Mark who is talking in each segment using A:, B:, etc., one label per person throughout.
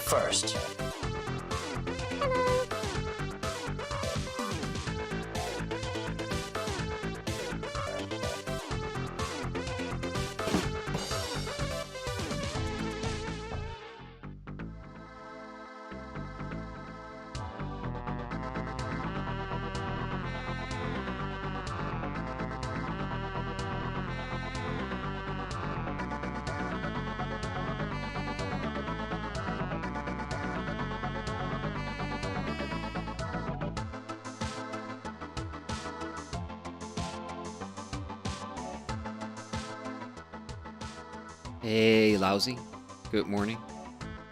A: First.
B: Hey, Lousy. Good morning.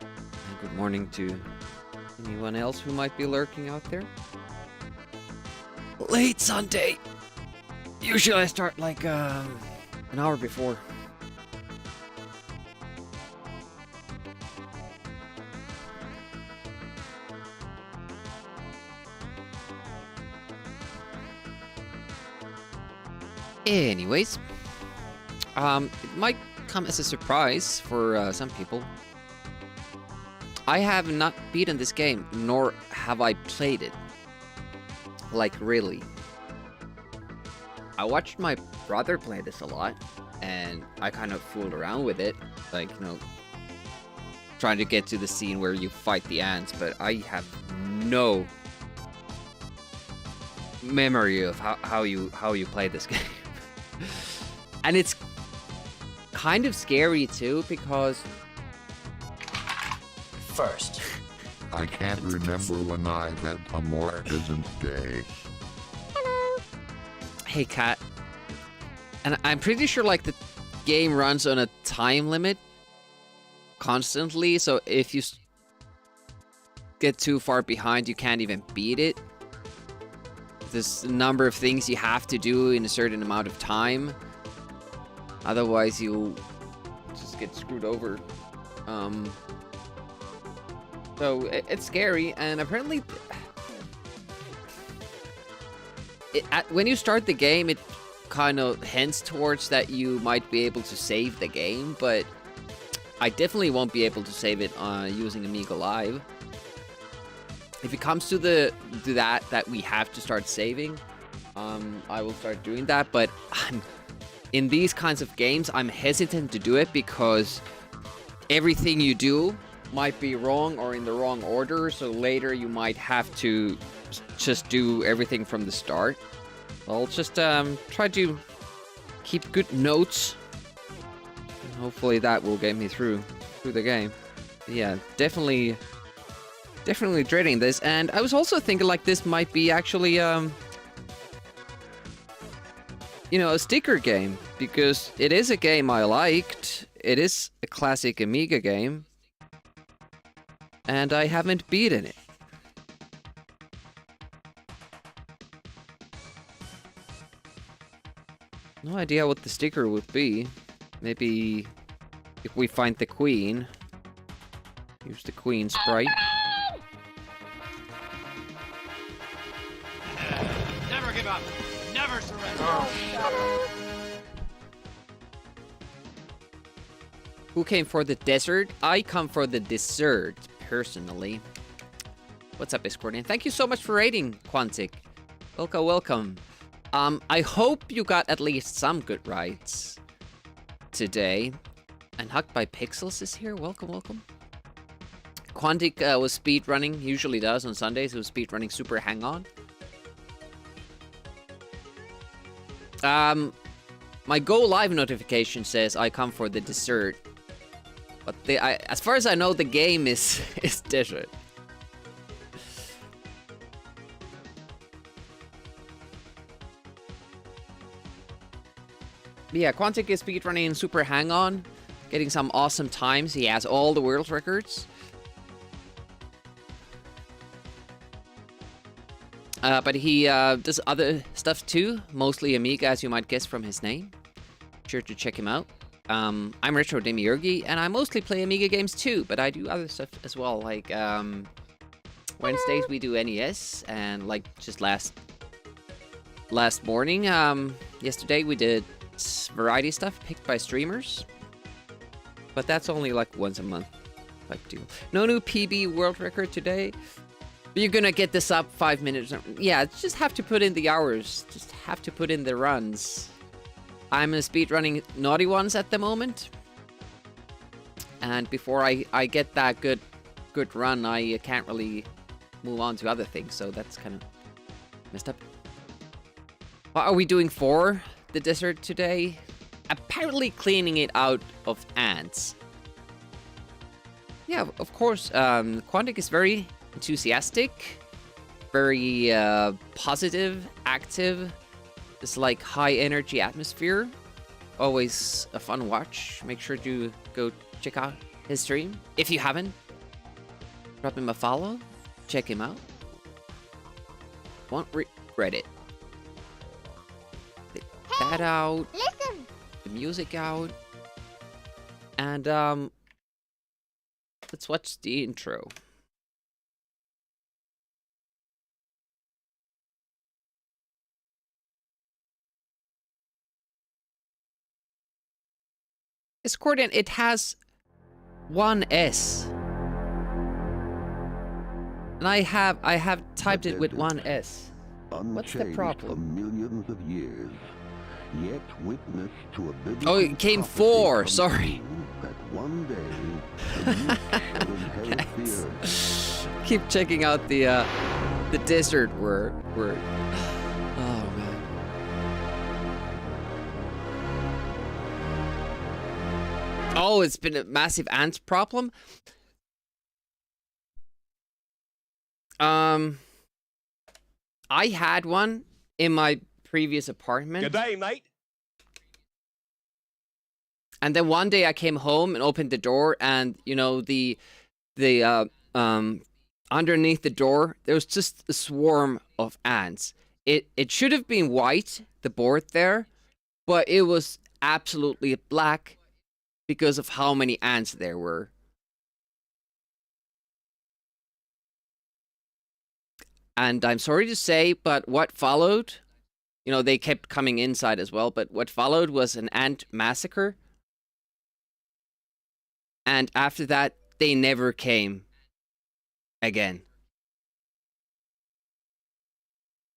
B: And good morning to anyone else who might be lurking out there. Late Sunday. Usually I start like an hour before. Anyways, it might come as a surprise for some people. I have not beaten this game, nor have I played it. Like, really. I watched my brother play this a lot, and I kind of fooled around with it. Like, you know, trying to get to the scene where you fight the ants, but I have no memory of how you play this game. And it's kind of scary too, because
A: First.
C: I can't remember when I had a more isn't day.
B: hey cat, and I'm pretty sure like the game runs on a time limit constantly, so if you get too far behind you can't even beat it. There's a number of things you have to do in a certain amount of time, otherwise you'll just get screwed over. So it's scary, and apparently when you start the game it kind of hints towards that you might be able to save the game, but I definitely won't be able to save it using Amiga Live. If it comes to that we have to start saving, I will start doing that, but in these kinds of games I'm hesitant to do it because everything you do might be wrong or in the wrong order, so later you might have to just do everything from the start. I'll just try to keep good notes, and hopefully that will get me through the game. Yeah, definitely dreading this, and I was also thinking like this might be actually you know, a sticker game, because it is a game I liked. It is a classic Amiga game, and I haven't beaten it. No idea what the sticker would be. Maybe if we find the queen, use the queen sprite.
D: Never give up. Never surrender.
B: Who came for the desert? I come for the dessert, personally. What's up, Discordian? Thank you so much for raiding, Quantic. Welcome. I hope you got at least some good rides today. And Hugged by Pixels is here. Welcome. Quantic was speedrunning, he usually does on Sundays. He was speedrunning Super Hang-On. My Go Live notification says I come for the dessert. But as far as I know, the game is desert. But yeah, Quantic is speedrunning Super Hang-On, getting some awesome times. He has all the world records. But he does other stuff too, mostly Amiga, as you might guess from his name. Sure to check him out. I'm Retro Demiurgi, and I mostly play Amiga games too, but I do other stuff as well, like Wednesdays we do NES, and like just last morning, yesterday we did variety stuff picked by streamers, but that's only like once a month. Like dual. No new PB world record today. But you're gonna get this up 5 minutes. Yeah, just have to put in the hours. Just have to put in the runs. I'm speedrunning Naughty Ones at the moment. And before I get that good run, I can't really move on to other things. So that's kind of messed up. What are we doing for the desert today? Apparently cleaning it out of ants. Yeah, of course, Quantic is very enthusiastic, very positive, active. It's like high energy atmosphere. Always a fun watch. Make sure to go check out his stream. If you haven't, drop him a follow. Check him out. Won't regret it. Get that out.
A: Listen.
B: The music out. And let's watch the intro. Discordian, it has one S. And I have typed it with one S. What's the problem?
E: For millions of years, yet witness to a biblical
B: Oh, it came
E: prophecy
B: 4,
E: come
B: sorry.
E: true that one day the meek shall inherit the earth.
B: Keep checking out the desert word. Oh man. Oh, it's been a massive ant problem. I had one in my previous apartment.
F: Good day, mate.
B: And then one day I came home and opened the door, and you know the underneath the door there was just a swarm of ants. It should have been white, the board there, but it was absolutely black because of how many ants there were. And I'm sorry to say, but what followed, you know, they kept coming inside as well, but what followed was an ant massacre. And after that, they never came again.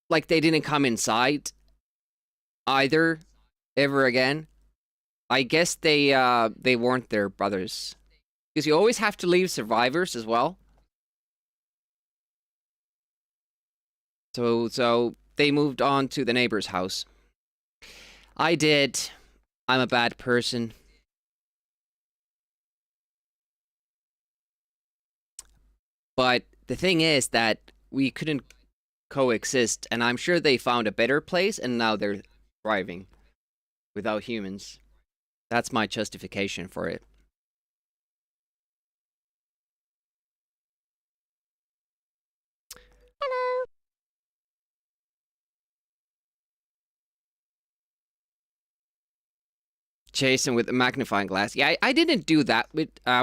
B: Like, they didn't come inside either, ever again. I guess they weren't their brothers. Because you always have to leave survivors as well. So they moved on to the neighbor's house. I did. I'm a bad person. But the thing is that we couldn't coexist, and I'm sure they found a better place, and now they're thriving without humans. That's my justification for it.
A: Hello.
B: Jason with a magnifying glass. Yeah, I didn't do that.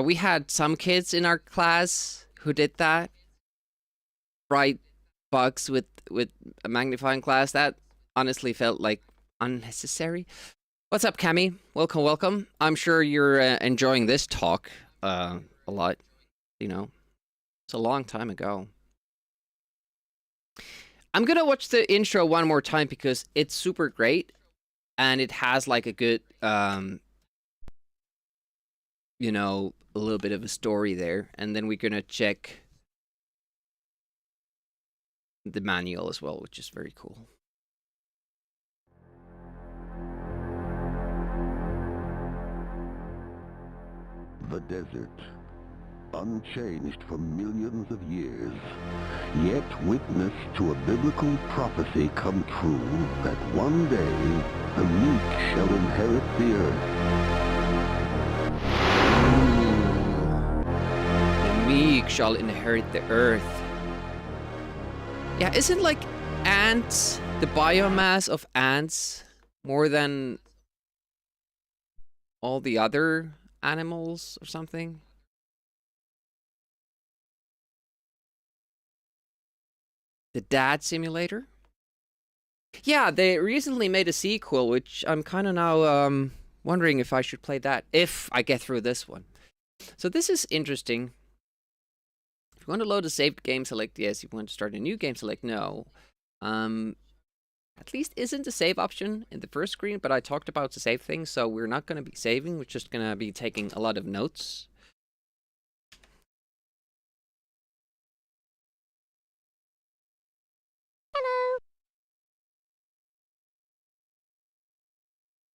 B: We had some kids in our class who did that. Bright bugs with a magnifying glass. That honestly felt like unnecessary. What's up, Cammy? Welcome, welcome. I'm sure you're enjoying this talk a lot. You know, it's a long time ago. I'm gonna watch the intro one more time because it's super great. And it has like a good, you know, a little bit of a story there. And then we're gonna check the manual as well, which is very cool.
E: The desert, unchanged for millions of years, yet witness to a biblical prophecy come true that one day the meek shall inherit the earth.
B: The meek shall inherit the earth. Yeah, isn't like ants, the biomass of ants, more than all the other animals or something? The Dad Simulator? Yeah, they recently made a sequel, which I'm kind of now wondering if I should play that, if I get through this one. So this is interesting. If you want to load a saved game, select yes. If you want to start a new game, select no. At least isn't a save option in the first screen, but I talked about the save thing, so we're not going to be saving. We're just going to be taking a lot of notes. Hello.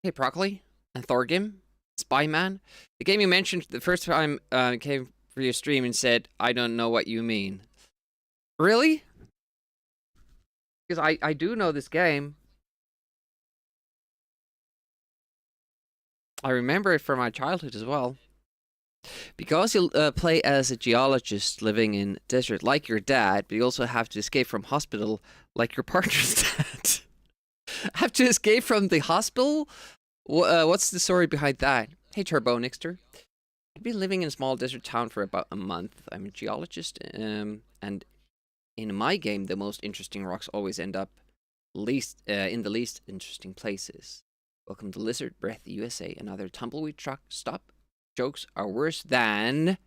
B: Hey, Broccoli and Thorgim, Spyman. The game you mentioned the first time came for your stream and said, I don't know what you mean. Really? Because I do know this game. I remember it from my childhood as well. Because you'll play as a geologist living in desert like your dad, but you also have to escape from hospital like your partner's dad. Have to escape from the hospital? What's the story behind that? Hey, Turbo Nixter. I've been living in a small desert town for about a month. I'm a geologist, and in my game, the most interesting rocks always end up in the least interesting places. Welcome to Lizard Breath USA. Another tumbleweed truck stop. Jokes are worse than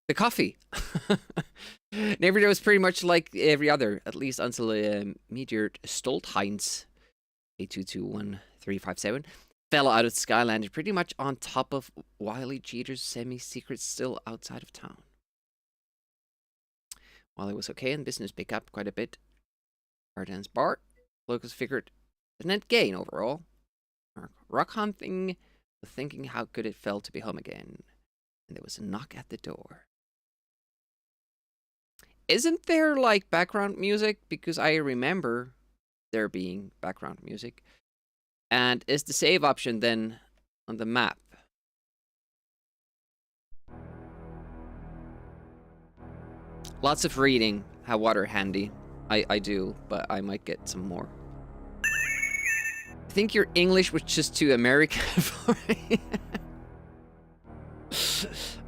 B: the coffee. Neighborhood was pretty much like every other, at least until Meteor Stoltheinz 8221357 fell out of the sky, landed pretty much on top of Wily Cheater's semi-secret still outside of town. While it was okay and business picked up quite a bit, Arden's bar, locals figured the net gain overall. Rock hunting, thinking how good it felt to be home again. And there was a knock at the door. Isn't there like background music? Because I remember there being background music. And is the save option then on the map? Lots of reading. Have water handy. I do, but I might get some more. I think your English was just too American for me.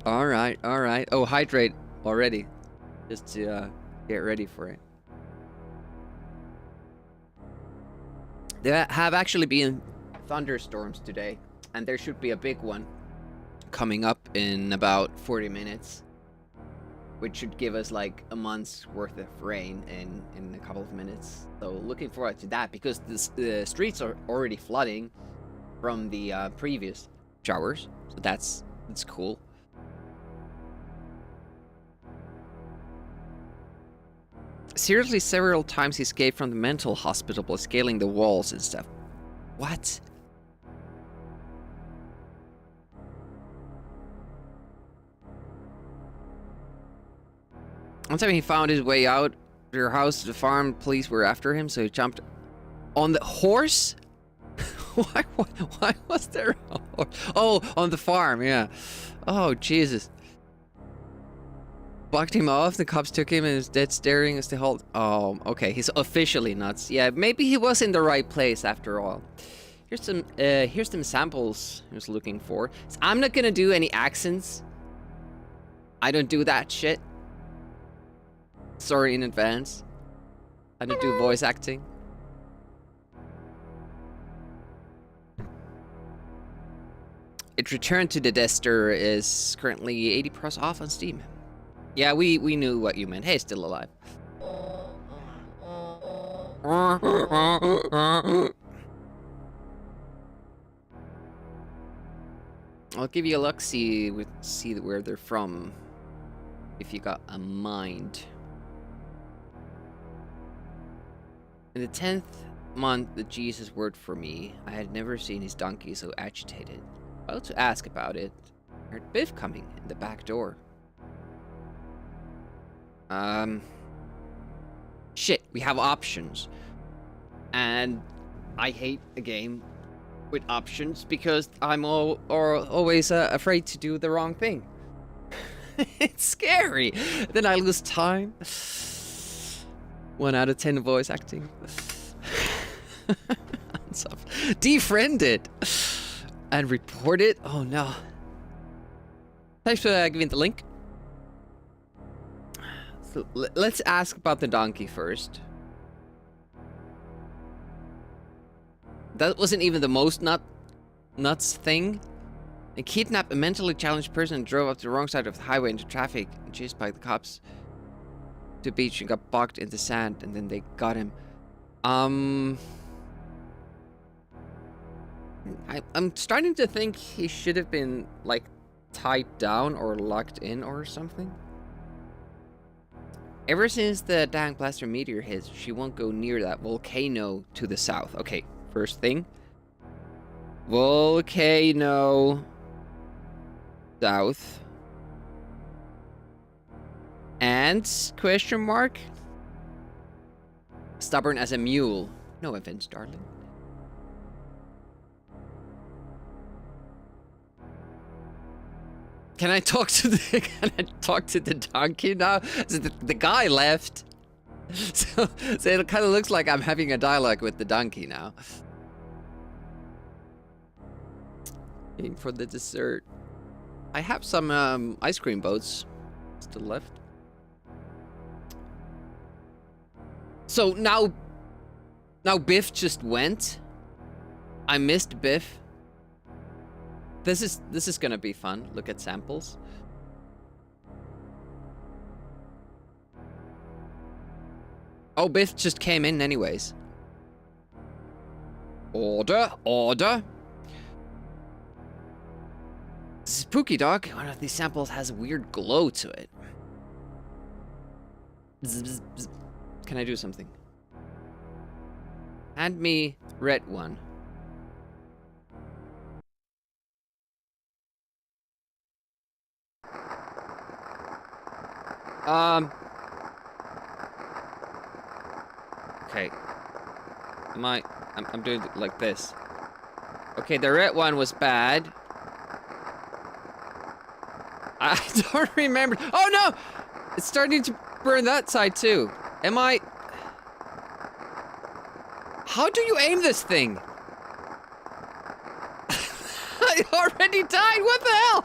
B: Alright, alright. Oh, hydrate already. Just to get ready for it. There have actually been thunderstorms today, and there should be a big one coming up in about 40 minutes. Which should give us like a month's worth of rain in a couple of minutes. So looking forward to that, because the streets are already flooding from the previous showers. So that's cool. Seriously, several times he escaped from the mental hospital by scaling the walls and stuff. What? One time he found his way out to your house, the farm police were after him, so he jumped on the horse? why was there a horse? Oh, on the farm, yeah. Oh, Jesus. Blocked him off, the cops took him and was dead staring as they hold. Oh, okay, he's officially nuts. Yeah, maybe he was in the right place after all. Here's some samples he was looking for. So I'm not gonna do any accents. I don't do that shit. Sorry in advance. I don't do voice acting. It returned to the Dester is currently 80% off on Steam. Yeah, we knew what you meant. Hey, still alive. I'll give you a look, see where they're from, if you got a mind. In the 10th month that Jesus worked for me, I had never seen his donkey so agitated. About to ask about it, I heard Biff coming in the back door. Shit, we have options. And I hate a game with options because I'm always afraid to do the wrong thing. It's scary. Then I lose time. 1 out of 10 voice acting. Defriend it and report it. Oh no. Thanks for giving the link. So let's ask about the donkey first. That wasn't even the most nuts thing. They kidnapped a mentally challenged person and drove up the wrong side of the highway into traffic and chased by the cops to the beach and got bogged in the sand, and then they got him. I'm starting to think he should have been, like, tied down or locked in or something. Ever since the dang blaster meteor hit, she won't go near that volcano to the south. Okay, first thing. Volcano south. And question mark? Stubborn as a mule. No offense, darling. Can I talk to the donkey now? So the guy left. So it kind of looks like I'm having a dialogue with the donkey now. Waiting for the dessert. I have some ice cream boats still left. So now Biff just went. I missed Biff. This is gonna be fun. Look at samples. Oh, Biff just came in anyways. Order, order. Spooky dog. One of these samples has a weird glow to it. Bzz, bzz, bzz. Can I do something? Hand me red one. Okay. I'm doing it like this. Okay, the red one was bad. I don't remember. Oh no! It's starting to burn that side too. Am I? How do you aim this thing? I already died. What the hell?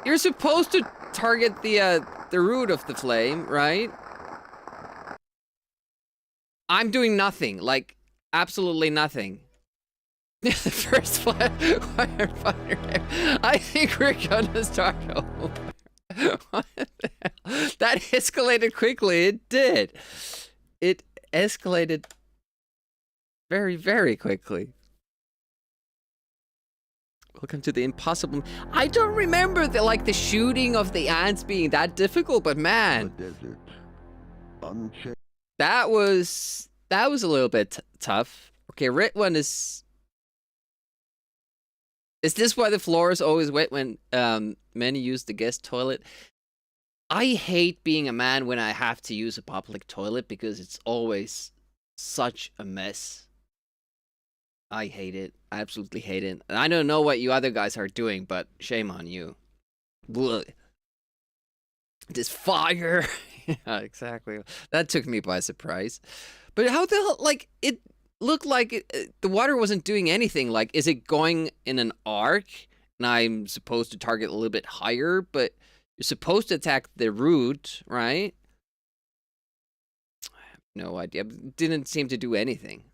B: You're supposed to target the root of the flame, right? I'm doing nothing, like absolutely nothing. The first firefighter. I think we're gonna start over. What the hell? That escalated quickly. It did. It escalated very, very quickly. Welcome to the impossible. I don't remember the shooting of the ants being that difficult, but man,
E: The desert. Unchecked.
B: that was a little bit tough. Okay, red one is. Is this why the floor is always wet when many use the guest toilet? I hate being a man when I have to use a public toilet because it's always such a mess. I hate it. I absolutely hate it. I don't know what you other guys are doing, but shame on you. Blech. This fire. Yeah, exactly. That took me by surprise. But how the hell, it looked like the water wasn't doing anything. Like, is it going in an arc? And I'm supposed to target a little bit higher, but you're supposed to attack the root, right? I have no idea. It didn't seem to do anything.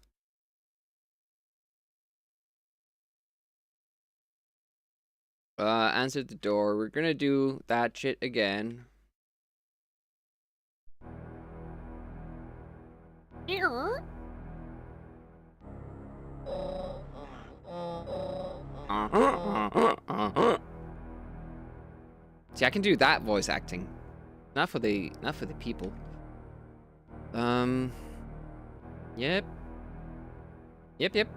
B: Answer the door. We're gonna do that shit again. See, I can do that voice acting. Not for the people. Yep. Yep.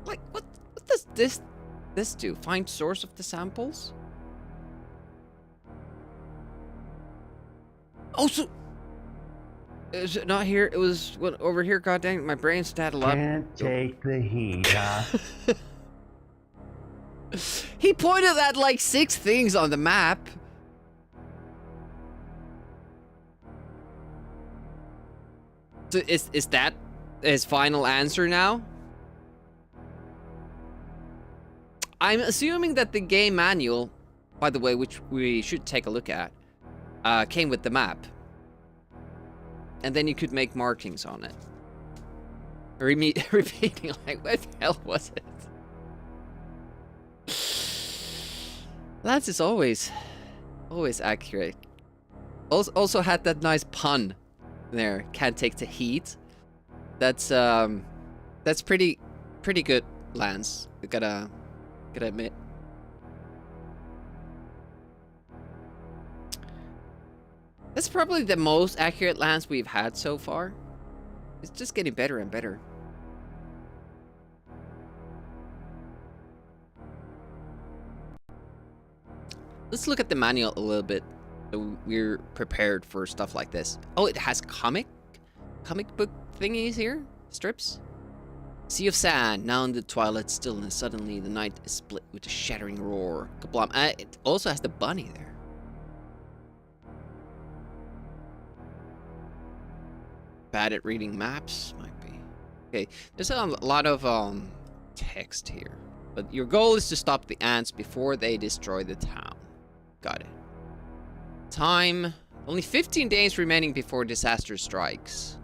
B: Like, what does this do? Find source of the samples? Oh, so is it not here? It was over here. God dang it, my brain's tattled up.
A: Can't take the heat, huh?
B: He pointed at like 6 things on the map. So is that his final answer now? I'm assuming that the game manual, by the way, which we should take a look at, came with the map. And then you could make markings on it. Repeating, like, what the hell was it? Lance is always accurate. Also had that nice pun there. Can't take the heat. That's pretty good, Lance. You gotta admit. That's probably the most accurate Lance we've had so far. It's just getting better and better. Let's look at the manual a little bit so we're prepared for stuff like this. Oh, it has comic book thingies here? Strips? Sea of sand, now in the twilight stillness, suddenly the night is split with a shattering roar. Kablam. It also has the bunny there. Bad at reading maps? Might be. Okay, there's a lot of text here. But your goal is to stop the ants before they destroy the town. Got it. Time. Only 15 days remaining before disaster strikes.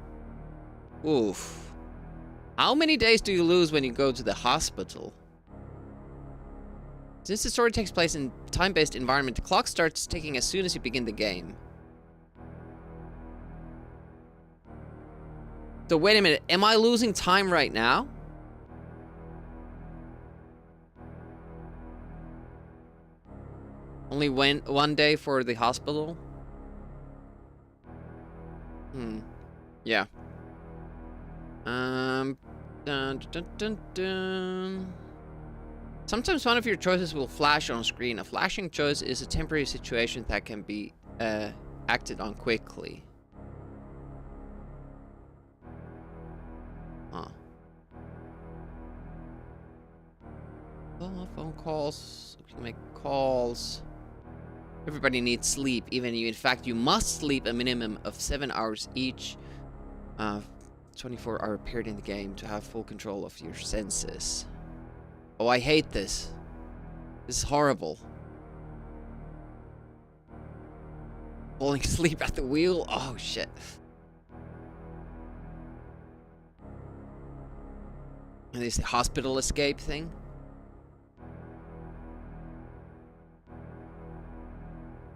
B: Oof. How many days do you lose when you go to the hospital? Since the story takes place in a time-based environment, the clock starts ticking as soon as you begin the game. So wait a minute, am I losing time right now? Only one day for the hospital? Yeah. Dun, dun, dun, dun. Sometimes one of your choices will flash on screen. A flashing choice is a temporary situation that can be acted on quickly. Huh. Phone calls. You can make calls. Everybody needs sleep, even you. In fact, you must sleep a minimum of 7 hours each 24-hour period in the game to have full control of your senses. Oh, I hate this. This is horrible. Falling asleep at the wheel? Oh, shit. And there's the hospital escape thing.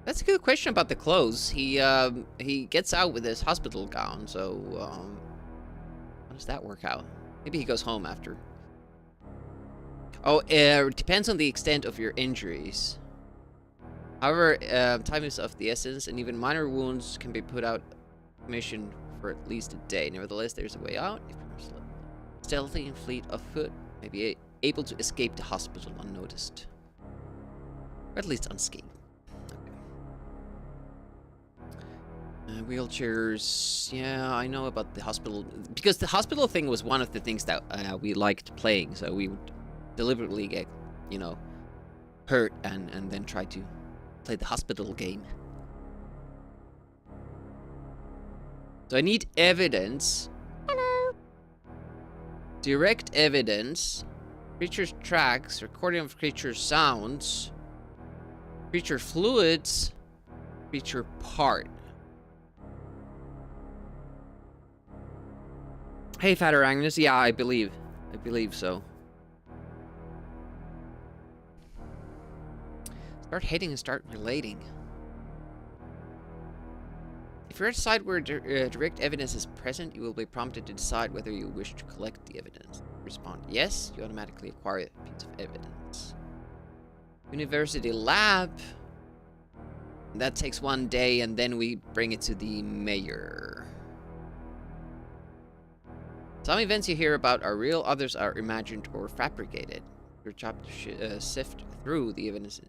B: That's a good question about the clothes. He gets out with his hospital gown, so how does that work out? Maybe he goes home after. Oh, it depends on the extent of your injuries. However, time is of the essence, and even minor wounds can be put out of commission for at least a day. Nevertheless, there's a way out. If you're stealthy and fleet of foot, may be able to escape the hospital unnoticed. Or at least unscathed. Wheelchairs, yeah, I know about the hospital, because the hospital thing was one of the things that we liked playing, so we would deliberately get, you know, hurt and then try to play the hospital game. So I need evidence. Hello. Direct evidence. Creature's tracks, recording of creature sounds, creature fluids, creature part. Hey, Fatter Agnes. Yeah, I believe so. Start hitting and start relating. If you're at a site where direct evidence is present, you will be prompted to decide whether you wish to collect the evidence. Respond yes, you automatically acquire a piece of evidence. University lab. That takes 1 day, and then we bring it to the mayor. Some events you hear about are real, others are imagined or fabricated. Your job to sift through the evidence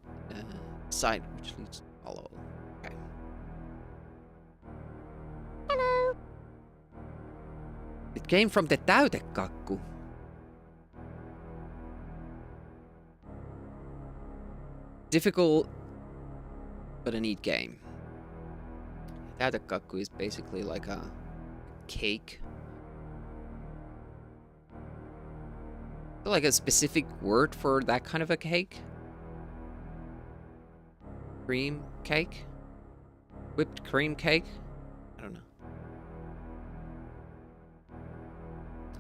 B: site which leads to follow. Okay. Hello. It came from the täytekakku. Difficult, but a neat game. Täytekakku is basically like a cake. Like a specific word for that kind of a cake? Cream cake? Whipped cream cake? I don't know.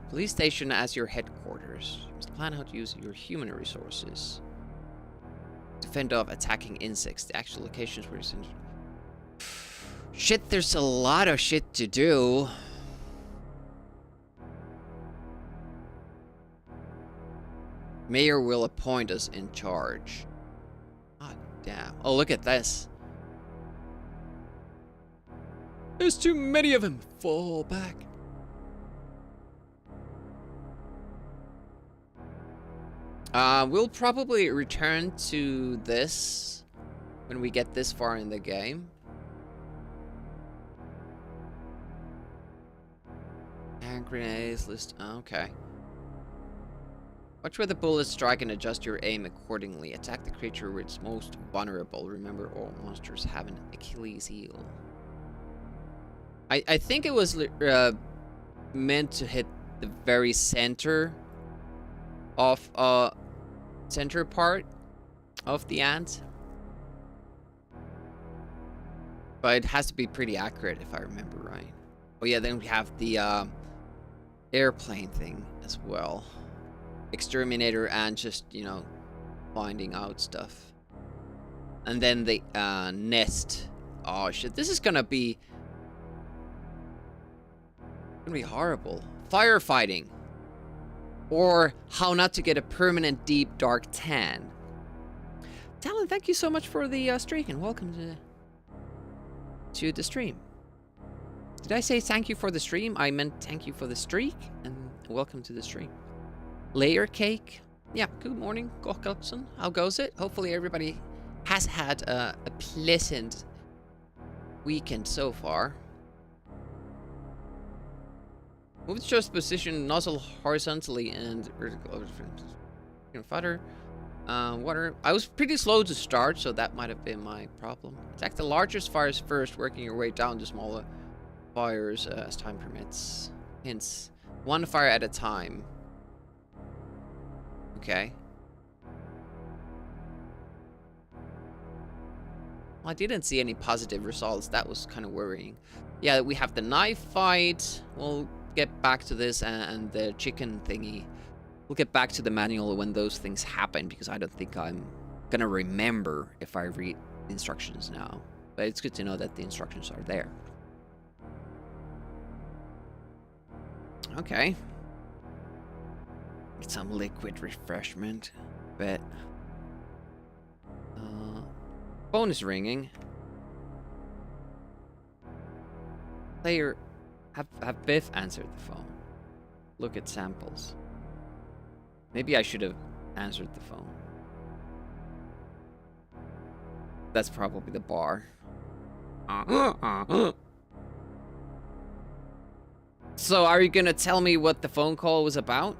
B: Police station as your headquarters. You must plan how to use your human resources to fend off attacking insects. The actual locations where you send. Shit, there's a lot of shit to do. Mayor will appoint us in charge. God damn. Oh, look at this. There's too many of them. Fall back. We'll probably return to this when we get this far in the game. Hand grenades list. Okay. Watch where the bullets strike and adjust your aim accordingly. Attack the creature where it's most vulnerable. Remember, all monsters have an Achilles heel. I think it was meant to hit the very center of center part of the ant, but it has to be pretty accurate if I remember right. Oh yeah, then we have the airplane thing as well. Exterminator and just, you know, finding out stuff. And then the nest. Oh shit, this is gonna be horrible. Firefighting. Or how not to get a permanent deep dark tan. Talon, thank you so much for the streak and welcome to the stream. Did I say thank you for the stream? I meant thank you for the streak and welcome to the stream. Layer cake. Yeah, good morning, Gorkelson. How goes it? Hopefully everybody has had a pleasant weekend so far. Move the show's position nozzle horizontally and vertical. Fodder. Water. I was pretty slow to start, so that might have been my problem. Attack the largest fires first, working your way down to smaller fires as time permits. Hints. One fire at a time. Okay. Well, I didn't see any positive results. That was kind of worrying. Yeah, we have the knife fight. We'll get back to this and the chicken thingy. We'll get back to the manual when those things happen, because I don't think I'm gonna remember if I read the instructions now. But it's good to know that the instructions are there. Okay. Get some liquid refreshment. Bet. Phone is ringing. Player, have Biff answered the phone. Look at samples. Maybe I should have answered the phone. That's probably the bar. So are you gonna tell me what the phone call was about?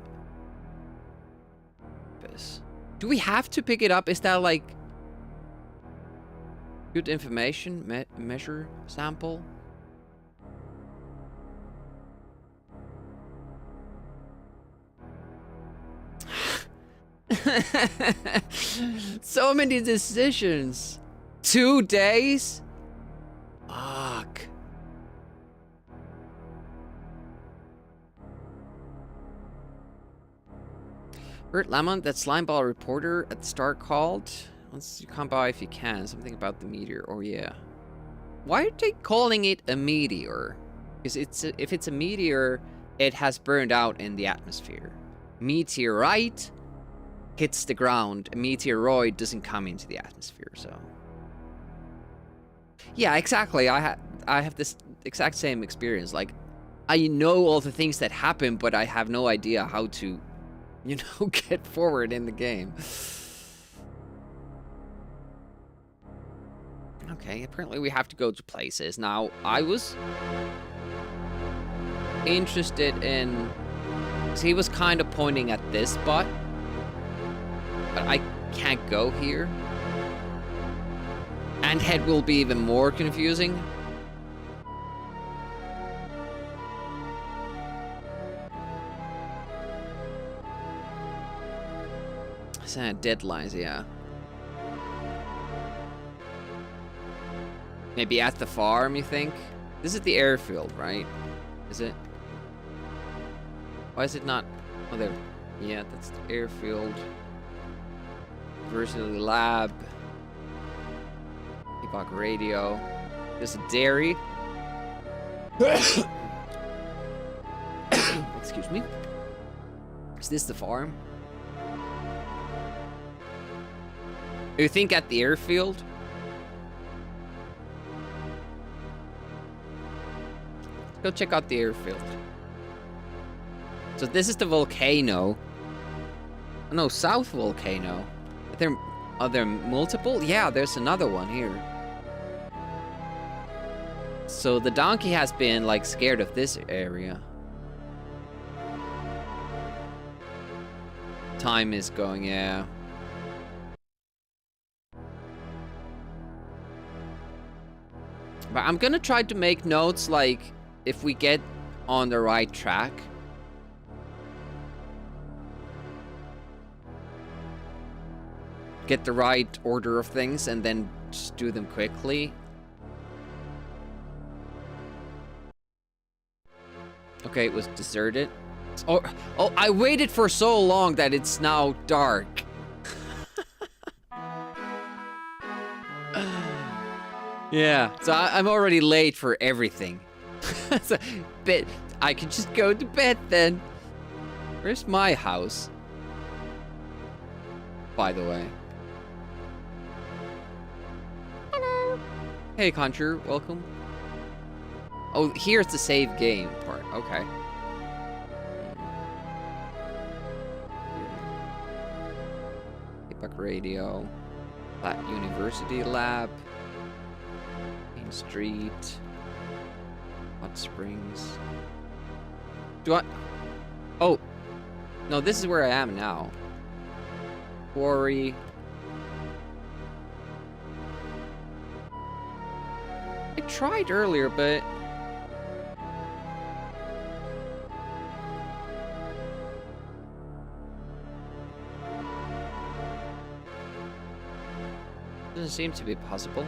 B: Do we have to pick it up? Is that like good information? Measure sample? So many decisions. 2 days? Fuck. Bert Lamont, that slimeball reporter at the start called. Once you come by if you can. Something about the meteor. Oh yeah. Why are they calling it a meteor? Because if it's a meteor, it has burned out in the atmosphere. Meteorite hits the ground. A meteoroid doesn't come into the atmosphere, so. Yeah, exactly. I have this exact same experience. Like, I know all the things that happen, but I have no idea how to, you know, get forward in the game. Okay, apparently we have to go to places. Now, I was interested in... So he was kind of pointing at this spot. But I can't go here. And head will be even more confusing. Sad deadlines, yeah. Maybe at the farm, you think? This is the airfield, right? Is it? Why is it not? Oh, there. Yeah, that's the airfield. University lab. Epoch radio. There's a dairy. Excuse me. Is this the farm? You think at the airfield? Let's go check out the airfield. So this is the volcano. Oh, no, South Volcano. Are there multiple? Yeah, there's another one here. So the donkey has been like scared of this area. Time is going, yeah. But I'm gonna try to make notes like if we get on the right track. Get the right order of things and then just do them quickly. Okay, it was deserted. Oh, I waited for so long that it's now dark. Yeah, so I'm already late for everything. So, but I can just go to bed then. Where's my house? By the way. Hello. Hey, Conjure, welcome. Oh, here's the save game part. Okay. Epoch radio. Flat University lab. Main Street. Hot Springs. Do I? Oh. No, this is where I am now. Quarry. I tried earlier, but... doesn't seem to be possible.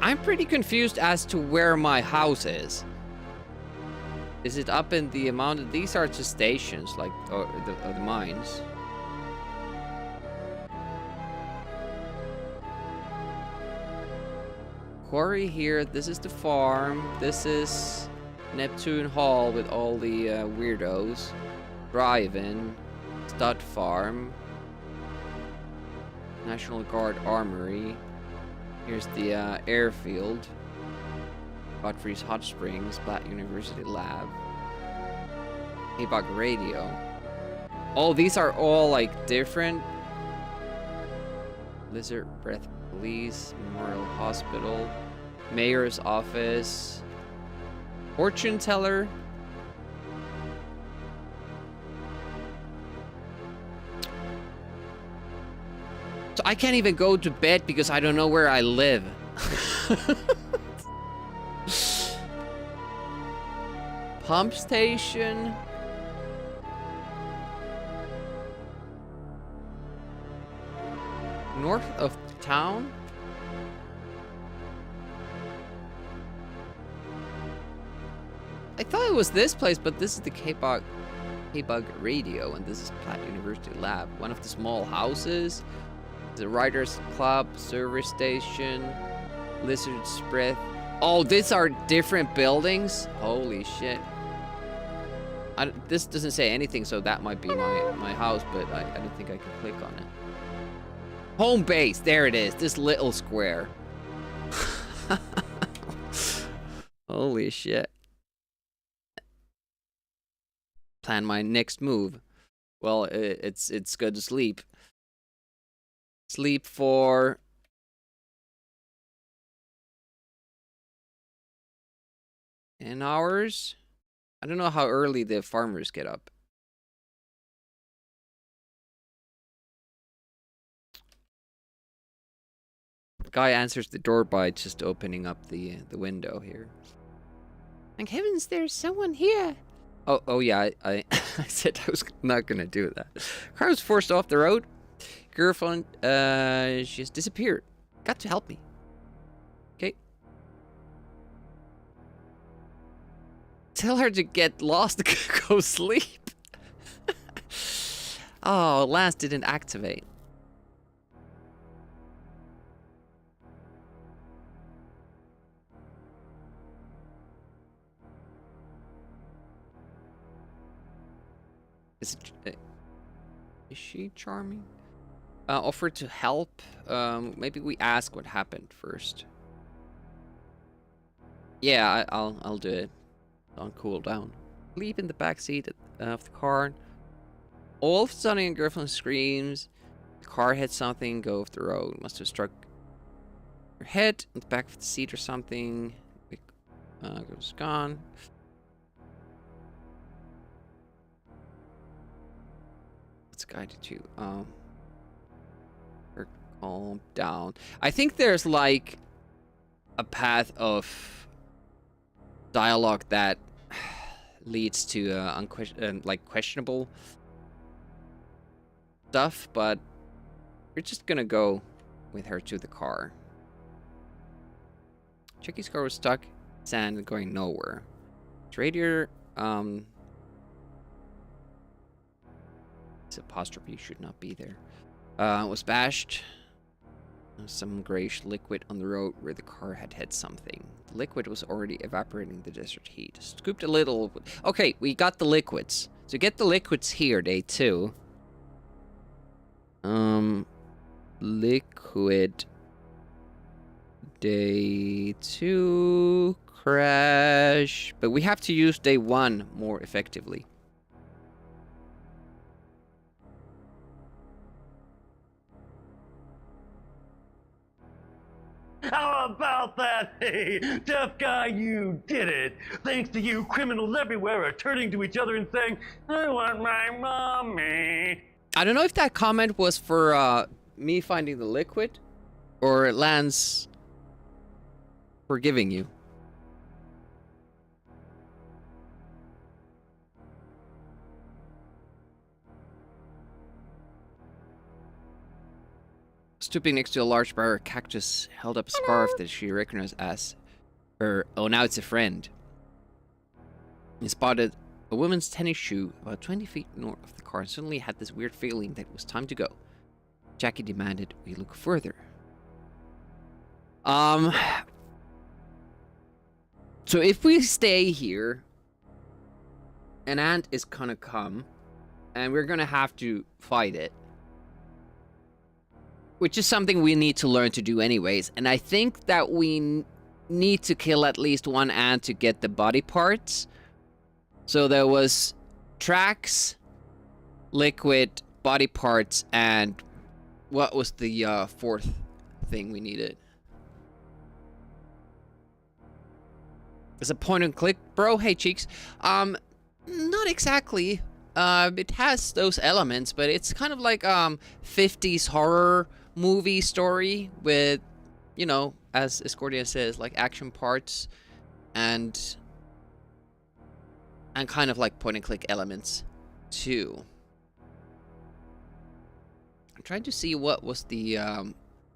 B: I'm pretty confused as to where my house is. Is it up in the amount? These are just stations, like, or the mines. Quarry here. This is the farm. This is Neptune Hall with all the weirdos. Drive-in. Stud Farm. National Guard Armory. Here's the airfield. Godfrey's Hot Springs. Platt University Lab. Epoch Radio. Oh, these are all like different. Lizard Breath Police. Memorial Hospital. Mayor's Office. Fortune Teller. So I can't even go to bed because I don't know where I live. Pump station. North of town. I thought it was this place, but this is the K-Bug Radio, and this is Platt University Lab. One of the small houses. The Writers Club, service station, Lizard's Breath. Oh, these are different buildings? Holy shit. This doesn't say anything, so that might be my house, but I don't think I can click on it. Home base, there it is, this little square. Holy shit. Plan my next move. Well, it's good to sleep. Sleep for 10 hours. I don't know how early the farmers get up. The guy answers the door by just opening up the window here. Thank heavens, there's someone here. Oh yeah, I I said I was not gonna do that. Car was forced off the road. Girlfriend, she has disappeared. Got to help me. Okay. tell her to get lost, go sleep. Oh, Lance didn't activate. Is she charming? Offer to help. Maybe we ask what happened first. Yeah, I'll do it. On cooldown. Sleep in the back seat of the car. All of a sudden, your girlfriend screams. The car hit something. Go off the road. Must have struck your head on the back of the seat or something. It goes gone. Let's guide you to calm down. I think there's like a path of dialogue that leads to like questionable stuff, but we're just gonna go with her to the car. Chucky's car was stuck, sand and going nowhere. Its radiator, this apostrophe should not be there. Was bashed. Some grayish liquid on the road where the car had hit something. The liquid was already evaporating the desert heat. Scooped a little. Okay, we got the liquids. So get the liquids here, day 2. Liquid. Day 2. Crash. But we have to use day 1 more effectively.
A: How about that? Hey, tough guy, you did it. Thanks to you, criminals everywhere are turning to each other and saying, I want my mommy.
B: I don't know if that comment was for me finding the liquid or Lance forgiving you. Stooping next to a large briar cactus, held up a scarf that she recognized as her. Oh, now it's a friend. He spotted a woman's tennis shoe about 20 feet north of the car and suddenly had this weird feeling that it was time to go. Jackie demanded we look further. So if we stay here, an ant is gonna come, and we're gonna have to fight it. Which is something we need to learn to do anyways. And I think that we need to kill at least one ant to get the body parts. So there was tracks, liquid, body parts, and what was the 4th thing we needed? It's a point and click, bro. Hey, Cheeks. Not exactly. It has those elements, but it's kind of like 50s horror movie story with, you know, as Escordia says, like action parts and kind of like point and click elements too. I'm trying to see what was the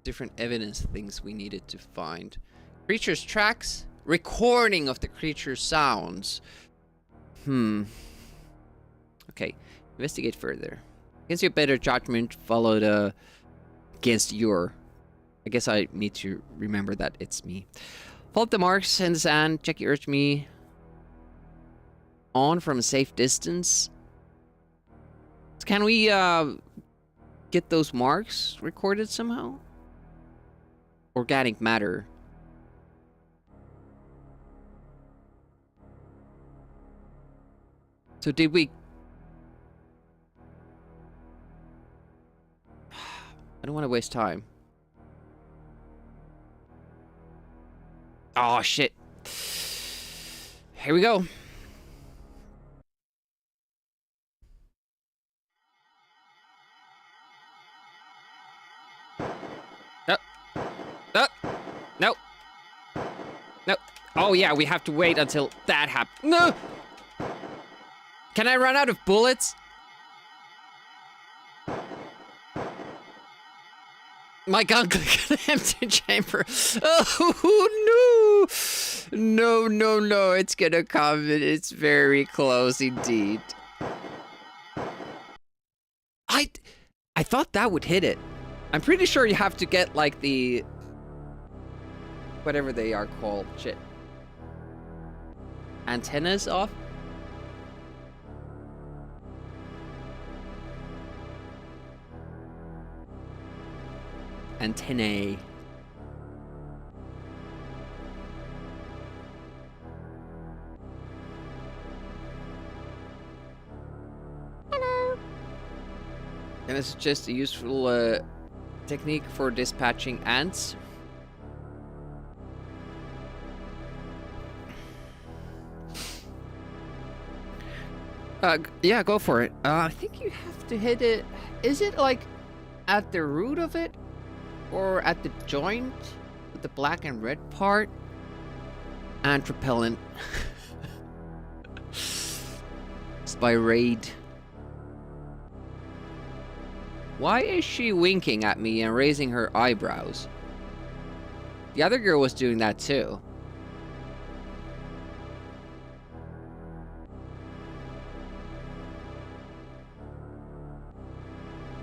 B: different evidence things we needed to find. Creature's tracks, recording of the creature's sounds. Okay, investigate further. Against your better judgment, follow the against your. I guess I need to remember that it's me. Follow the marks in the sand. Jackie urged me on from a safe distance. So can we get those marks recorded somehow? Organic matter. So did we? I don't want to waste time. Oh, shit. Here we go. No. No. No. No. Oh, yeah, we have to wait until that happens. No! Can I run out of bullets? My gun clicked an empty chamber. Oh No, no, no, it's gonna come. It's very close indeed. I thought that would hit it. I'm pretty sure you have to get, like, the... whatever they are called. Shit. Antennas off? Antennae. And it's just a useful technique for dispatching ants. Yeah, go for it. I think you have to hit it. Is it like at the root of it? Or at the joint? With the black and red part? Ant repellent. It's by Raid. Why is she winking at me and raising her eyebrows? The other girl was doing that too.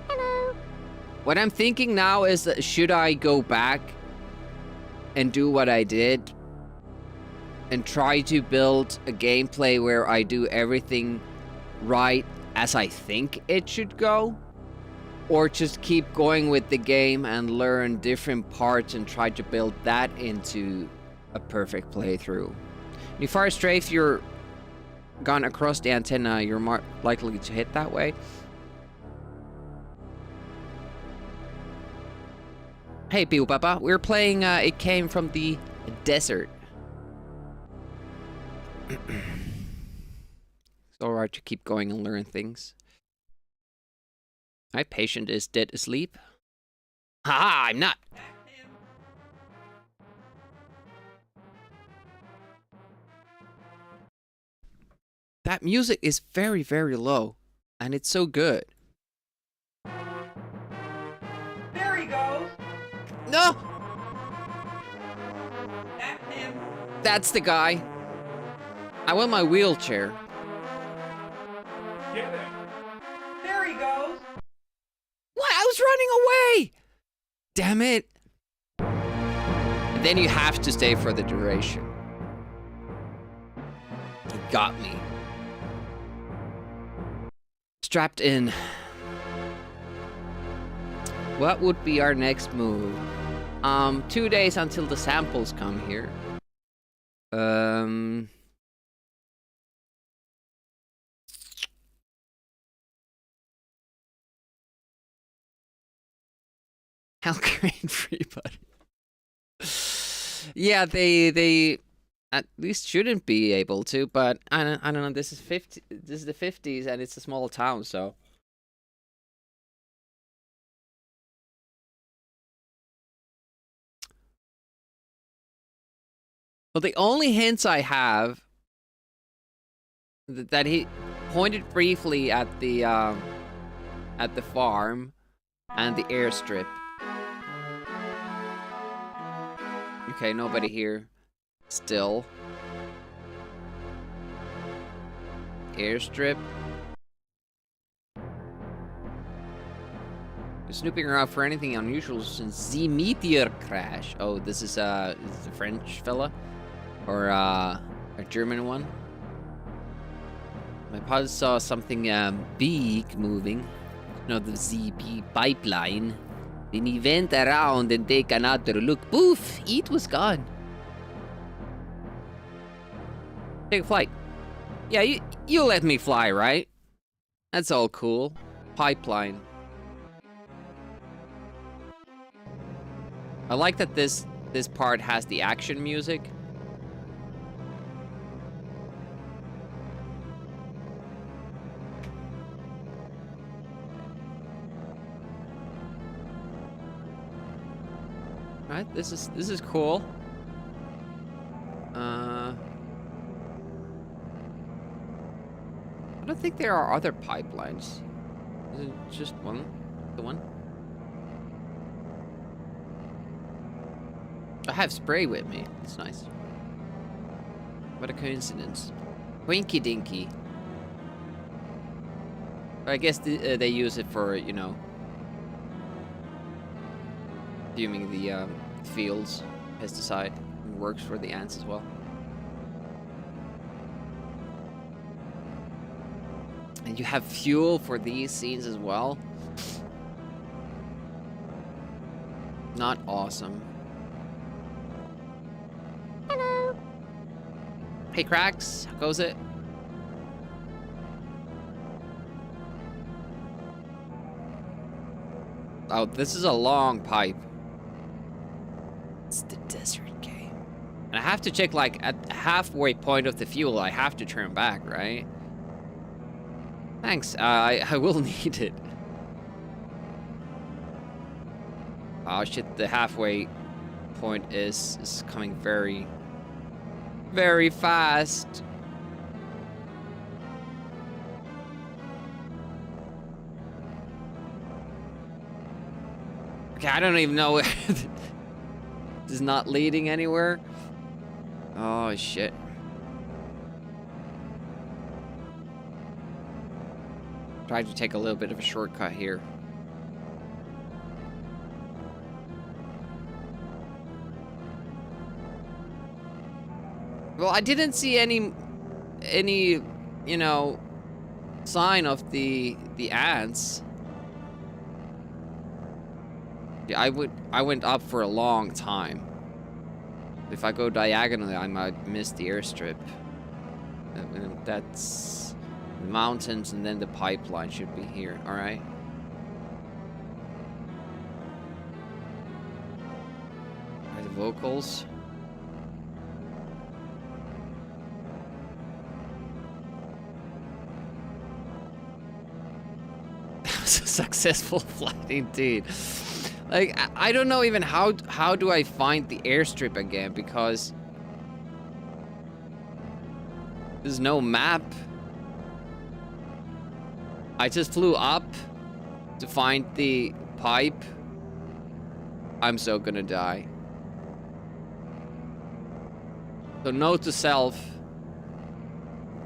B: Hello. What I'm thinking now is that should I go back and do what I did and try to build a gameplay where I do everything right as I think it should go? Or just keep going with the game and learn different parts and try to build that into a perfect playthrough. When you fire a strafe, you're gone across the antenna, you're more likely to hit that way. Hey, Pew Papa, we're playing It Came from the Desert. It's alright to keep going and learn things. My patient is dead asleep. Haha, I'm not. That music is very, very low. And it's so good.
F: There he goes.
B: No!
F: That's him.
B: That's the guy. I want my wheelchair.
F: Get him. There he goes.
B: What? I was running away! Damn it. And then you have to stay for the duration. You got me. Strapped in. What would be our next move? 2 days until the samples come here. Halgrane free buddy. Yeah, they at least shouldn't be able to, but I don't know. This is the 50s and it's a small town, so. Well, the only hints I have that he pointed briefly at the farm and the airstrip. Okay, nobody here. Still. Airstrip. You're snooping around for anything unusual since the meteor crash. Oh, this is a French fella? Or a German one? My pod saw something big moving. No, the ZB pipeline. Then he went around and take another look. Poof! It was gone. Take a flight. Yeah, you let me fly, right? That's all cool. Pipeline. I like that this part has the action music. Right, this is cool. I don't think there are other pipelines. Is it just one? The one? I have spray with me. It's nice. What a coincidence. Winky dinky. I guess they use it for, you know, fuming the fields. Pesticide. It works for the ants as well. And you have fuel for these scenes as well. Not awesome. Hello. Hey, Cracks. How goes it? Oh, this is a long pipe. It's the desert game. And I have to check, like, at the halfway point of the fuel, I have to turn back, right? Thanks. I will need it. Oh shit, the halfway point is coming very, very fast. Okay, I don't even know where this is not leading anywhere. Oh shit. Try to take a little bit of a shortcut here. Well, I didn't see any, you know, sign of the ants. Yeah, I went up for a long time. If I go diagonally, I might miss the airstrip. And that's the mountains, and then the pipeline should be here. All right. The vocals. Successful flight indeed. Like, I don't know even how do I find the airstrip again, because there's no map. I just flew up to find the pipe. I'm so gonna die. So note to self,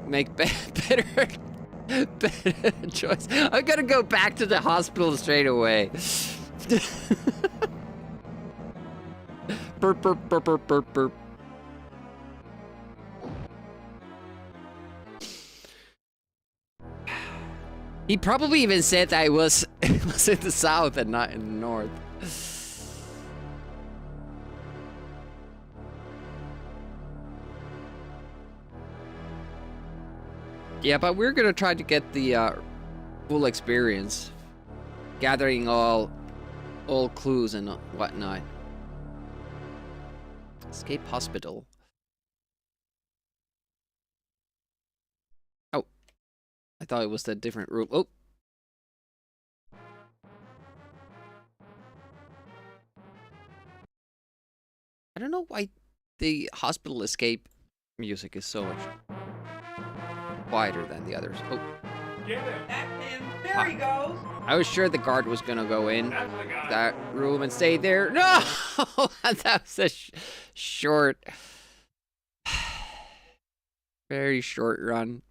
B: make better choice. I'm gonna go back to the hospital straight away. Burp, burp, burp, burp, burp, burp. He probably even said that it was in the south and not in the north. Yeah, but we're gonna try to get the full experience, gathering all clues and whatnot. Escape hospital. Oh, I thought it was a different room. Oh. I don't know why the hospital escape music is so much quieter than the others. Oh.
F: There he goes.
B: I was sure the guard was gonna go in that room and stay there. No! That was a short, very short run.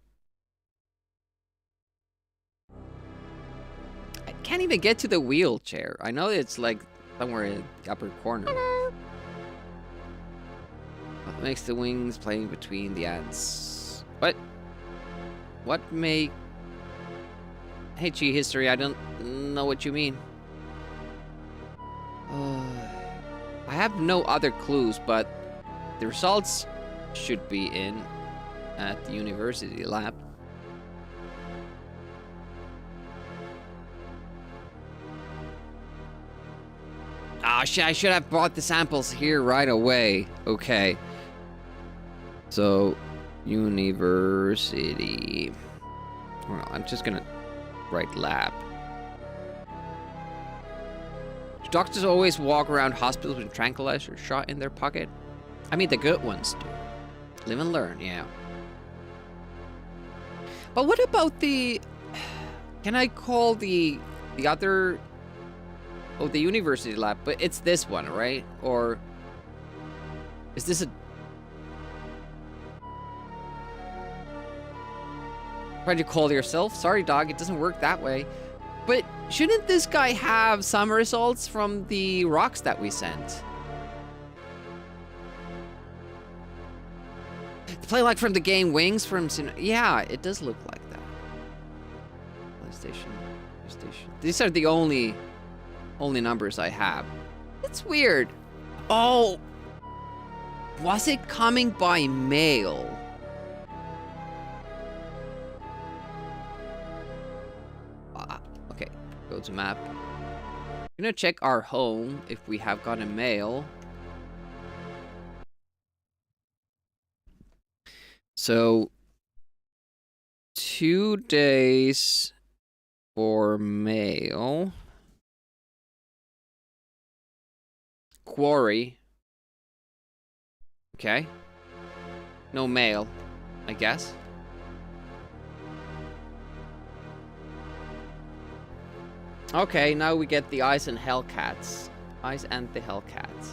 B: I can't even get to the wheelchair. I know it's like somewhere in the upper corner. Hello. What makes the wings playing between the ants? What may... Hey, Chi History, I don't know what you mean. I have no other clues, but the results should be in at the university lab. Ah, shit, I should have brought the samples here right away. Okay. So, university. Well, I'm just gonna write lab. Do doctors always walk around hospitals with tranquilizer shot in their pocket? I mean, the good ones do. Live and learn, yeah. But what about the... Can I call the other... Oh, the university lab, but it's this one, right? Or... Is this a... Try to call yourself. Sorry, dog, it doesn't work that way. But shouldn't this guy have some results from the rocks that we sent? Play like from the game Wings from... Yeah, it does look like that. PlayStation. These are the only numbers I have. It's weird. Oh! Was it coming by mail? Okay, go to map. I'm gonna check our home if we have gotten mail. So, 2 days for mail. Quarry. Okay. No mail, I guess. Okay, now we get the Ice and Hellcats. Ice and the Hellcats.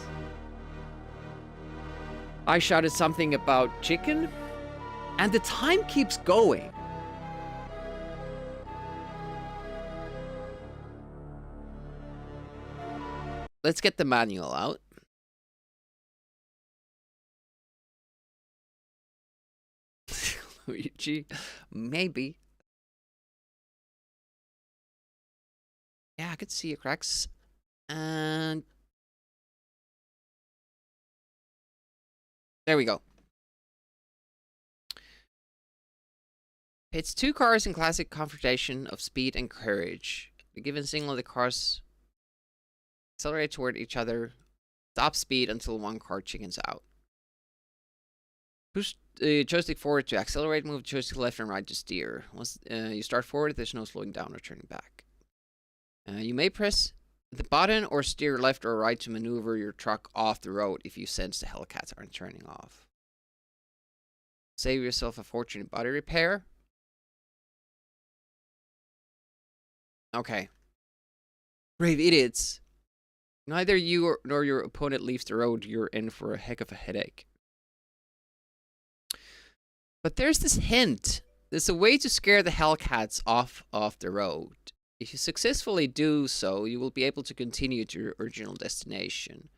B: I shouted something about chicken, and the time keeps going. Let's get the manual out. Luigi, maybe. Yeah, I could see your cracks. And there we go. It's 2 cars in classic confrontation of speed and courage. The given signal, the cars accelerate toward each other, stop speed until one car chickens out. Push the joystick forward to accelerate, move the joystick left and right to steer. Once you start forward, there's no slowing down or turning back. You may press the button or steer left or right to maneuver your truck off the road if you sense the Hellcats aren't turning off. Save yourself a fortune in body repair. Okay. Brave idiots. Neither you nor your opponent leaves the road, you're in for a heck of a headache. But there's this hint. There's a way to scare the Hellcats off the road. If you successfully do so, you will be able to continue to your original destination.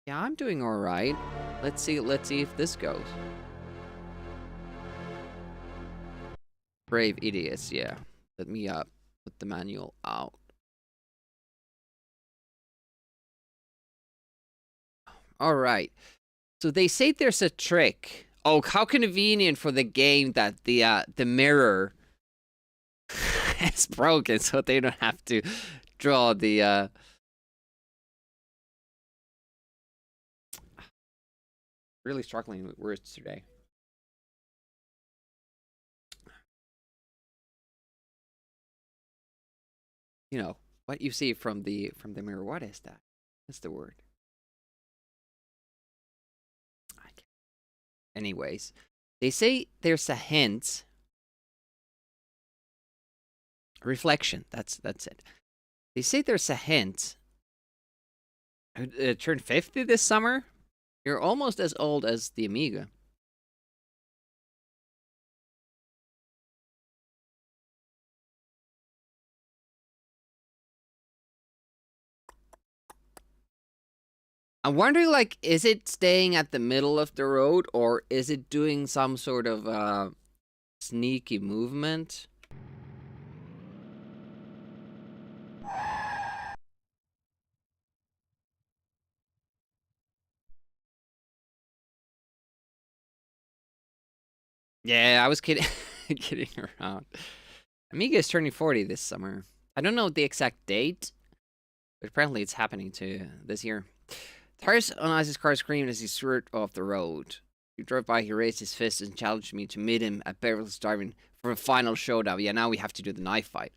B: Yeah, I'm doing all right. Let's see if this goes. Brave idiots, yeah. Let me put the manual out. All right. So they say there's a trick. Oh, how convenient for the game that the mirror is broken, so they don't have to draw the really struggling with words today. You know, what you see from the mirror, what is that? What's the word? Anyways, they say there's a hint. Reflection, that's it. They say there's a hint. Turned 50 this summer? You're almost as old as the Amiga. I'm wondering, like, is it staying at the middle of the road, or is it doing some sort of sneaky movement? Yeah, I was kidding, kidding around. Amiga is turning 40 this summer. I don't know the exact date, but apparently it's happening this year. Tires on Ice's car screamed as he swerved off the road. He drove by, he raised his fist and challenged me to meet him at Beverly's Driving for a final showdown. Yeah, now we have to do the knife fight.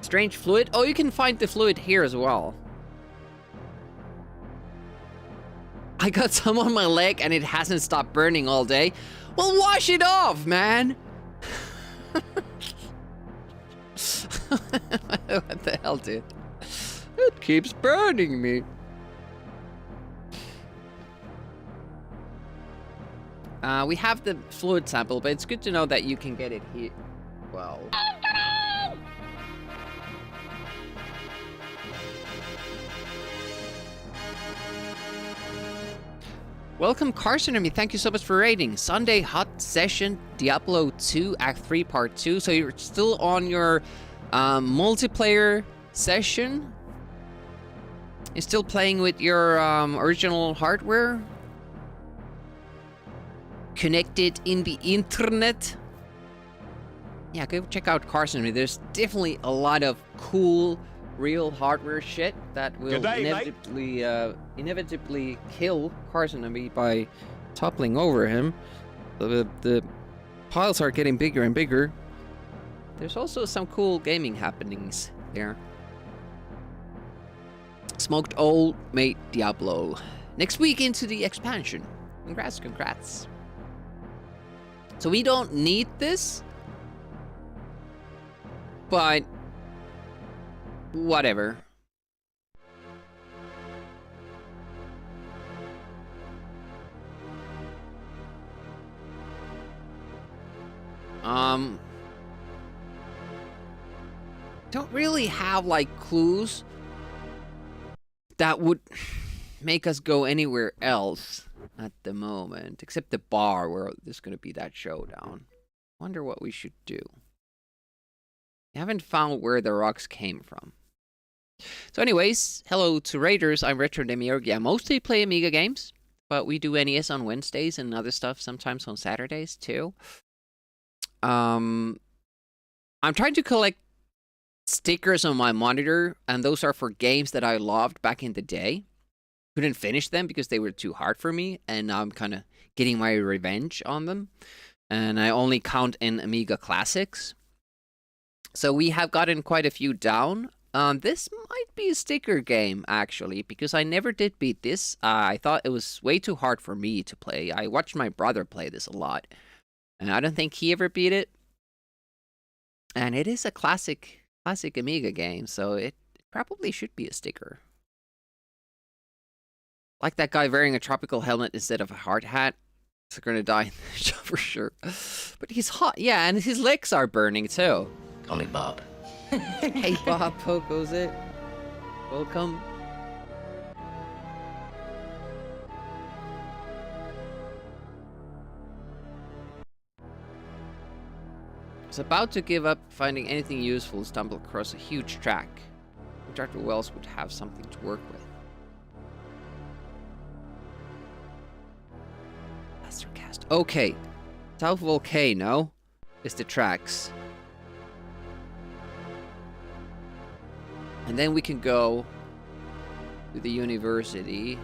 B: Strange fluid? Oh, you can find the fluid here as well. I got some on my leg and it hasn't stopped burning all day. Well, wash it off, man! What the hell, dude? It keeps burning me. We have the fluid sample, but it's good to know that you can get it here. Well. Welcome, Carson. Thank you so much for raiding. Sunday Hot Session, Diablo 2, Act 3, Part 2. So you're still on your multiplayer session? You're still playing with your original hardware? Connected in the internet? Yeah, go check out Carson. There's definitely a lot of cool, real hardware shit that will inevitably kill Carson and me by toppling over him. The piles are getting bigger and bigger. There's also some cool gaming happenings there. Smoked Old Mate Diablo. Next week into the expansion. Congrats, congrats. So we don't need this, but whatever. Don't really have like clues that would make us go anywhere else at the moment, except the bar where there's gonna be that showdown. Wonder what we should do. I haven't found where the rocks came from. So anyways, hello to Raiders. I'm Retro Demiurge. I mostly play Amiga games, but we do NES on Wednesdays and other stuff sometimes on Saturdays too. I'm trying to collect stickers on my monitor, and those are for games that I loved back in the day. Couldn't finish them because they were too hard for me, and now I'm kind of getting my revenge on them. And I only count in Amiga Classics. So we have gotten quite a few down. This might be a sticker game, actually, because I never did beat this. I thought it was way too hard for me to play. I watched my brother play this a lot, and I don't think he ever beat it. And it is a classic Amiga game, so it probably should be a sticker. Like that guy wearing a tropical helmet instead of a hard hat. He's gonna die in the show for sure. But he's hot, yeah, and his legs are burning too.
G: Call me Bob.
B: Hey Bob, Poco's it. Welcome. I was about to give up finding anything useful, stumble across a huge track. Dr. Wells would have something to work with. Mastercast. Okay. South Volcano is the tracks. And then we can go to the university.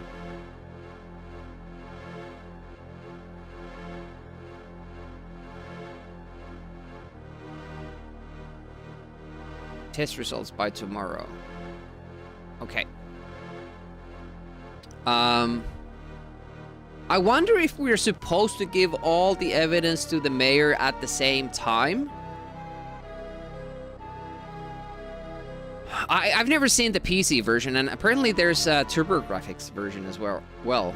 B: Test results by tomorrow. Okay. I wonder if we're supposed to give all the evidence to the mayor at the same time. I've never seen the PC version, and apparently there's a TurboGrafx version as well,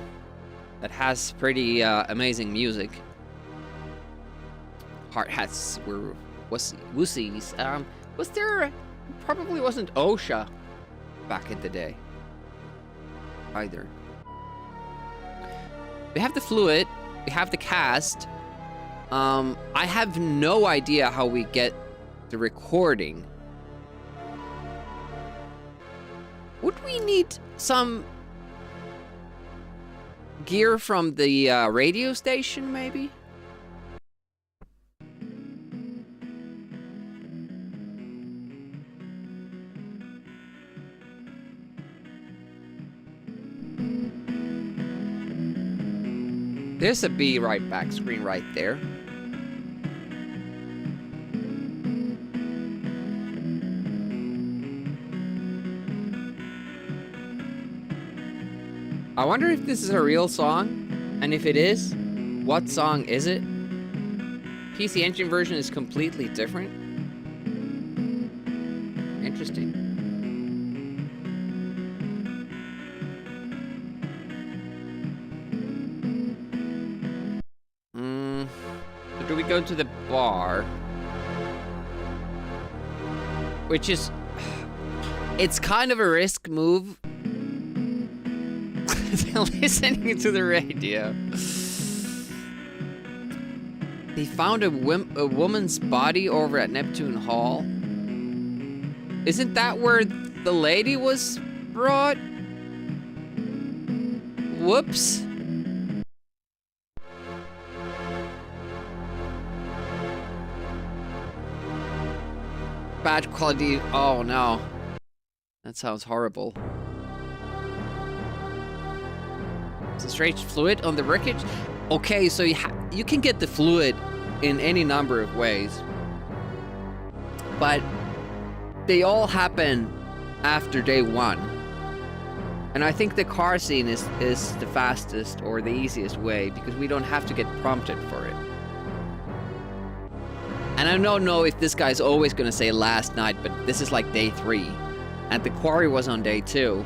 B: that has pretty amazing music. Hard hats were wussies. Was there? Probably wasn't OSHA back in the day either. We have the fluid. We have the cast. I have no idea how we get the recording. Would we need some gear from the radio station, maybe? There's a be right back screen right there. I wonder if this is a real song, and if it is, what song is it? PC Engine version is completely different. Interesting. we go to the bar. Which is... It's kind of a risk move. Listening to the radio. They found a woman's body over at Neptune Hall. Isn't that where the lady was brought? Whoops. Bad quality. Oh no. That sounds horrible. Is it straight fluid on the wreckage? Okay, so you can get the fluid in any number of ways. But they all happen after day 1. And I think the car scene is the fastest or the easiest way because we don't have to get prompted for it. And I don't know if this guy's always gonna say last night, but this is like day 3. And the quarry was on day 2.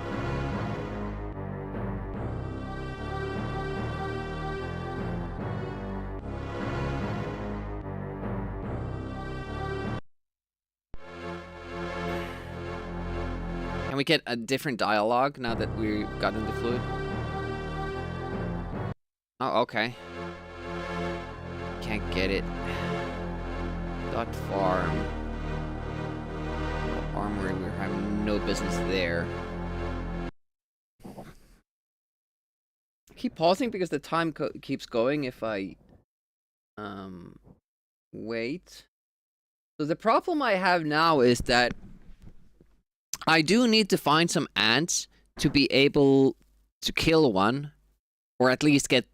B: Can we get a different dialogue now that we've gotten the fluid? Oh, okay. Can't get it. Dot farm. Armory, we have no business there. I keep pausing because the time keeps going if I wait. So the problem I have now is that I do need to find some ants to be able to kill one, or at least get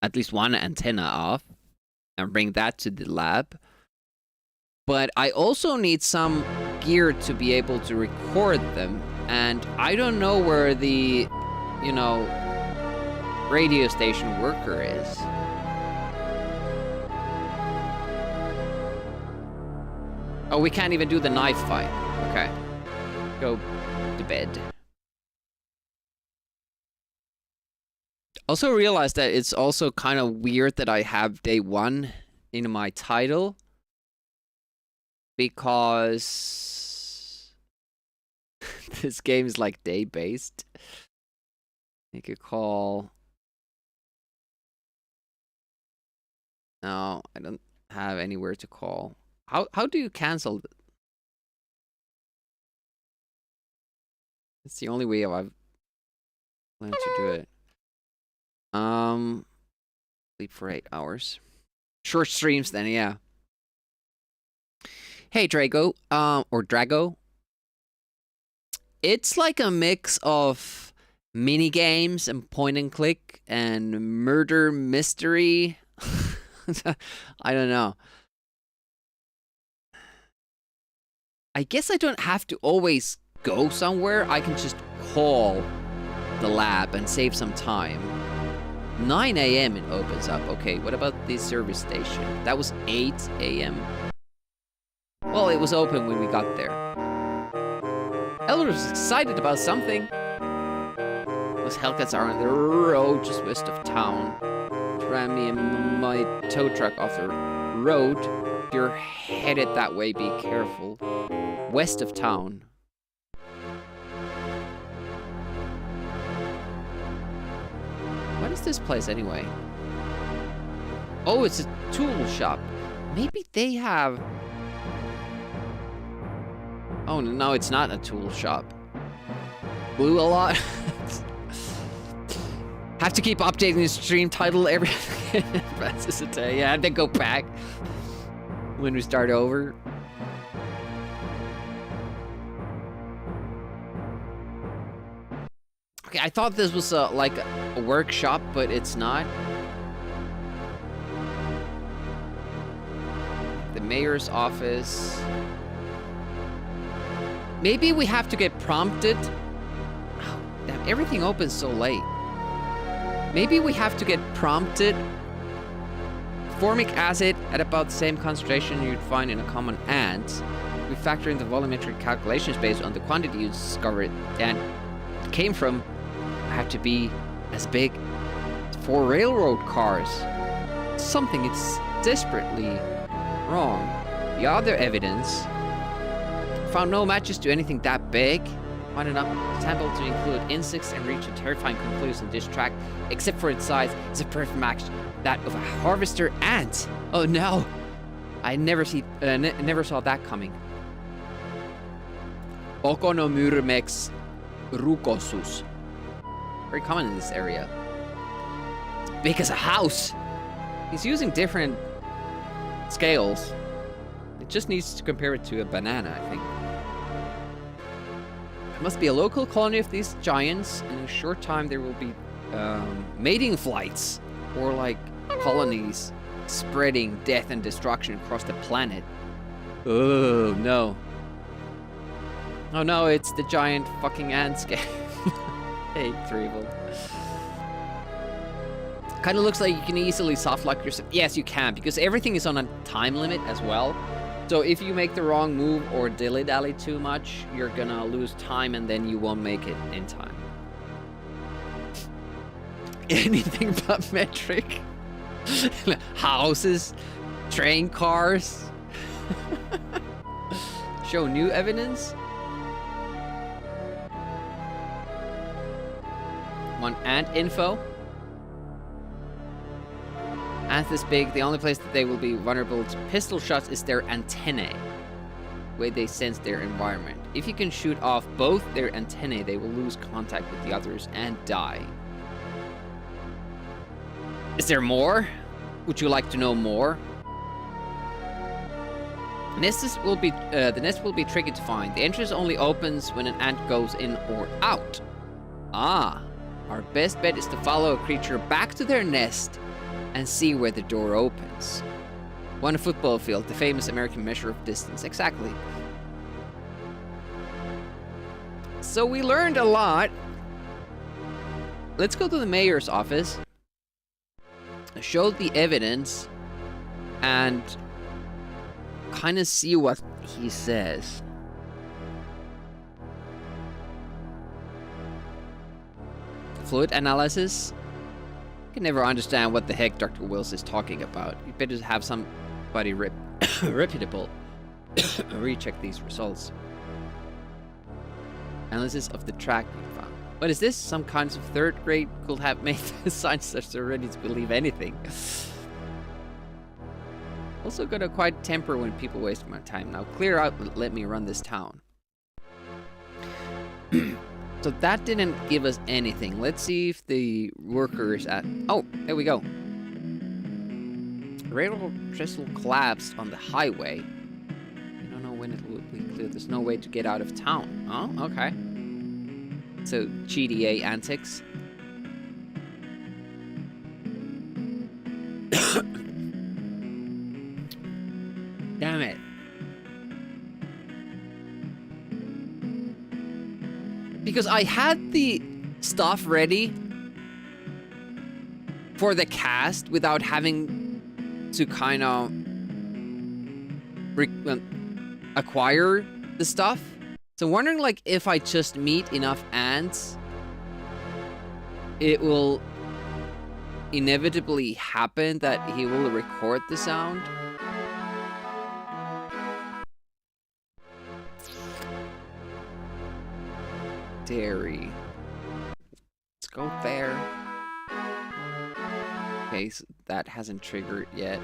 B: at least one antenna off and bring that to the lab. But I also need some gear to be able to record them, and I don't know where the, you know, radio station worker is. Oh, we can't even do the knife fight. Okay. Go to bed. Also realized that it's also kind of weird that I have day 1 in my title. Because this game is like day-based. Make a call. No, I don't have anywhere to call. How do you cancel? It's the only way I've learned to do it. Sleep for 8 hours. Short streams then, yeah. Hey Drago, or Drago. It's like a mix of mini games and point and click and murder mystery. I don't know. I guess I don't have to always go somewhere. I can just call the lab and save some time. 9 a.m. it opens up. Okay, what about the service station? That was 8 a.m. Well, it was open when we got there. Elder was excited about something. Those Hellcats are on the road just west of town. Ran me and my tow truck off the road. If you're headed that way, be careful. West of town. What is this place anyway? Oh, it's a tool shop. Maybe they have... Oh, no, it's not a tool shop. Blew a lot. Have to keep updating the stream title every... Francis a day. Yeah, and then go back when we start over. Okay, I thought this was like a workshop, but it's not. The mayor's office. Maybe we have to get prompted. Oh, damn, everything opens so late. Maybe we have to get prompted. Formic acid at about the same concentration you'd find in a common ant. We factor in the volumetric calculations based on the quantity you discovered and it came from. Have to be as big as 4 railroad cars. something is desperately wrong. The other evidence found no matches to anything that big. Why not sample to include insects and reach a terrifying conclusion? This track, except for its size, is a perfect match that of a harvester ant. Oh no! I never saw that coming. Okonomyrmex rugosus. Very common in this area. It's big as a house. He's using different scales. It just needs to compare it to a banana, I think. There must be a local colony of these giants. In a short time, there will be mating flights, or like colonies spreading death and destruction across the planet. Oh no. Oh no, it's the giant fucking ants game. Hey, Threevil. Kind of looks like you can easily softlock yourself. Yes, you can, because everything is on a time limit as well. So if you make the wrong move or dilly-dally too much, you're gonna lose time and then you won't make it in time. Anything but metric. Houses, train cars. Show new evidence. Want ant info? Ants this big, the only place that they will be vulnerable to pistol shots is their antennae, the way they sense their environment. If you can shoot off both their antennae, they will lose contact with the others and die. Is there more? Would you like to know more? The nest will be tricky to find. The entrance only opens when an ant goes in or out. Ah, our best bet is to follow a creature back to their nest and see where the door opens. One football field, the famous American measure of distance. Exactly. So we learned a lot. Let's go to the mayor's office, show the evidence, and kind of see what he says. Fluid analysis. I can never understand what the heck Dr. Wills is talking about. You better have somebody reputable recheck these results. Analysis of the track you found. What is this? Some kinds of third grade could have made the scientists are ready to believe anything. Also got a quiet temper when people waste my time. Now clear out and let me run this town. So that didn't give us anything. Let's see if the workers at... Oh, there we go. Railroad trestle collapsed on the highway. I don't know when it will be clear. There's no way to get out of town. Oh, okay. So, GDA antics. Damn it. Because I had the stuff ready for the cast without having to kind of acquire the stuff. So I'm wondering, like, if I just meet enough ants, it will inevitably happen that he will record the sound. Dairy. Let's go there. Okay, so that hasn't triggered yet.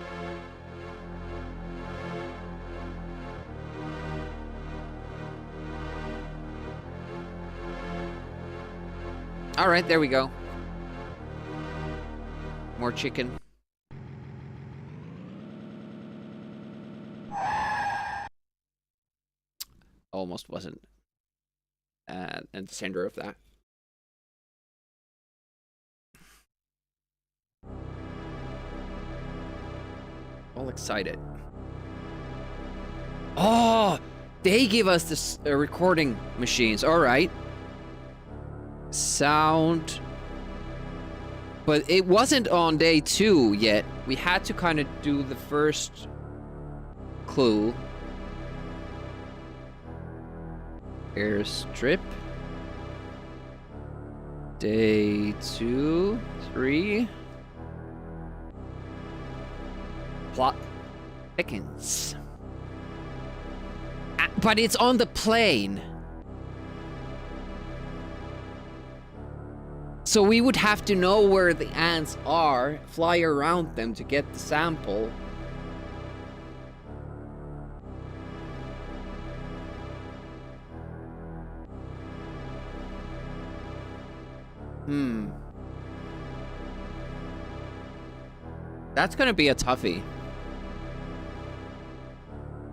B: All right, there we go. More chicken. Almost wasn't at the center of that. All excited. Oh, they give us this recording machines. All right. Sound. But it wasn't on day 2 yet. We had to kind of do the first clue. Airstrip. Day 2, 3. plot thickens. But it's on the plane. So we would have to know where the ants are, fly around them to get the sample. That's gonna be a toughie.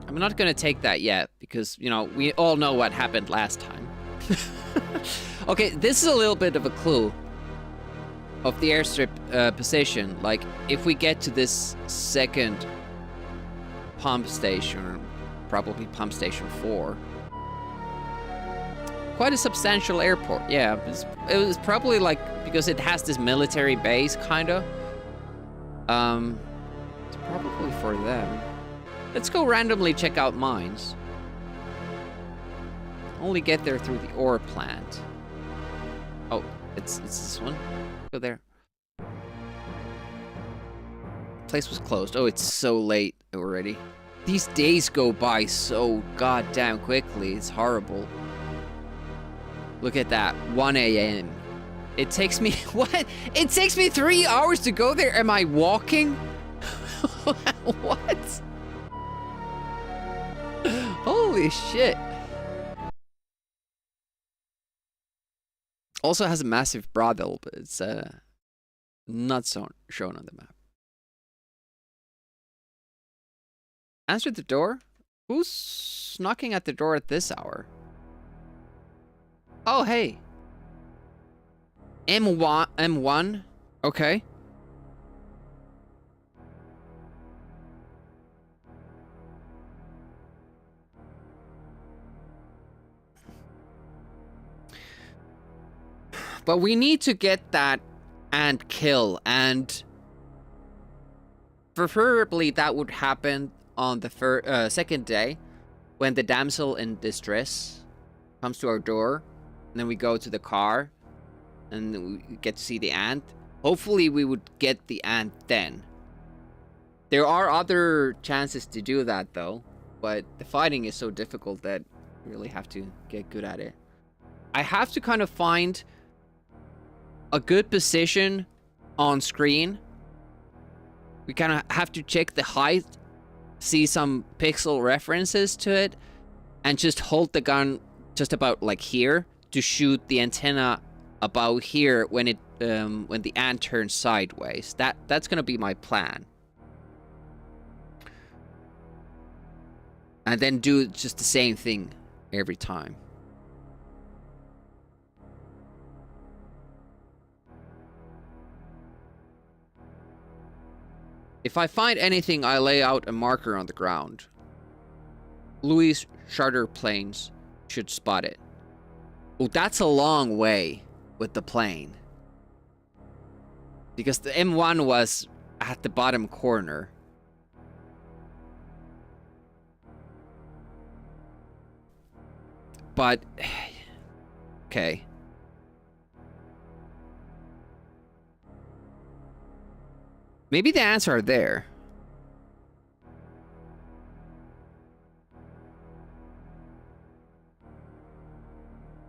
B: I'm not gonna take that yet, because, you know, we all know what happened last time. Okay, this is a little bit of a clue of the airstrip position. Like, if we get to this second pump station, probably pump station 4. Quite a substantial airport, yeah. It was probably like, because it has this military base, kinda. It's probably for them. Let's go randomly check out mines. Only get there through the ore plant. Oh, it's this one. Go there. Place was closed. Oh, it's so late already. These days go by so goddamn quickly. It's horrible. Look at that. 1 a.m. It takes me... What? It takes me 3 hours to go there. Am I walking? What? Holy shit. Also has a massive brothel, but it's not shown on the map. Answer the door? Who's knocking at the door at this hour? Oh, hey. M1? Okay. But we need to get that ant kill, and preferably that would happen on the second day, when the damsel in distress comes to our door, and then we go to the car, and we get to see the ant. Hopefully we would get the ant then. There are other chances to do that though, but the fighting is so difficult that you really have to get good at it. I have to kind of find a good position on screen. We kind of have to check the height, see some pixel references to it, and just hold the gun just about like here to shoot the antenna about here when it when the ant turns sideways. That's gonna be my plan. And then do just the same thing every time. If I find anything, I lay out a marker on the ground. Louis charter planes should spot it. Oh, that's a long way with the plane. Because the M1 was at the bottom corner. But... okay. Maybe the ants are there.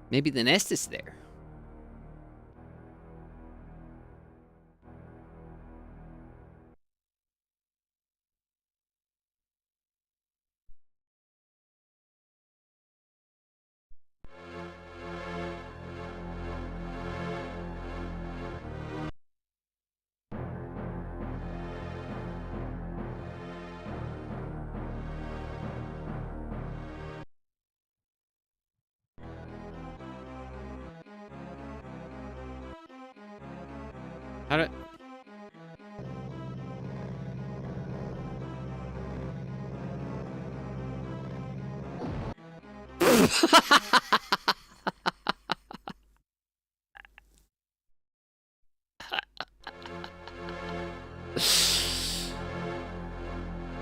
B: Maybe the nest is there. How do...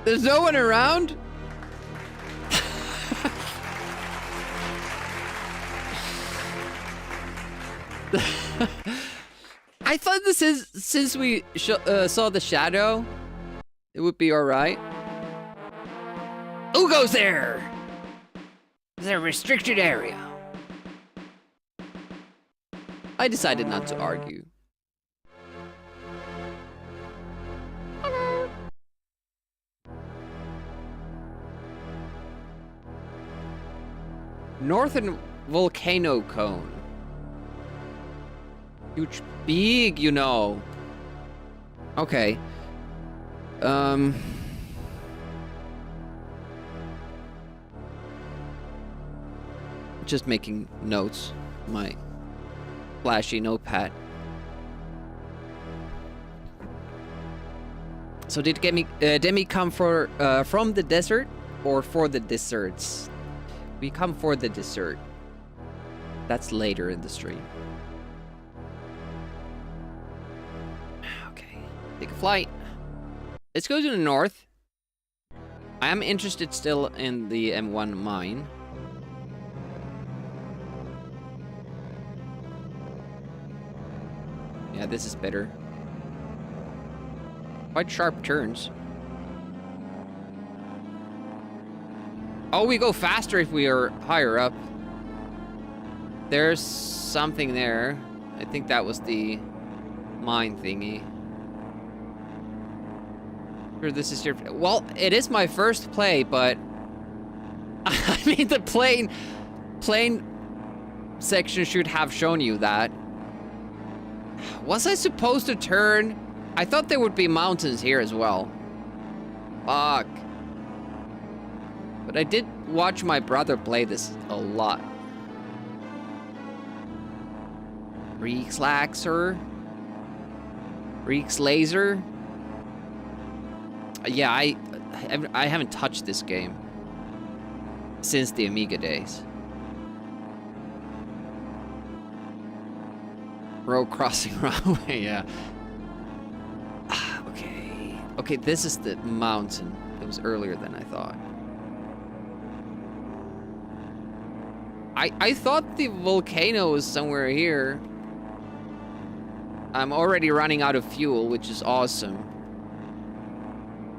B: There's no one around? I thought this is, since we saw the shadow, It would be alright. Who goes there? It's a restricted area. I decided not to argue. Northern volcano cone. Huge, big, you know. Okay. Just making notes. My flashy notepad. So did Demi come from the desert or for the desserts? We come for the dessert. That's later in the stream. Okay, take a flight. Let's go to the north. I am interested still in the M1 mine. Yeah, this is better. Quite sharp turns. Oh, we go faster if we are higher up. There's something there. I think that was the mine thingy. Sure, this is your... Well, it is my first play, but... I mean, the plane section should have shown you that. Was I supposed to turn? I thought there would be mountains here as well. Fuck. But I did watch my brother play this a lot. Reeks Laxer? Reeks Laser? Yeah, I haven't touched this game since the Amiga days. Road crossing runway, yeah. Okay. Okay, this is the mountain. It was earlier than I thought. I thought the volcano was somewhere here. I'm already running out of fuel, which is awesome.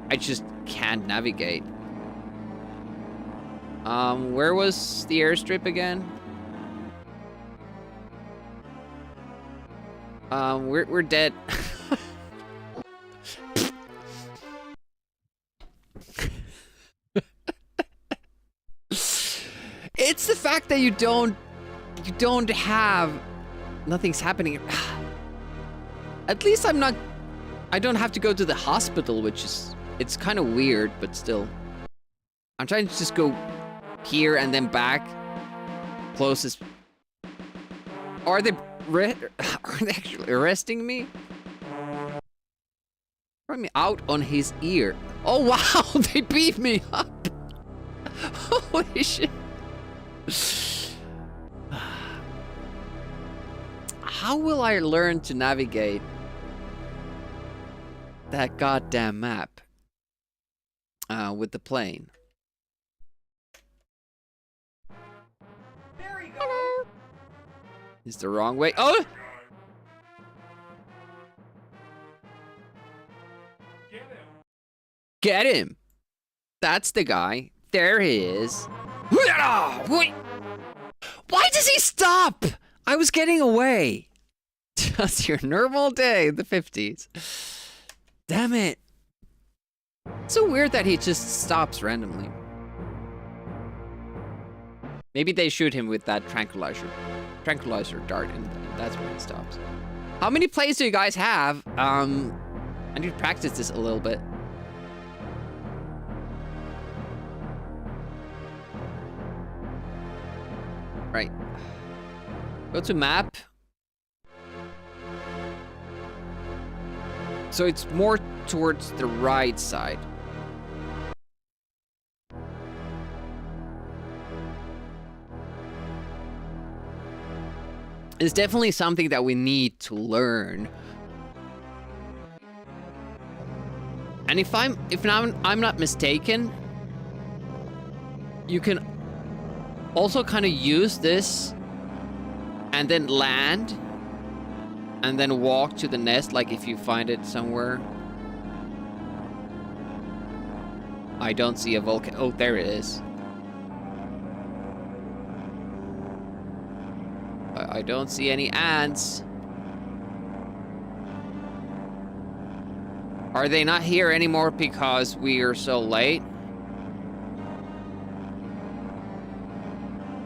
B: I just can't navigate. Where was the airstrip again? We're dead. It's the fact that you don't have... Nothing's happening. At least I don't have to go to the hospital, which is... It's kind of weird, but still. I'm trying to just go here and then back. Closest... Are they actually arresting me? Throw me out on his ear. Oh wow, they beat me up. Holy shit. How will I learn to navigate that goddamn map with the plane?
F: There he goes.
B: It's the wrong way. Oh! Get him! That's the guy. There he is. Wait! Why does he stop? I was getting away. Just your normal day in the 50s. Damn it. It's so weird that he just stops randomly. Maybe they shoot him with that tranquilizer dart, and that's when he stops. How many plays do you guys have? I need to practice this a little bit. Right. Go to map. So it's more towards the right side. It's definitely something that we need to learn. And if I'm not mistaken, you can also kind of use this and then land and then walk to the nest, like if you find it somewhere. I don't see a volcano. Oh, there it is. I don't see any ants. Are they not here anymore because we are so late?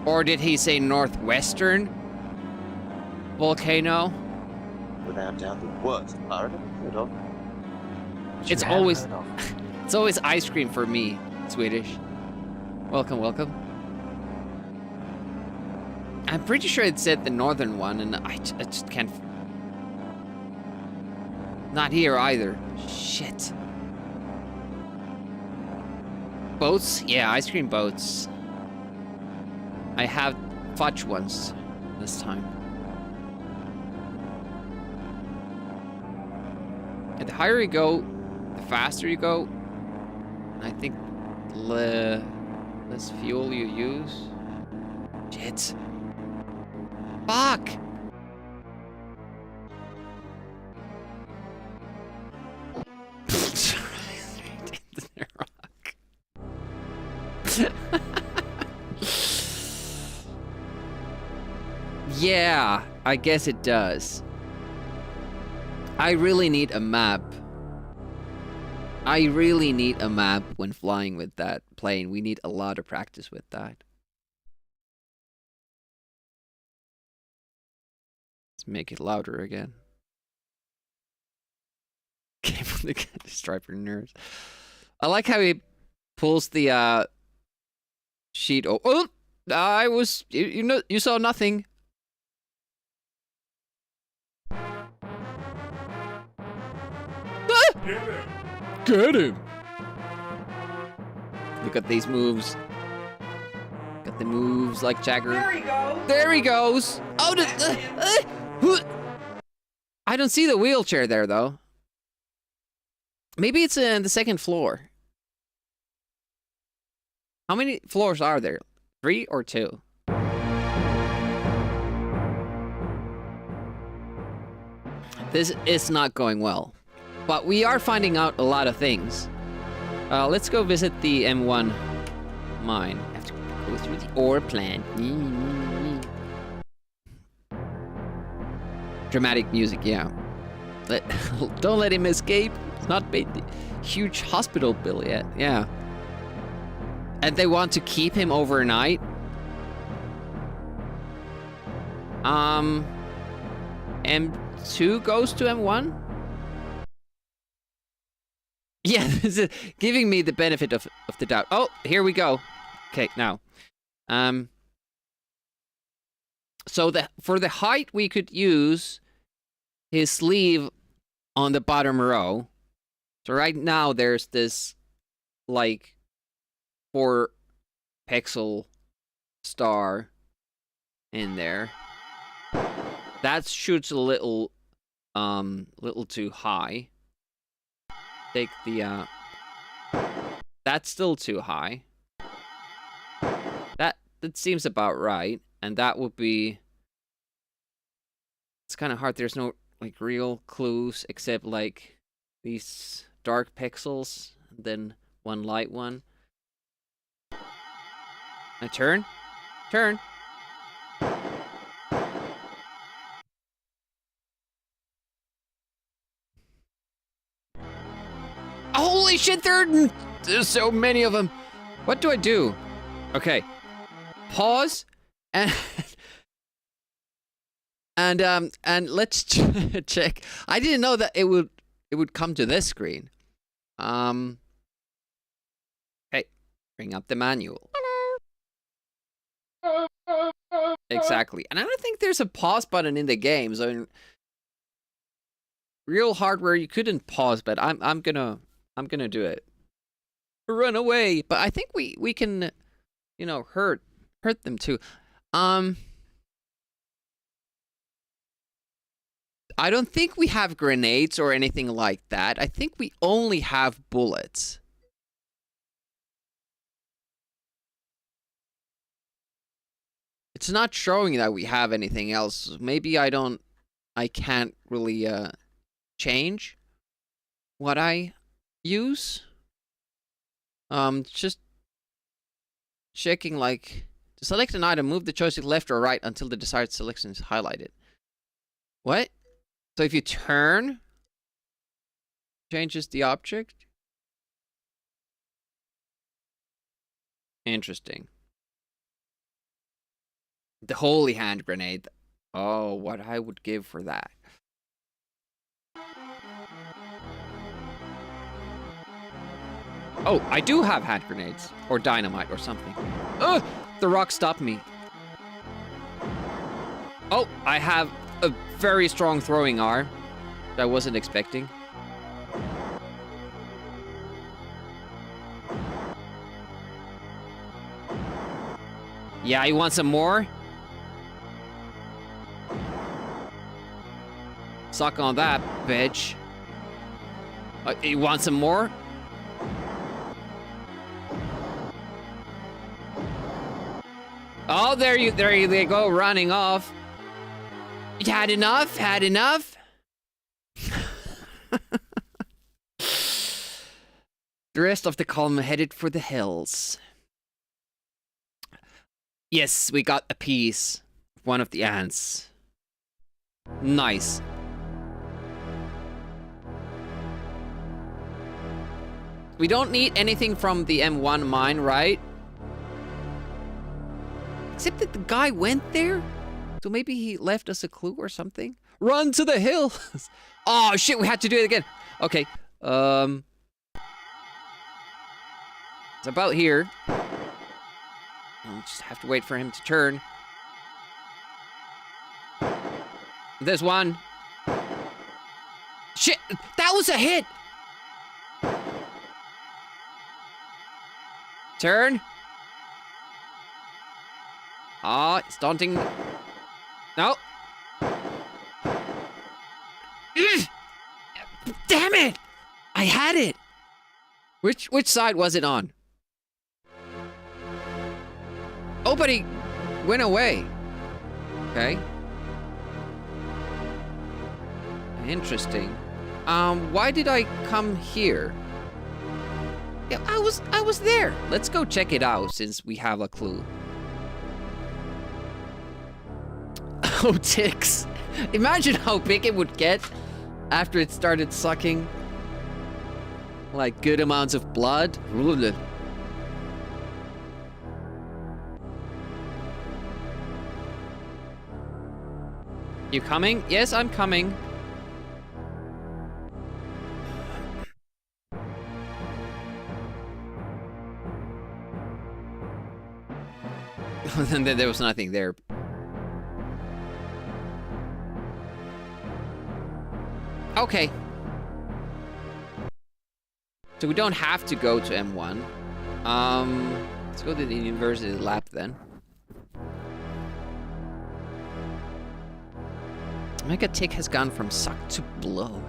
B: Or did he say northwestern volcano?
G: Without doubt, the worst pirate I've heard of.
B: It's always it's always ice cream for me, Swedish. Welcome, welcome. I'm pretty sure it said the northern one, and I just can't. Not here either. Shit. Boats? Yeah, ice cream boats. I have fudge ones this time. And the higher you go, the faster you go. And I think less fuel you use. Shit. Fuck! Yeah, I guess it does. I really need a map. I really need a map when flying with that plane. We need a lot of practice with that. Let's make it louder again. Cable to get the striper nerves. I like how he pulls the sheet. Oh, I was you know you saw nothing. Get him! Look at these moves. Got the moves like Jagger.
F: There he goes.
B: There he goes. Oh, I don't see the wheelchair there though. Maybe it's in the second floor. How many floors are there? 3 or 2? This is not going well. But we are finding out a lot of things. Let's go visit the M1 mine. I have to go through the ore plant. Dramatic music, yeah. Don't let him escape. It's not paid the huge hospital bill yet. Yeah. And they want to keep him overnight. M2 goes to M1? Yeah, this is giving me the benefit of the doubt. Oh, here we go. Okay, now. So for the height, we could use his sleeve on the bottom row. So right now, there's this, like, 4 pixel star in there. That shoots a little too high. Take the, that's still too high. That seems about right. And that would be, it's kind of hard. There's no, like, real clues except, like, these dark pixels, and then one light one. Now turn. Turn. Holy shit, there's so many of them. What do I do? Okay. Pause and and let's check. I didn't know that it would come to this screen. Hey, bring up the manual. Hello. Exactly. And I don't think there's a pause button in the game. So in real hardware you couldn't pause, but I'm gonna do it. Run away. But I think we can, you know, hurt them too. I don't think we have grenades or anything like that. I think we only have bullets. It's not showing that we have anything else. Maybe I can't really change what I use. Just checking, like, to select an item, move the joystick left or right until the desired selection is highlighted. What? So if you turn, changes the object? Interesting. The holy hand grenade. Oh, what I would give for that. Oh, I do have hand grenades. Or dynamite or something. Ugh! The rock stopped me. Oh, I have a very strong throwing arm that I wasn't expecting. Yeah, you want some more? Suck on that, bitch. You want some more? Oh, there they go, running off. You had enough? Had enough? The rest of the column headed for the hills. Yes, we got a piece. One of the ants. Nice. We don't need anything from the M1 mine, right? Except that the guy went there? So maybe he left us a clue or something? Run to the hills! Oh shit, we had to do it again. Okay, it's about here. I'll just have to wait for him to turn. There's one. Shit, that was a hit! Turn. Ah, it's daunting. No. Damn it! I had it! Which side was it on? Oh, but he went away. Okay. Interesting. Why did I come here? Yeah, I was there. Let's go check it out since we have a clue. Oh, ticks. Imagine how big it would get after it started sucking like good amounts of blood. You coming? Yes, I'm coming. And then there was nothing there. Okay. So we don't have to go to M1. Let's go to the university lab then. Mega Tick has gone from suck to blow.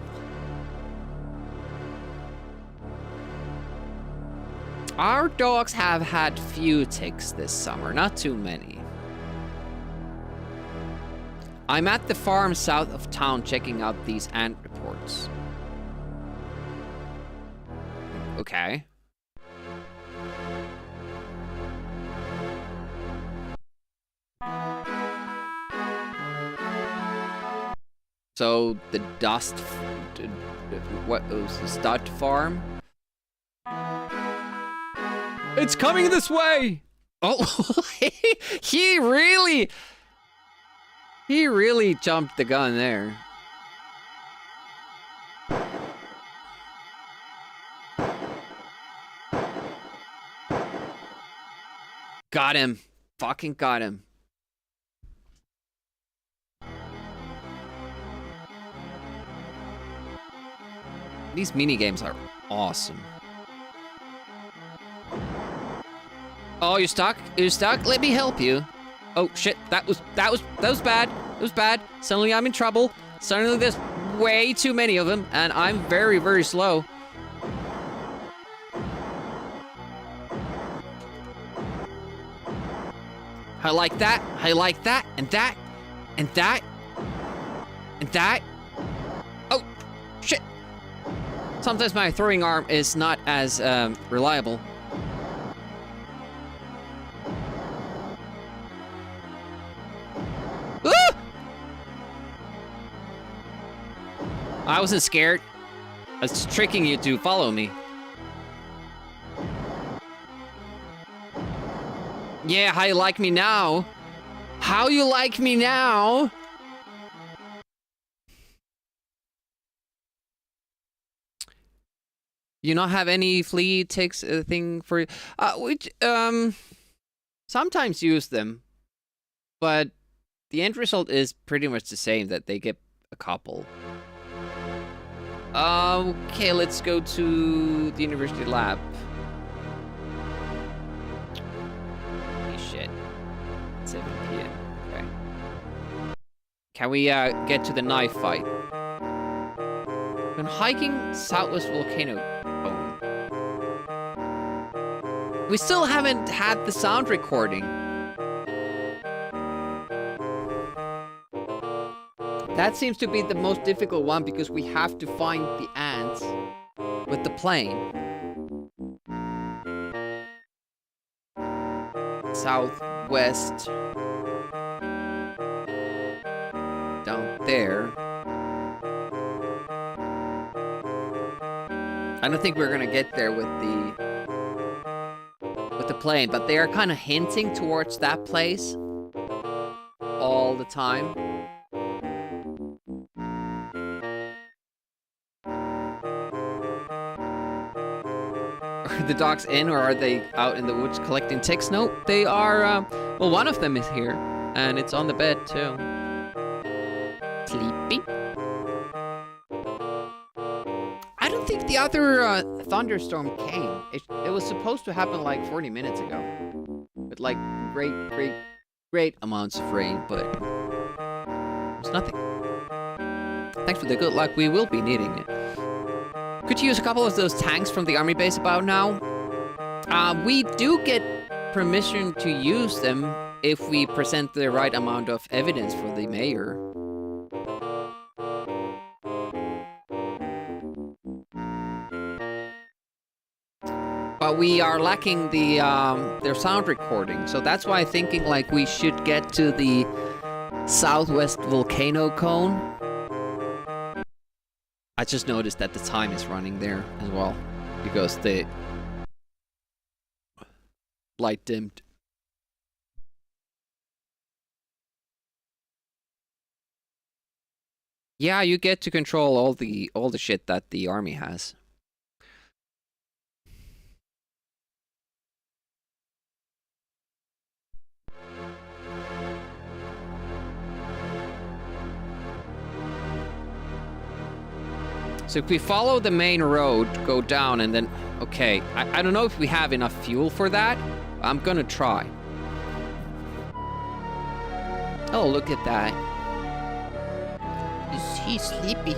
B: Our dogs have had few ticks this summer, not too many. I'm at the farm south of town checking out these ant reports. Okay. So the dust, what was the stud farm? It's coming this way! Oh, he really jumped the gun there. Got him. Fucking got him. These minigames are awesome. Oh, you're stuck? You're stuck? Let me help you. Oh shit, that was bad. It was bad. Suddenly I'm in trouble. Suddenly there's way too many of them, and I'm very, very slow. I like that. I like that, and that, and that, and that. Oh, shit. Sometimes my throwing arm is not as reliable. I wasn't scared. I was just tricking you to follow me. Yeah, how you like me now? How you like me now? You not have any flea ticks thing for which sometimes use them, but the end result is pretty much the same, that they get a couple. Okay, let's go to the university lab. Holy shit. 7 p.m. Okay. Can we get to the knife fight? When hiking Southwest Volcano Cone. We still haven't had the sound recording. That seems to be the most difficult one because we have to find the ants with the plane. Southwest. Down there. I don't think we're gonna get there with the plane, but they are kind of hinting towards that place all the time. Are the dogs in, or are they out in the woods collecting ticks? No, they are, well, one of them is here, and it's on the bed, too. Sleepy. I don't think the other, thunderstorm came. It was supposed to happen, like, 40 minutes ago. With, like, great amounts of rain, but it's nothing. Thanks for the good luck. We will be needing it. Could use a couple of those tanks from the army base about now. We do get permission to use them if we present the right amount of evidence for the mayor. But we are lacking the their sound recording, so that's why I'm thinking like we should get to the Southwest Volcano Cone. I just noticed that the time is running there as well, because the light dimmed. Yeah, you get to control all the shit that the army has. So if we follow the main road, go down, and then... Okay, I don't know if we have enough fuel for that. I'm gonna try. Oh, look at that. Is he sleepy?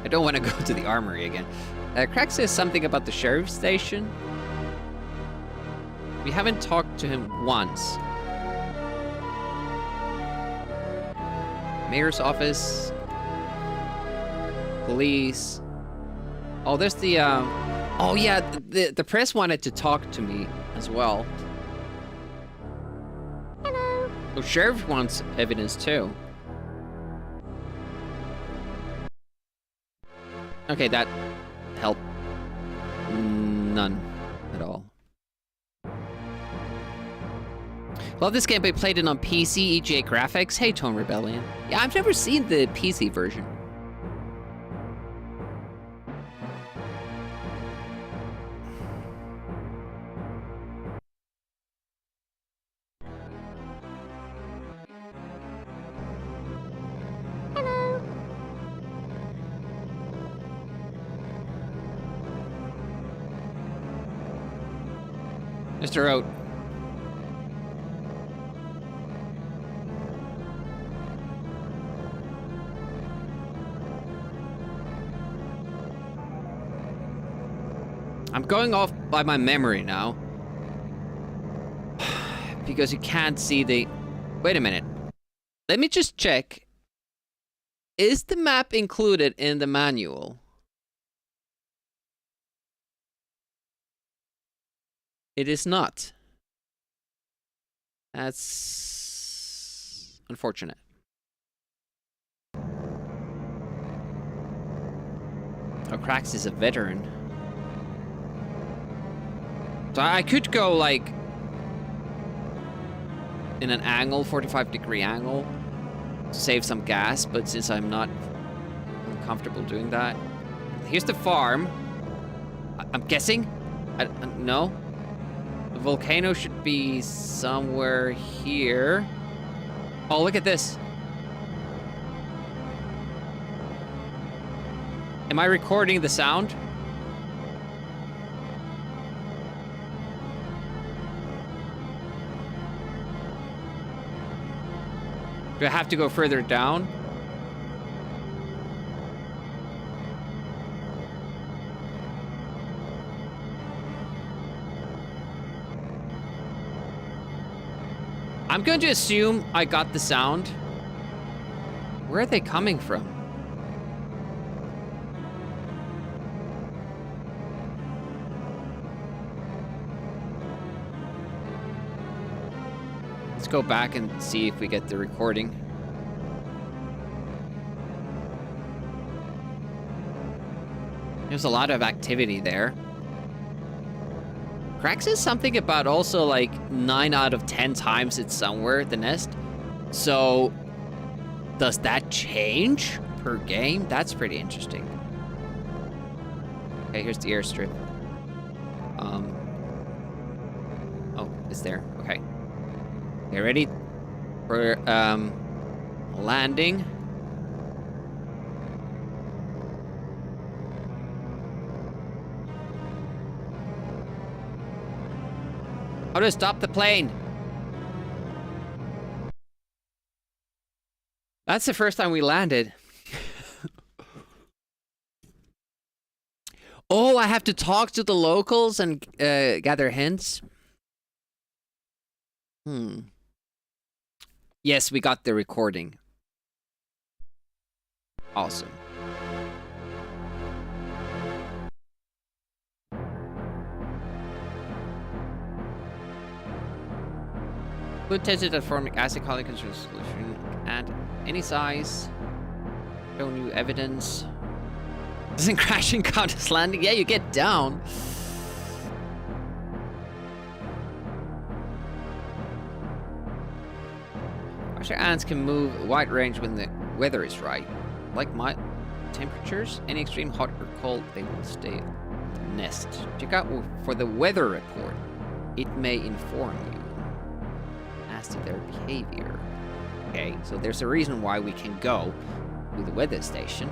B: I don't want to go to the armory again. Craig says something about the sheriff's station. We haven't talked to him once. Mayor's office. Police. Oh, there's the, Oh, yeah, the press wanted to talk to me as well. Hello. Oh, sheriff wants evidence, too. Okay, that helped none at all. Love this game, but I played it on PC, EGA graphics. Hey, Tone Rebellion. Yeah, I've never seen the PC version. Mr. Oat. I'm going off by my memory now. Because you can't see the... Wait a minute. Let me just check. Is the map included in the manual? It is not. That's unfortunate. Oh, Krax is a veteran. So I could go, like, in an angle, 45-degree angle, to save some gas, but since I'm not comfortable doing that... Here's the farm. I'm guessing? No? The volcano should be somewhere here. Oh, look at this. Am I recording the sound? Do I have to go further down? I'm going to assume I got the sound. Where are they coming from? Let's go back and see if we get the recording. There's a lot of activity there. Krax is something about also like 9 out of 10 times it's somewhere at the nest. So does that change per game? That's pretty interesting. Okay, here's the airstrip. Oh, it's there. Okay. Okay, ready for landing. How to stop the plane? That's the first time we landed. Oh, I have to talk to the locals and gather hints. Yes, we got the recording. Awesome. Fluid tested at formic acid colony solution and any size. Show new evidence. Doesn't crashing count as landing? Yeah, you get down. Russia ants can move a wide range when the weather is right. Like my temperatures, any extreme hot or cold, they will stay in the nest. Check out for the weather report. It may inform you as to their behavior. Okay, so there's a reason why we can go to the weather station.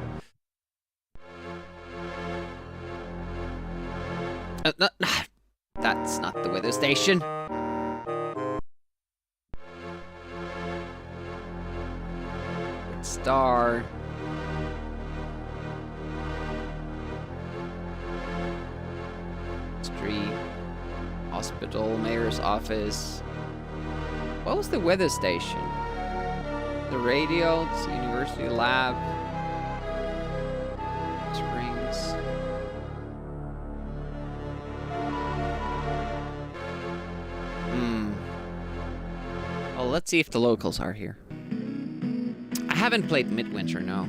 B: No, that's not the weather station. Star. Street. Hospital. Mayor's office. What was the weather station? The radio. It's the university lab. Springs. Well, let's see if the locals are here. I haven't played Midwinter, no.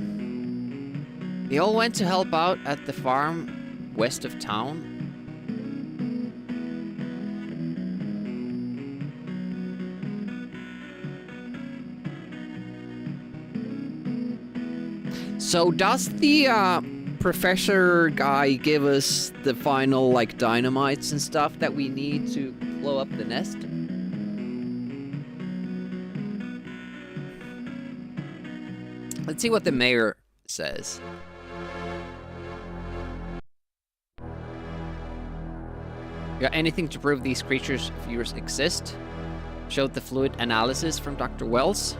B: They all went to help out at the farm west of town. So does the professor guy give us the final like dynamites and stuff that we need to blow up the nest? Let's see what the mayor says. Got anything to prove these creatures of yours exist? Showed the fluid analysis from Dr. Wells.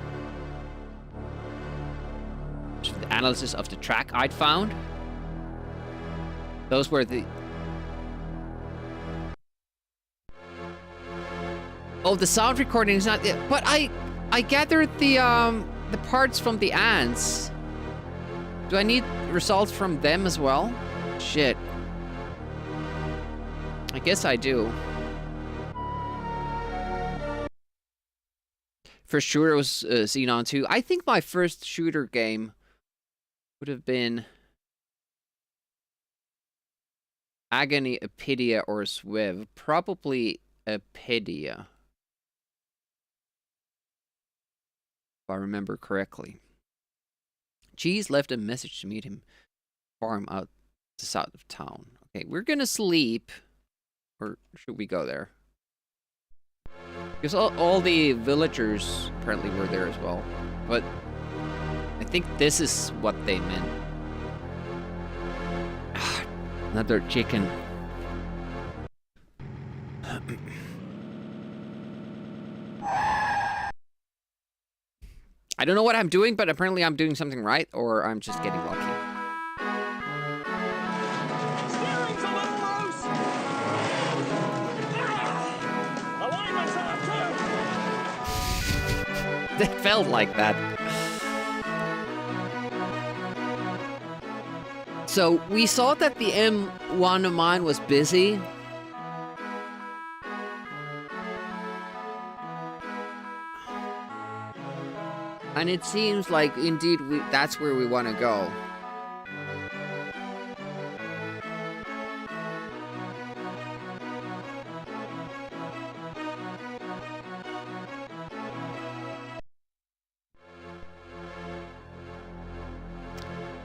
B: Showed the analysis of the track I'd found. Those were the... Oh, the sound recording is not... But I gathered the parts from the ants. Do I need results from them as well? Shit. I guess I do. First shooter was Xenon 2. I think my first shooter game would have been Agony, Apidia, or Swiv. Probably Apidia, if I remember correctly. Cheese left a message to meet him farm out the south of town. Okay, we're gonna sleep. Or should we go there? Because all the villagers apparently were there as well. But I think this is what they meant. Another chicken. I don't know what I'm doing, but apparently I'm doing something right, or I'm just getting lucky.
D: Steering's a little loose. Alignment's off too.
B: It felt like that. So we saw that the M1 of mine was busy. And it seems like indeed that's where we want to go.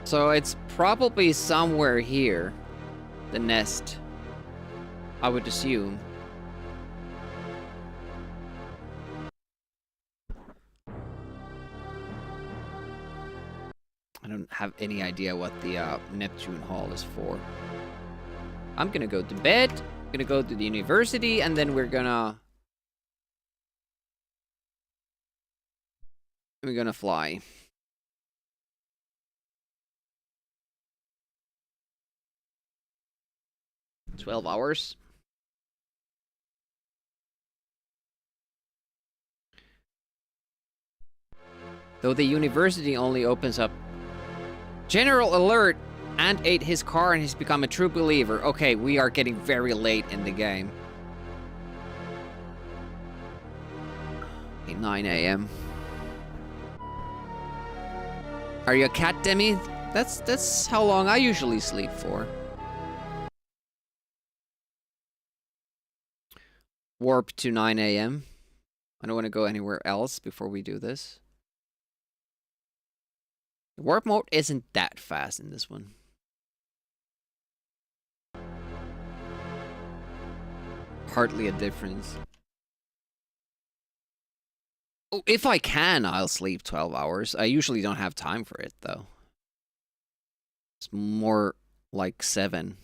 B: So it's probably somewhere here, the nest, I would assume. I don't have any idea what the Neptune Hall is for. I'm gonna go to bed, gonna go to the university, and then we're gonna fly. $12 hours. Though the university only opens up General Alert and ate his car and has become a true believer. Okay, we are getting very late in the game. Okay, 9 a.m. Are you a cat, Demi? That's how long I usually sleep for. Warp to 9 a.m. I don't want to go anywhere else before we do this. The warp mode isn't that fast in this one. Hardly a difference. Oh, if I can, I'll sleep 12 hours. I usually don't have time for it, though. It's more like 7.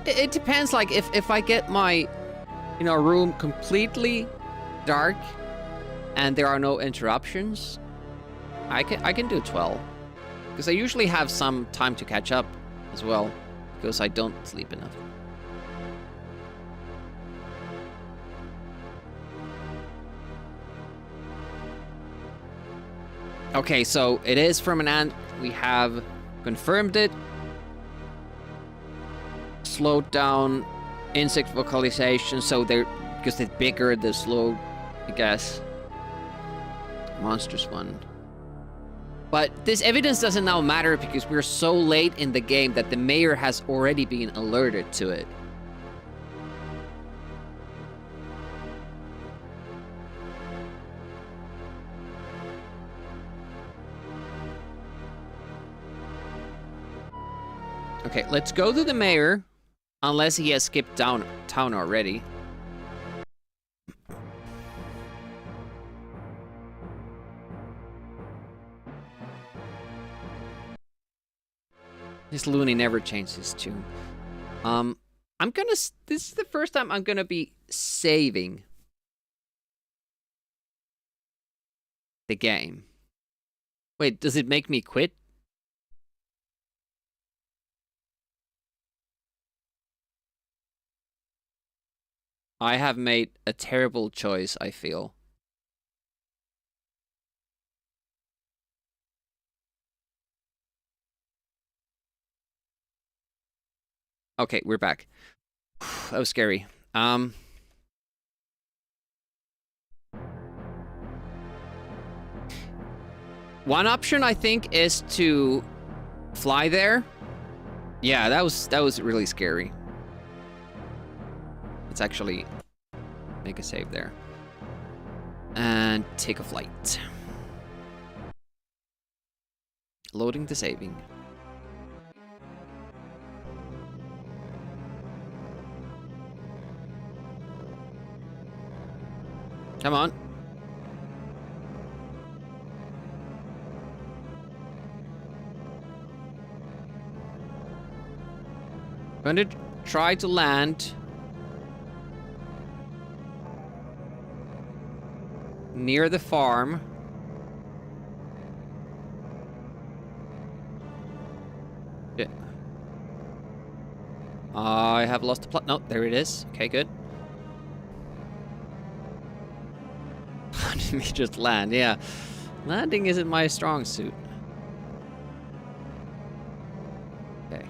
B: It depends, like, if I get my, room completely dark and there are no interruptions, I can do 12. Because I usually have some time to catch up as well, because I don't sleep enough. Okay, so it is from an ant. We have confirmed it. Slowed down insect vocalization, so they're, because they're bigger, they're slow, I guess. Monsters one. But this evidence doesn't now matter because we're so late in the game that the mayor has already been alerted to it. Okay, let's go to the mayor. Unless he has skipped town already. This loony never changed his tune. I'm gonna... This is the first time I'm gonna be saving the game. Wait, does it make me quit? I have made a terrible choice, I feel. Okay, we're back. That was scary. One option I think is to fly there. Yeah, that was really scary. Let's actually make a save there. And take a flight. Loading the saving. Come on. I'm going to try to land near the farm. Yeah. I have lost the plot. No, there it is. Okay, good. Let me just land. Yeah, landing isn't my strong suit. Okay.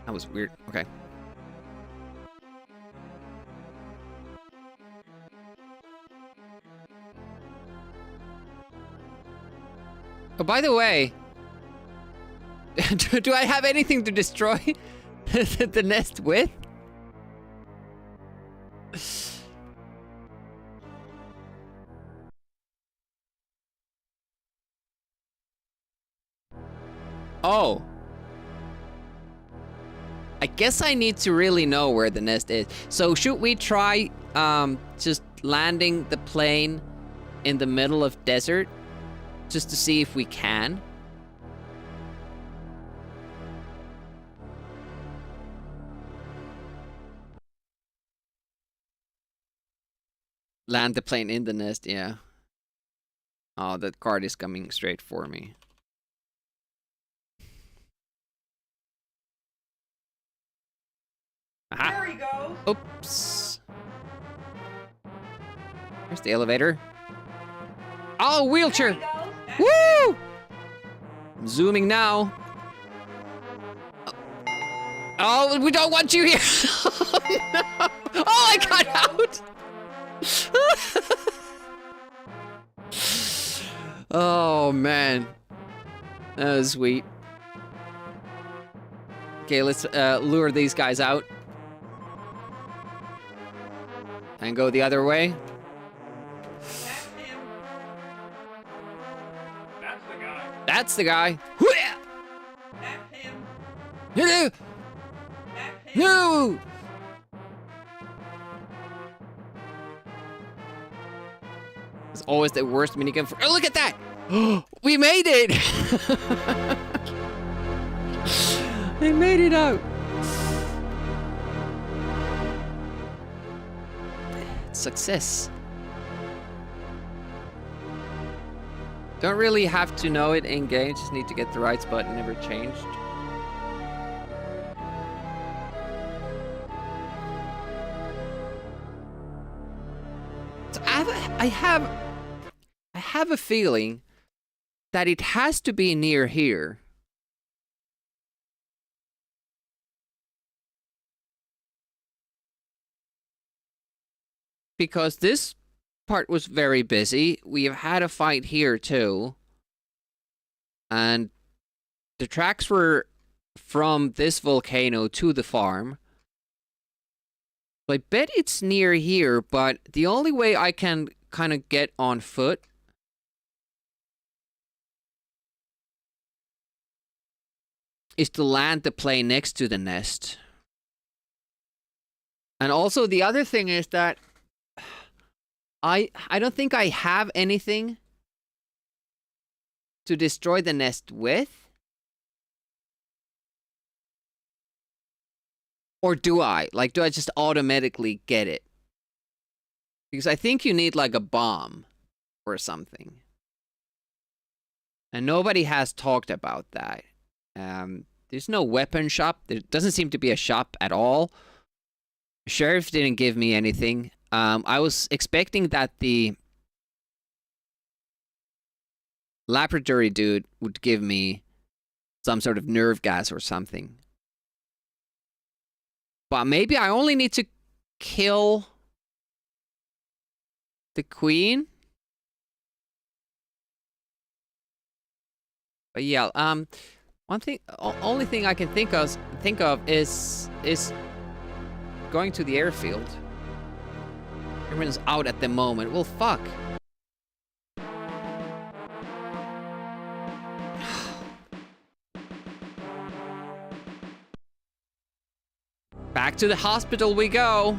B: That was weird. Okay. Oh, by the way, do I have anything to destroy the nest with? Oh. I guess I need to really know where the nest is. So should we try just landing the plane in the middle of desert? Just to see if we can? Land the plane in the nest, yeah. Oh, that card is coming straight for me. Aha.
F: There he goes.
B: Oops. Here's the elevator. Oh, wheelchair!
F: There he goes.
B: Woo! I'm zooming now. Oh, we don't want you here! Oh, no. Oh, I got out! Oh, man. That was sweet. Okay, let's lure these guys out. And go the other way.
F: That's him.
D: That's the guy.
B: That's the guy.
F: That's him.
B: No!
F: That's him.
B: No! It's always the worst minigun for. Oh, look at that! We made it! They made it out. Success. Don't really have to know it in game, just need to get the right spot. Never changed. So I have a feeling that it has to be near here. Because this part was very busy. We have had a fight here too. And the tracks were from this volcano to the farm. So I bet it's near here, but the only way I can kind of get on foot is to land the plane next to the nest. And also the other thing is that I don't think I have anything to destroy the nest with. Or do I? Like, do I just automatically get it? Because I think you need like a bomb or something. And nobody has talked about that. There's no weapon shop. There doesn't seem to be a shop at all. Sheriff didn't give me anything. I was expecting that the laboratory dude would give me some sort of nerve gas or something. But maybe I only need to kill the queen? But yeah, one thing, only thing I can think of is going to the airfield. Everyone's out at the moment. Well, fuck. Back to the hospital we go.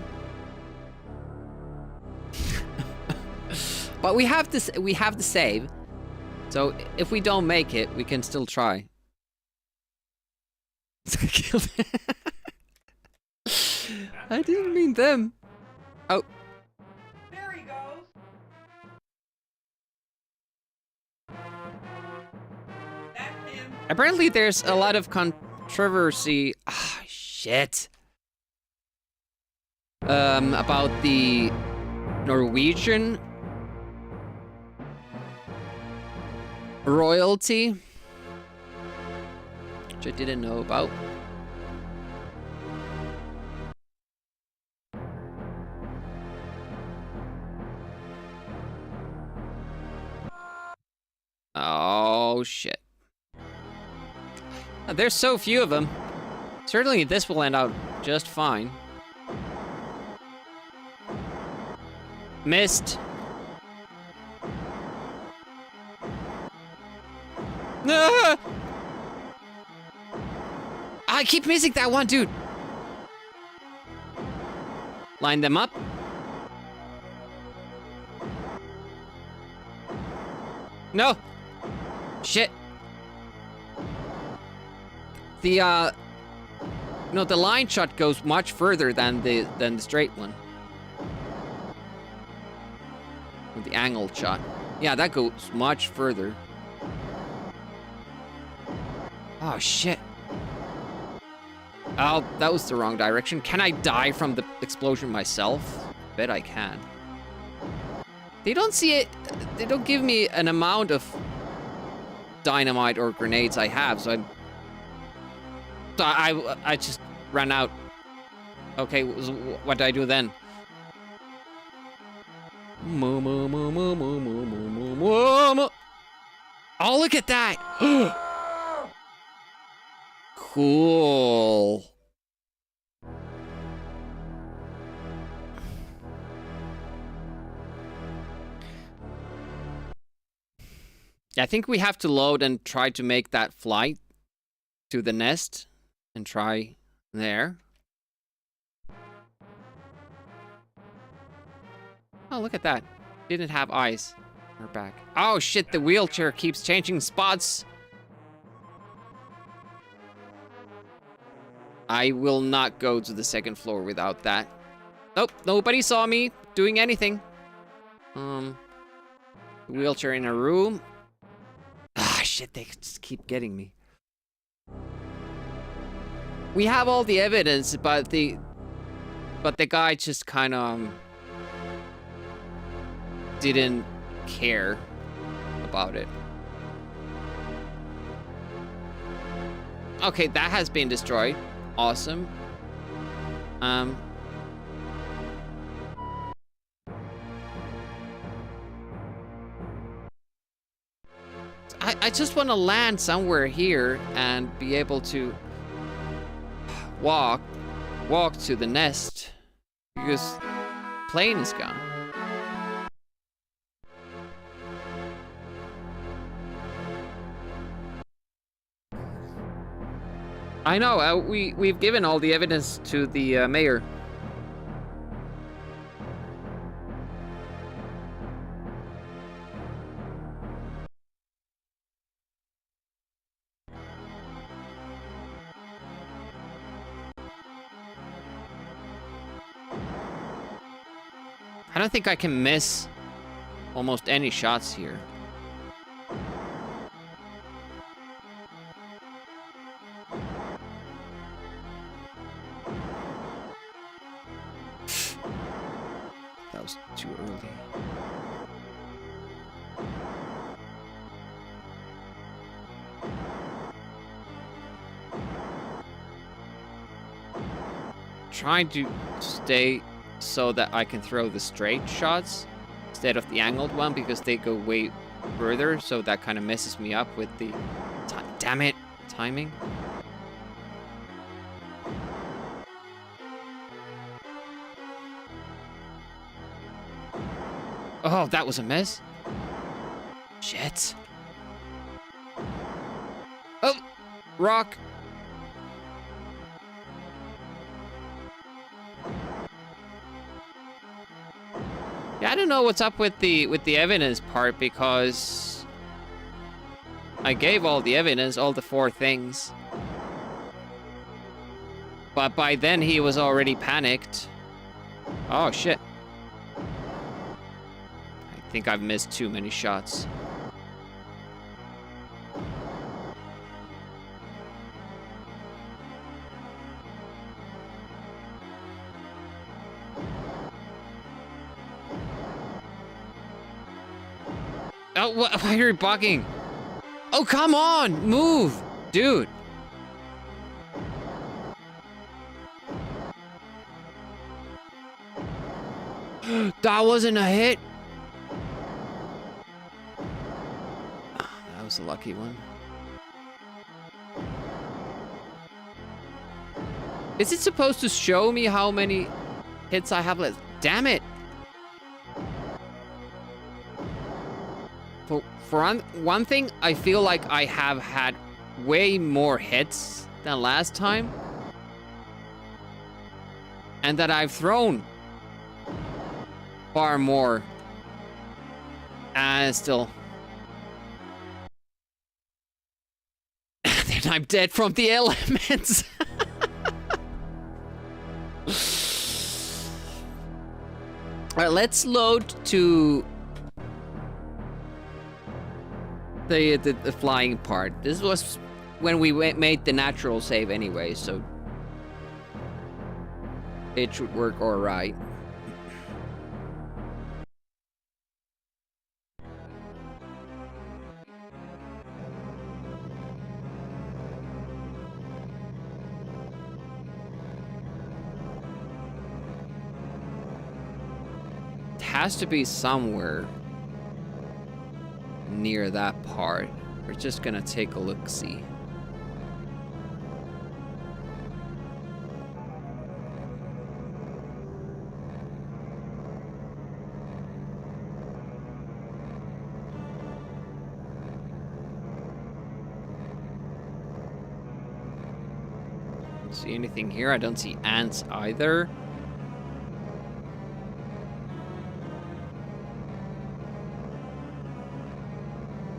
B: But we have to save. So if we don't make it, we can still try. I didn't mean them. Oh.
F: There he goes. That's him.
B: Apparently there's a lot of controversy. Ah, shit. About the Norwegian royalty, which I didn't know about. Oh, shit. There's so few of them. Certainly this will end out just fine. Missed. No! I keep missing that one, dude. Line them up. No. Shit. The no, the line shot goes much further than the straight one. The angled shot. Yeah, that goes much further. Oh, shit. Oh, that was the wrong direction. Can I die from the explosion myself? Bet I can. They don't see it. They don't give me an amount of dynamite or grenades I have, so I just ran out. Okay, what do I do then? Oh, look at that! Cool. I think we have to load and try to make that flight to the nest and try there. Oh, look at that. Didn't have eyes. We're back. Oh shit, the wheelchair keeps changing spots. I will not go to the second floor without that. Nope, nobody saw me doing anything. Wheelchair in a room. Ah, shit, they just keep getting me. We have all the evidence, but the guy just kind of didn't care about it. Okay, that has been destroyed. Awesome. I just want to land somewhere here and be able to walk to the nest because plane is gone. I know, we've given all the evidence to the mayor. I don't think I can miss almost any shots here. was too early. Trying to stay so that I can throw the straight shots instead of the angled one because they go way further, so that kind of messes me up with the damn it, timing. Oh, that was a miss. Shit. Oh, rock. Yeah, I don't know what's up with the evidence part because I gave all the evidence, all the 4 things. But by then he was already panicked. Oh shit. I think I've missed too many shots. Oh, why are you bugging? Oh, come on! Move! Dude! That wasn't a hit! That was a lucky one. Is it supposed to show me how many hits I have left? Damn it! For one thing, I feel like I have had way more hits than last time. And that I've thrown far more. And still. Then I'm dead from the elements. Alright, let's load to the flying part. This was when we made the natural save anyway, so it should work alright. It has to be somewhere near that part. We're just gonna take a look-see. Don't see anything here. I don't see ants either.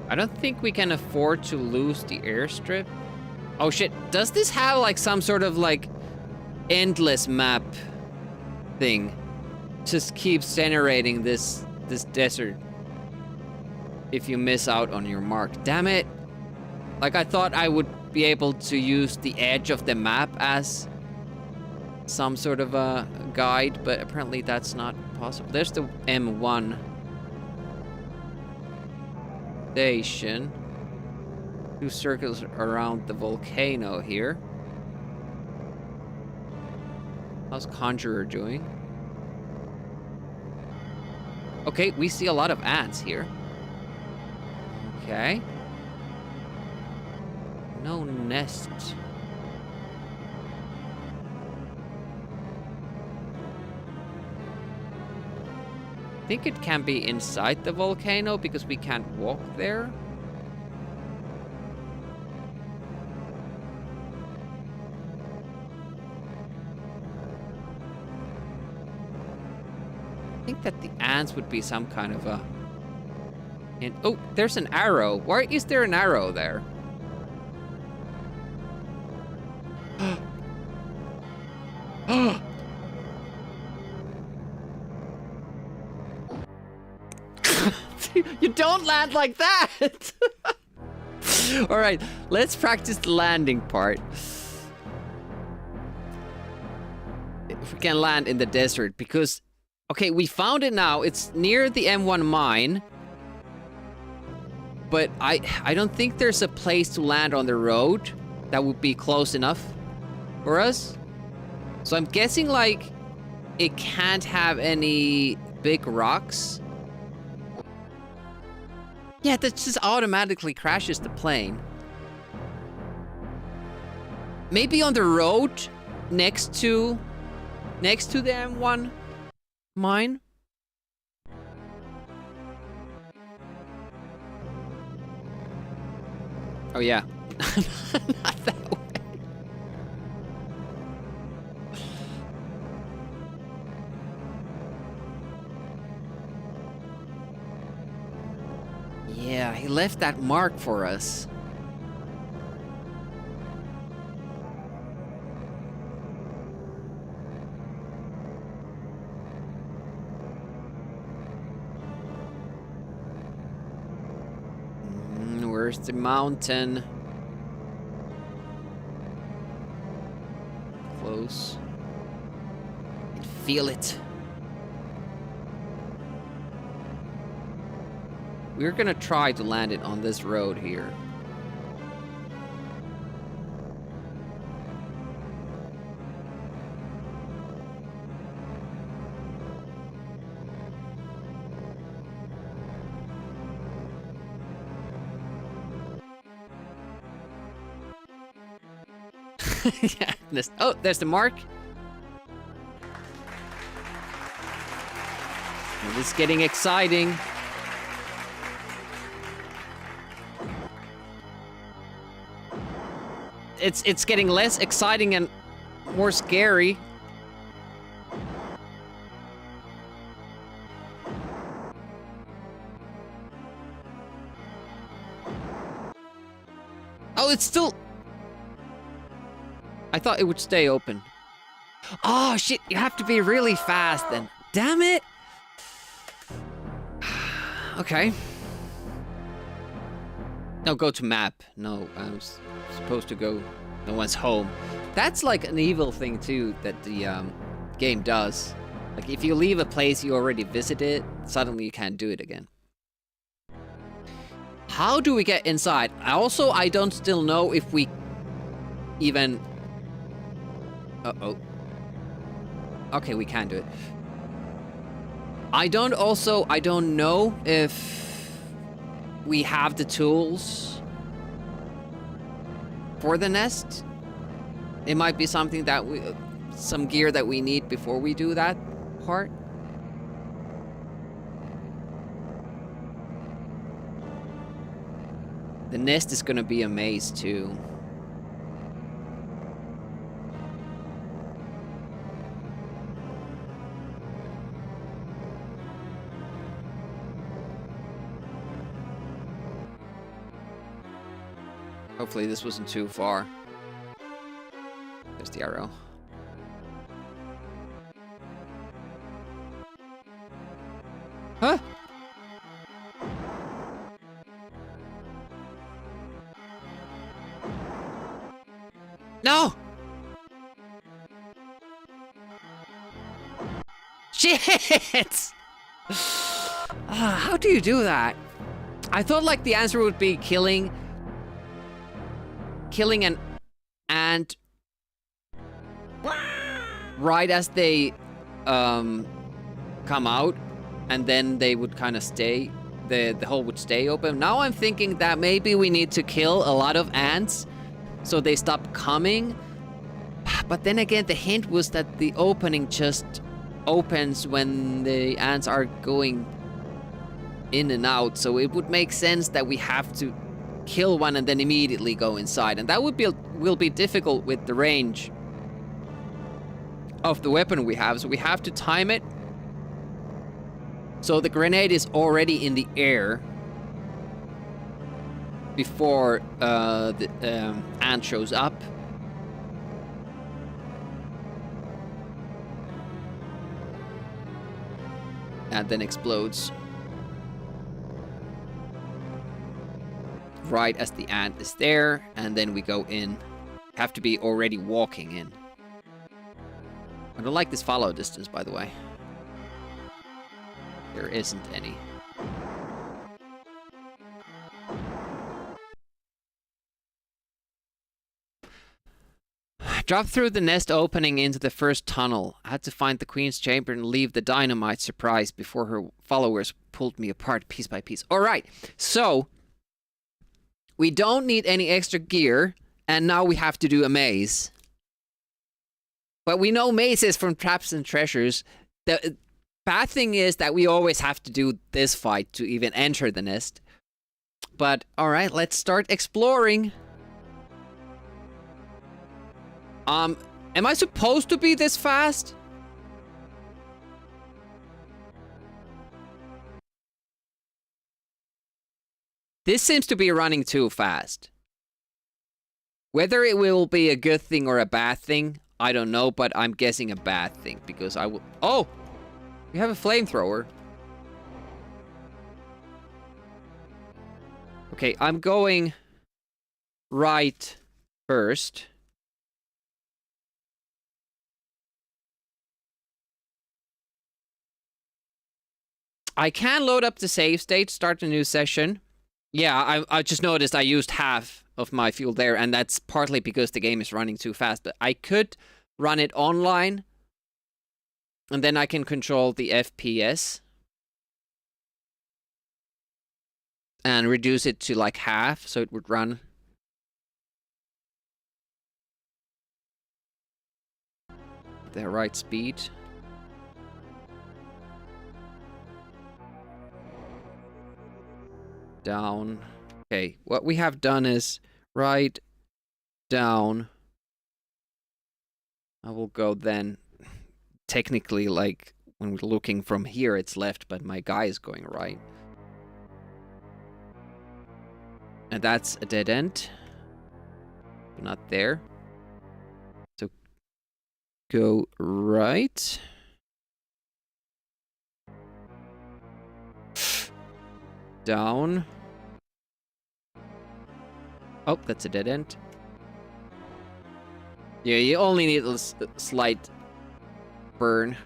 B: I don't think we can afford to lose the airstrip. Oh shit, does this have like some sort of like endless map thing? Just keeps generating this desert if you miss out on your mark. Damn it. Like I thought I would be able to use the edge of the map as some sort of a guide, but apparently that's not possible. There's the M1 station. 2 circles around the volcano here. How's Conjurer doing? Okay, we see a lot of ants here. Okay. No nest. I think it can be inside the volcano because we can't walk there. I think that the ants would be some kind of a... And oh, there's an arrow. Why is there an arrow there? You don't land like that! Alright, let's practice the landing part. If we can land in the desert, because Okay, we found it now. It's near the M1 mine. But I don't think there's a place to land on the road that would be close enough for us. So I'm guessing, like, it can't have any big rocks. Yeah, that just automatically crashes the plane. Maybe on the road next to the M1 mine. Oh yeah. Not that way. Yeah, he left that mark for us. Where's the mountain? Close. I can feel it. We're gonna try to land it on this road here. Yeah, oh, there's the mark. This is getting exciting. It's getting less exciting and more scary. Oh, it's still... I thought it would stay open. Oh, shit, you have to be really fast then. Damn it! Okay. No, go to map. No, I was supposed to go... No one's home. That's like an evil thing too that the game does. Like if you leave a place you already visited, suddenly you can't do it again. How do we get inside? Also, I don't still know if we even... Uh-oh. Okay, we can do it. I don't know if we have the tools for the nest. It might be something that some gear that we need before we do that part. The nest is gonna be a maze too. Hopefully this wasn't too far. There's the arrow. Huh? No! Shit! How do you do that? I thought like the answer would be killing an ant right as they come out, and then they would kind of stay, the hole would stay open. Now I'm thinking that maybe we need to kill a lot of ants so they stop coming. But then again, the hint was that the opening just opens when the ants are going in and out, so it would make sense that we have to kill one and then immediately go inside, and that will be difficult with the range of the weapon we have, so we have to time it so the grenade is already in the air before the ant shows up. And then explodes right as the ant is there, and then we go in. Have to be already walking in. I don't like this follow distance, by the way. There isn't any. Drop through the nest opening into the first tunnel. I had to find the Queen's chamber and leave the dynamite surprise before her followers pulled me apart piece by piece. Alright, so we don't need any extra gear, and now we have to do a maze. But we know mazes from Traps and Treasures. The bad thing is that we always have to do this fight to even enter the nest. But alright, let's start exploring. Am I supposed to be this fast? This seems to be running too fast. Whether it will be a good thing or a bad thing, I don't know, but I'm guessing a bad thing because I will... Oh! We have a flamethrower. Okay, I'm going right first. I can load up the save state, start a new session. Yeah, I just noticed I used half of my fuel there, and that's partly because the game is running too fast. But I could run it online, and then I can control the FPS. And reduce it to like half, so it would run. The right speed. Down. Okay, what we have done is right, down. I will go then. Technically, like, when we're looking from here, it's left, but my guy is going right. And that's a dead end. Not there. So, go right. Down. Oh, that's a dead end. Yeah, you only need a slight burn.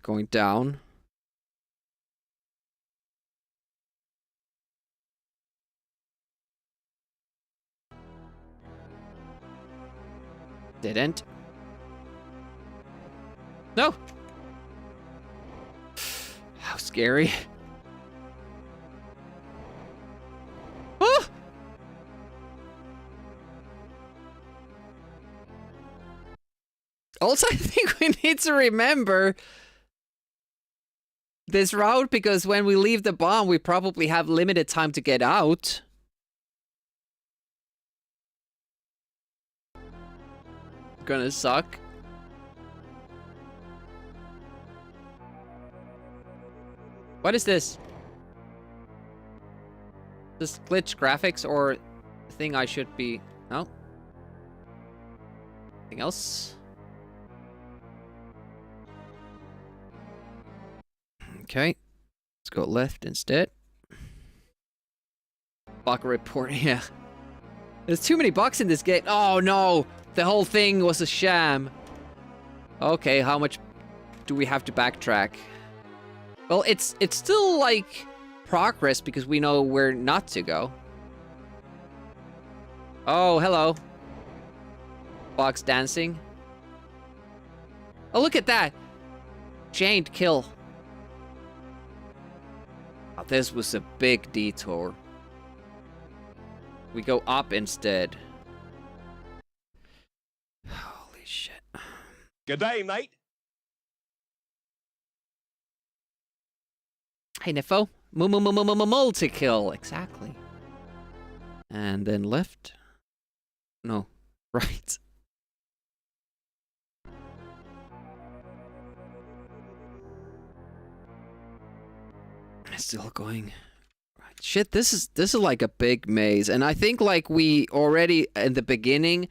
B: Going down. Dead end. No! How scary. Ah! Also, I think we need to remember this route because when we leave the bomb, we probably have limited time to get out. Gonna suck. What is this? This glitch graphics or thing I should be... No? Anything else? Okay. Let's go left instead. Bug report, yeah. There's too many bugs in this game. Oh no! The whole thing was a sham. Okay, how much do we have to backtrack? Well, it's still like progress because we know where not to go. Oh, hello. Bugs dancing. Oh, look at that. Chained kill. Oh, this was a big detour. We go up instead. Holy shit.
D: Good day, mate.
B: Hey, Nifo. Multi-kill. Exactly. And then left. No. Right. Still going. Shit, this is like a big maze. And I think like we already in the beginning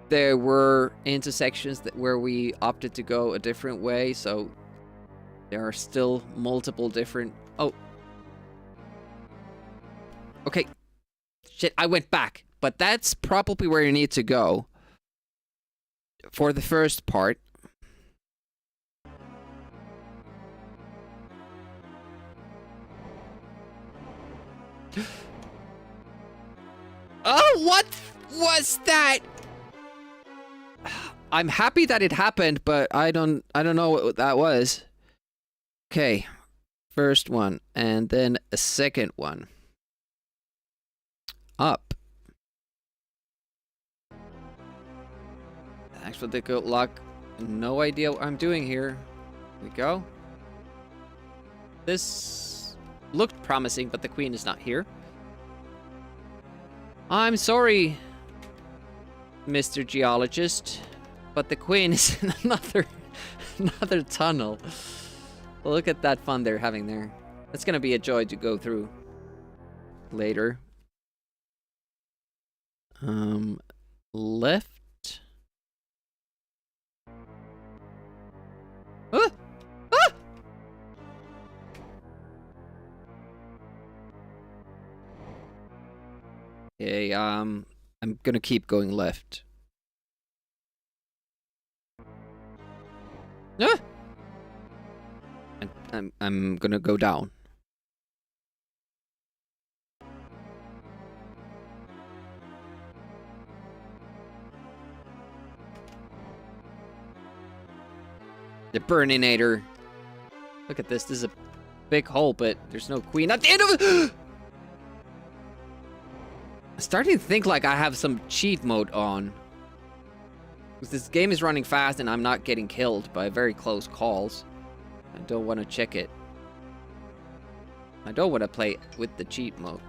B: there were intersections where we opted to go a different way, so there are still multiple different... Oh. Okay. Shit, I went back. But that's probably where you need to go. for the first part. Oh, what was that? I'm happy that it happened, but I don't know what that was. Okay. First one, and then a second one. Up. Thanks for the good luck. No idea what I'm doing here. Here we go. This looked promising, but the queen is not here. I'm sorry, Mr. Geologist, but the queen is in another tunnel. Look at that fun they're having there. It's gonna be a joy to go through later. Left. Ah! Ah! Okay, I'm gonna keep going left. Ah! I'm gonna go down. The Burninator. Look at this. This is a big hole, but there's no queen at the end of it. I'm starting to think like I have some cheat mode on. Because this game is running fast and I'm not getting killed by very close calls. I don't want to check it. I don't want to play with the cheat mode.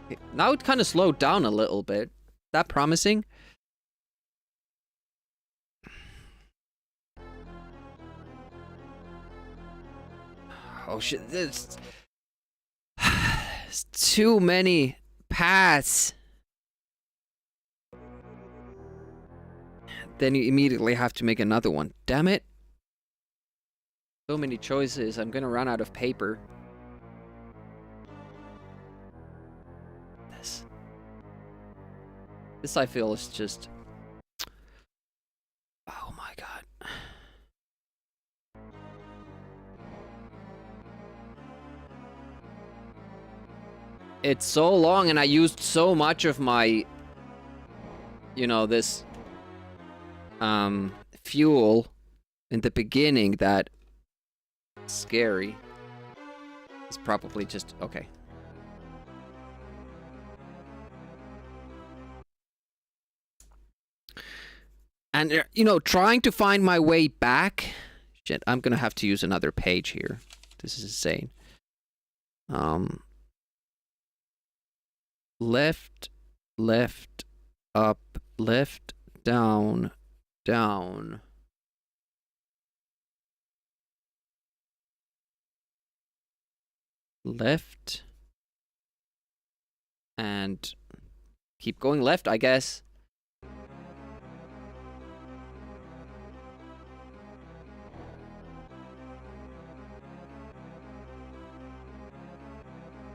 B: Okay, now it kind of slowed down a little bit. Is that promising? Oh shit, there's too many paths. Then you immediately have to make another one. Damn it. So many choices. I'm gonna run out of paper. This I feel is just... Oh my god. It's so long and I used so much of my... You know, this... fuel in the beginning that... It's scary. It's probably just... Okay. And, you know, trying to find my way back... Shit, I'm gonna have to use another page here. This is insane. Left, left, up, left, down, down. Left. And keep going left, I guess.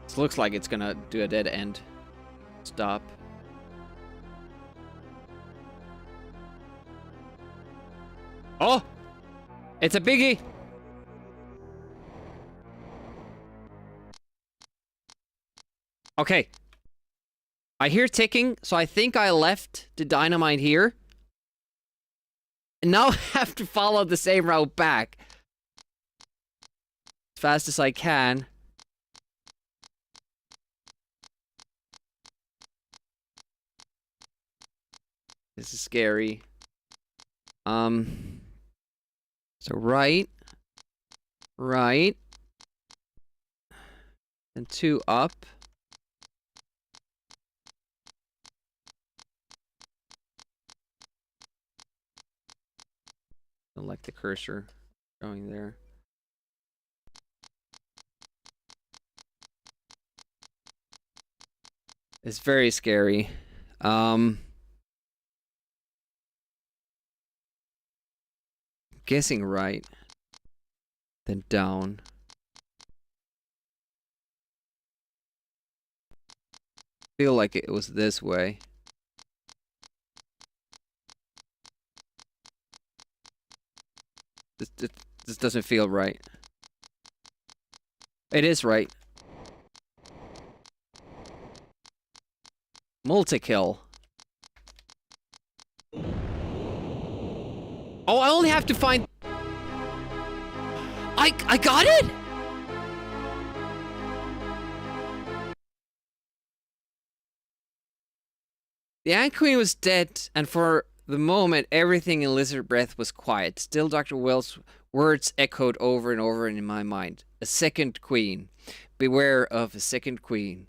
B: This looks like it's gonna do a dead end. Stop. Oh! It's a biggie! Okay. I hear ticking, so I think I left the dynamite here. And now I have to follow the same route back. As fast as I can. This is scary. So right. Right. And 2 up. I like the cursor going there. It's very scary. Guessing right. Then down. Feel like it was this way. This doesn't feel right. It is right. Multi-kill. Oh, I only have to find... I got it?! The Ant Queen was dead, and for the moment, everything in Lizard Breath was quiet. Still, Dr. Wells' words echoed over and over in my mind. A second queen. Beware of a second queen.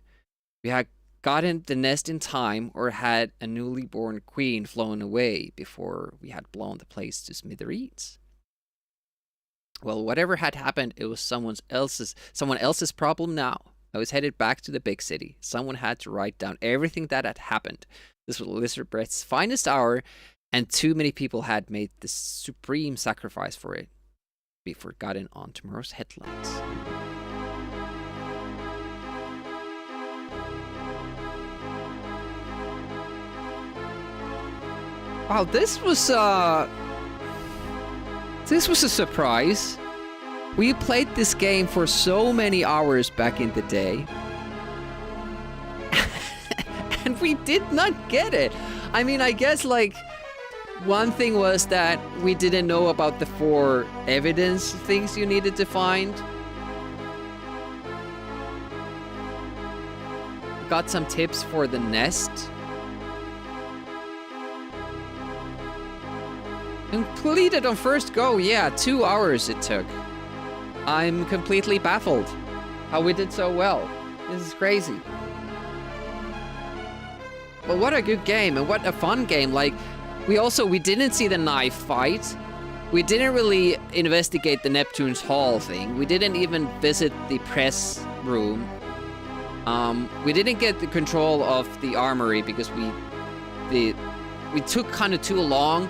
B: We had gotten the nest in time, or had a newly born queen flown away before we had blown the place to smithereens. Well, whatever had happened, it was someone else's problem now. I was headed back to the big city. Someone had to write down everything that had happened. This was Lizard Breath's finest hour, and too many people had made the supreme sacrifice for it. Be forgotten on tomorrow's headlines. Wow, this was a surprise. We played this game for so many hours back in the day. And we did not get it. I mean, I guess, like, one thing was that we didn't know about the 4 evidence things you needed to find. Got some tips for the nest. Completed on first go, yeah, 2 hours it took. I'm completely baffled how we did so well. This is crazy. But what a good game, and what a fun game. Like, we didn't see the knife fight. We didn't really investigate the Neptune's Hall thing. We didn't even visit the press room. We didn't get the control of the armory because we took kind of too long.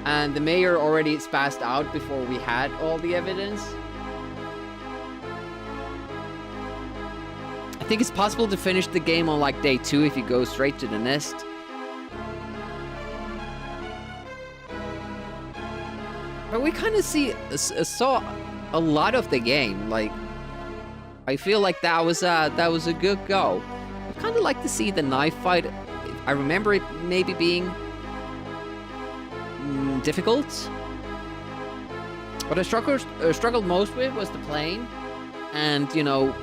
B: And the mayor already spazzed out before we had all the evidence. I think it's possible to finish the game on like day 2 if you go straight to the nest. But we kind of saw a lot of the game. Like, I feel like that was a good go. I kind of like to see the knife fight. I remember it maybe being difficult. What I struggled most with was the plane, and, you know,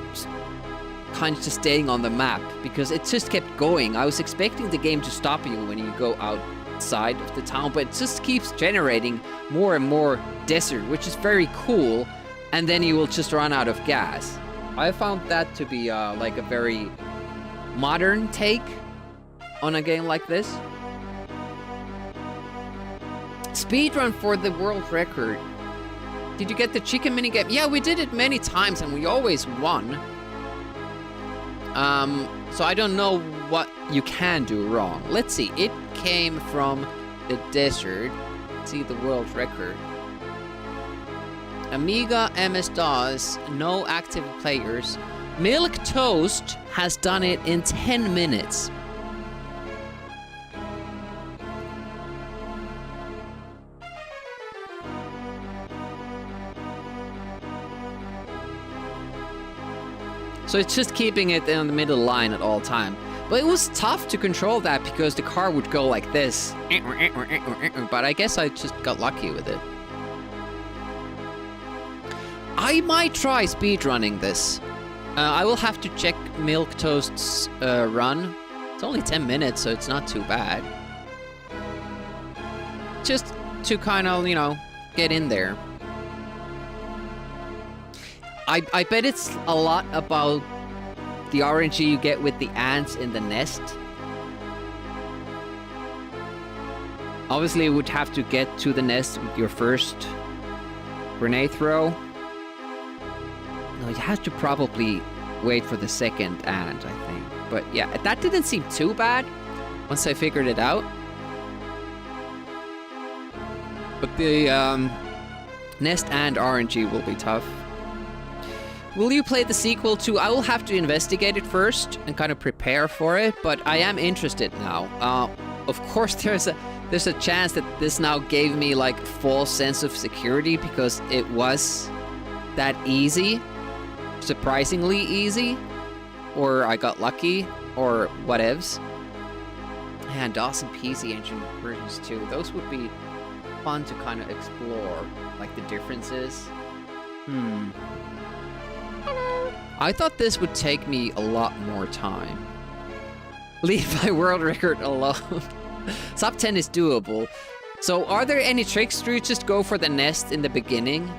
B: kind of just staying on the map, because it just kept going. I was expecting the game to stop you when you go outside of the town, but it just keeps generating more and more desert, which is very cool, and then you will just run out of gas. I found that to be like a very modern take on a game like this. Speedrun for the world record. Did you get the chicken minigame? Yeah, we did it many times and we always won. So I don't know what you can do wrong. Let's see. It came from the desert. Let's see the world record. Amiga, MS-DOS, no active players. Milk Toast has done it in 10 minutes. So it's just keeping it in the middle line at all time. But it was tough to control that because the car would go like this. But I guess I just got lucky with it. I might try speedrunning this. I will have to check Milk Toast's run. It's only 10 minutes, so it's not too bad. Just to kind of, you know, get in there. I bet it's a lot about the RNG you get with the ants in the nest. Obviously, you would have to get to the nest with your first grenade throw. No, you have to probably wait for the second ant, I think. But yeah, that didn't seem too bad once I figured it out. But the nest and RNG will be tough. Will you play the sequel too? I will have to investigate it first and kind of prepare for it, but I am interested now. Of course, there's there's a chance that this now gave me like false sense of security because it was that easy, surprisingly easy, or I got lucky, or whatevs. And DOS and PC Engine versions too. Those would be fun to kind of explore, like the differences. I thought this would take me a lot more time. Leave my world record alone. Sub 10 is doable. So are there any tricks to just go for the nest in the beginning?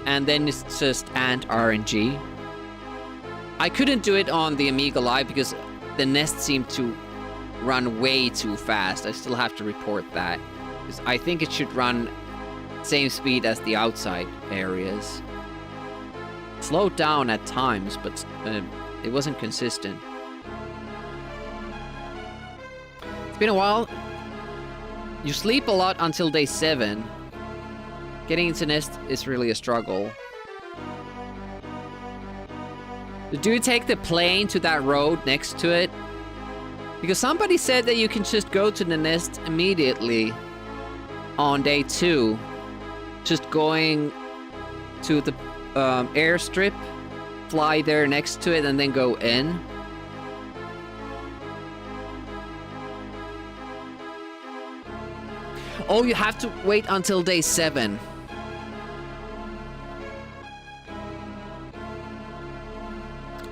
B: And then it's just and RNG? I couldn't do it on the Amiga Live because the nest seemed to run way too fast. I still have to report that. Because I think it should run same speed as the outside areas. Slowed down at times, but it wasn't consistent. It's been a while. You sleep a lot until day 7. Getting into nest is really a struggle. Do you take the plane to that road next to it? Because somebody said that you can just go to the nest immediately on day 2. Just going to the airstrip, fly there next to it, and then go in. Oh, you have to wait until day 7.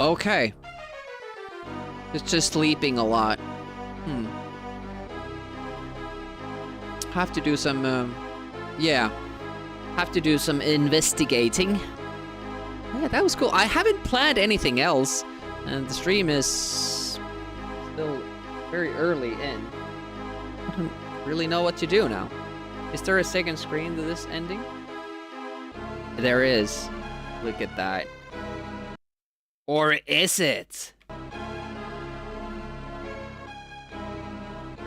B: Okay. It's just sleeping a lot. Have to do some, yeah. Have to do some investigating. Yeah, that was cool. I haven't planned anything else, and the stream is still very early in. I don't really know what to do now. Is there a second screen to this ending? There is. Look at that. Or is it?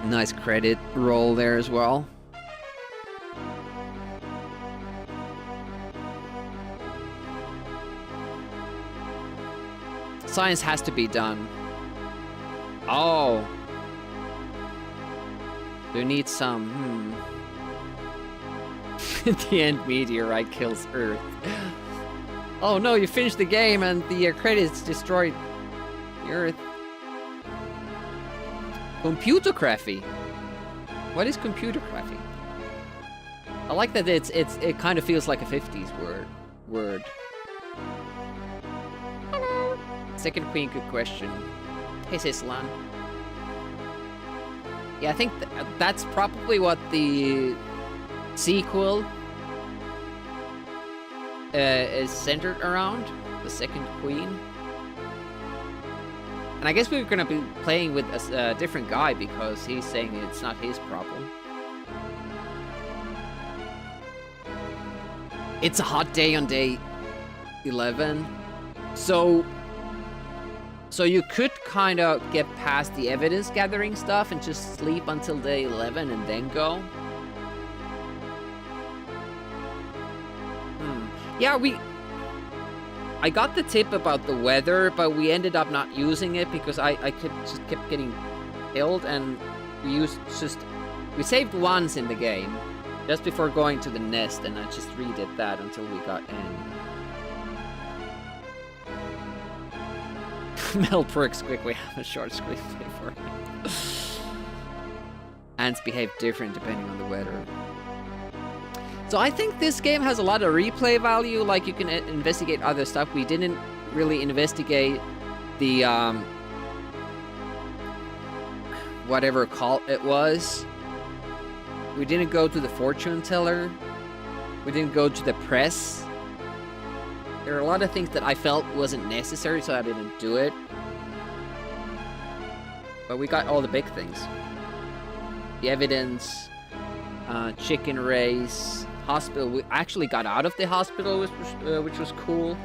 B: Nice credit roll there as well. Science has to be done. Oh. You need some, The end meteorite kills Earth. Oh no, you finished the game and the credits destroyed the Earth. Computergraphy. What is computergraphy? I like that it kind of feels like a 50s word. Hello. Second queen, good question. Hey Sislan. Yeah, I think that's probably what the sequel is centered around. The second queen. And I guess we're gonna be playing with a different guy because he's saying it's not his problem. It's a hot day on day 11. So you could kind of get past the evidence gathering stuff and just sleep until day 11 and then go. Yeah, I got the tip about the weather, but we ended up not using it because I just kept getting killed, and we saved once in the game, just before going to the nest, and I just redid that until we got in. Mel Perks quick, we have a short screenplay for it. Ants behave different depending on the weather. So I think this game has a lot of replay value, like you can investigate other stuff. We didn't really investigate the, whatever call it was. We didn't go to the fortune teller. We didn't go to the press. There are a lot of things that I felt wasn't necessary, so I didn't do it. But we got all the big things. The evidence, chicken race, hospital. We actually got out of the hospital, which was cool.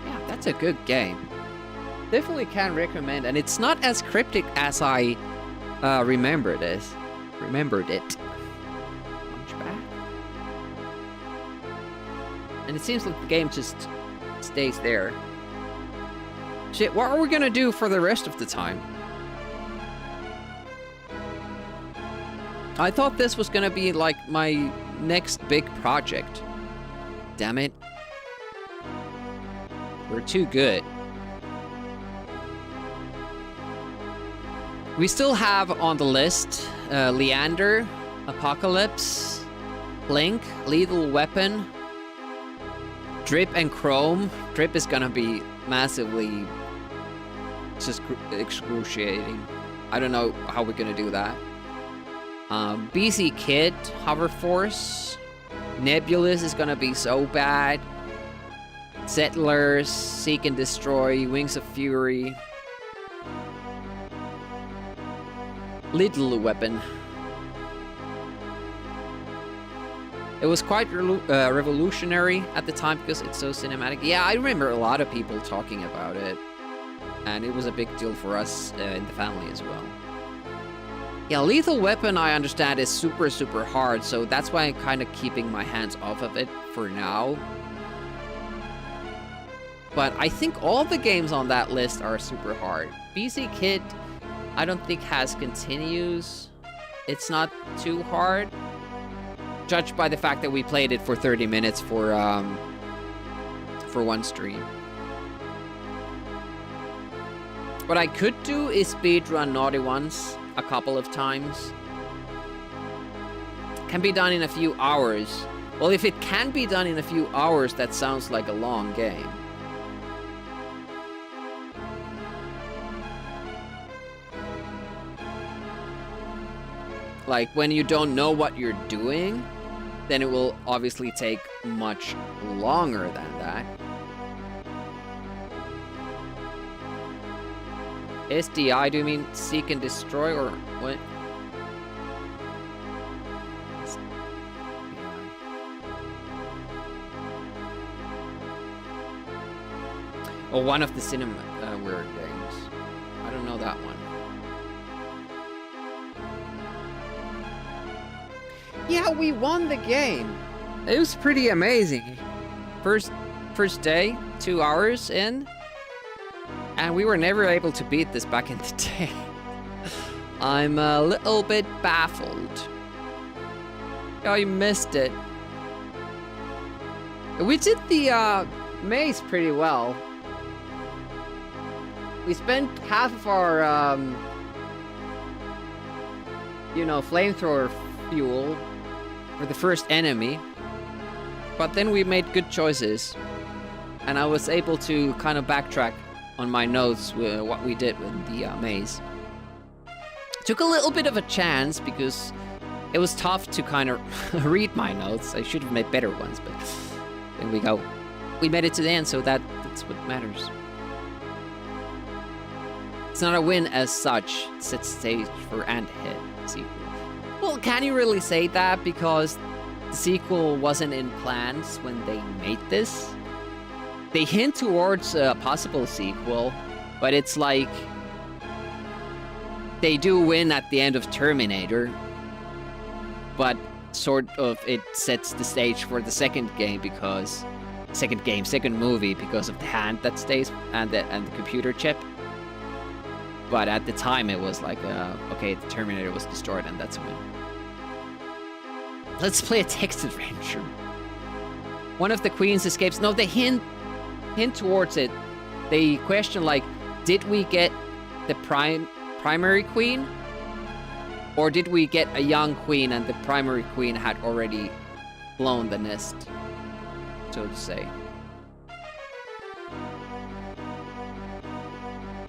B: Yeah, that's a good game. Definitely can recommend, and it's not as cryptic as I remembered it. Hunchback. And it seems like the game just stays there. Shit, what are we gonna do for the rest of the time? I thought this was gonna be like my next big project. Damn it. We're too good. We still have on the list Leander, Apocalypse, Blink, Lethal Weapon, Drip and Chrome. Drip is gonna be massively just excruciating. I don't know how we're gonna do that. BC Kid, Hover Force, Nebulous is gonna be so bad. Settlers, Seek and Destroy, Wings of Fury. Little Weapon. It was quite revolutionary at the time because it's so cinematic. Yeah, I remember a lot of people talking about it. And it was a big deal for us in the family as well. Yeah, Lethal Weapon, I understand, is super, super hard. So that's why I'm kind of keeping my hands off of it for now. But I think all the games on that list are super hard. BC Kid, I don't think has continues. It's not too hard. Judged by the fact that we played it for 30 minutes for one stream. What I could do is speedrun Naughty Ones a couple of times. Can be done in a few hours. Well, if it can be done in a few hours, that sounds like a long game. Like, when you don't know what you're doing, then it will obviously take much longer than that. SDI, do you mean Seek and Destroy, or what? Oh, one of the cinema weird games. I don't know that one. Yeah, we won the game. It was pretty amazing. First day, 2 hours in, and we were never able to beat this back in the day. I'm a little bit baffled. Oh, you missed it. We did the maze pretty well. We spent half of our, you know, flamethrower fuel for the first enemy, but then we made good choices, and I was able to kind of backtrack on my notes with what we did with the maze. Took a little bit of a chance because it was tough to kind of read my notes. I should have made better ones, but there we go. We made it to the end, so that's what matters. It's not a win as such. It sets stage for and hit sequel. Well, can you really say that? Because the sequel wasn't in plans when they made this. They hint towards a possible sequel, but it's like they do win at the end of Terminator, but sort of it sets the stage for the second game because second movie because of the hand that stays and the computer chip. But at the time, it was like, okay, the Terminator was destroyed, and that's a win. Let's play a text adventure. One of the queens escapes. No, they hint towards it. They question, like, did we get the primary queen? Or did we get a young queen and the primary queen had already blown the nest, so to say?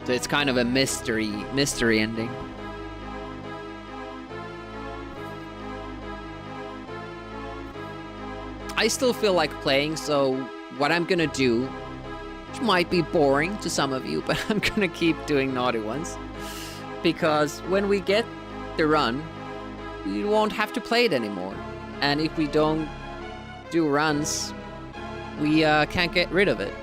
B: So it's kind of a mystery ending. I still feel like playing, so what I'm gonna do, which might be boring to some of you, but I'm gonna keep doing Naughty Ones. Because when we get the run, we won't have to play it anymore. And if we don't do runs, we can't get rid of it.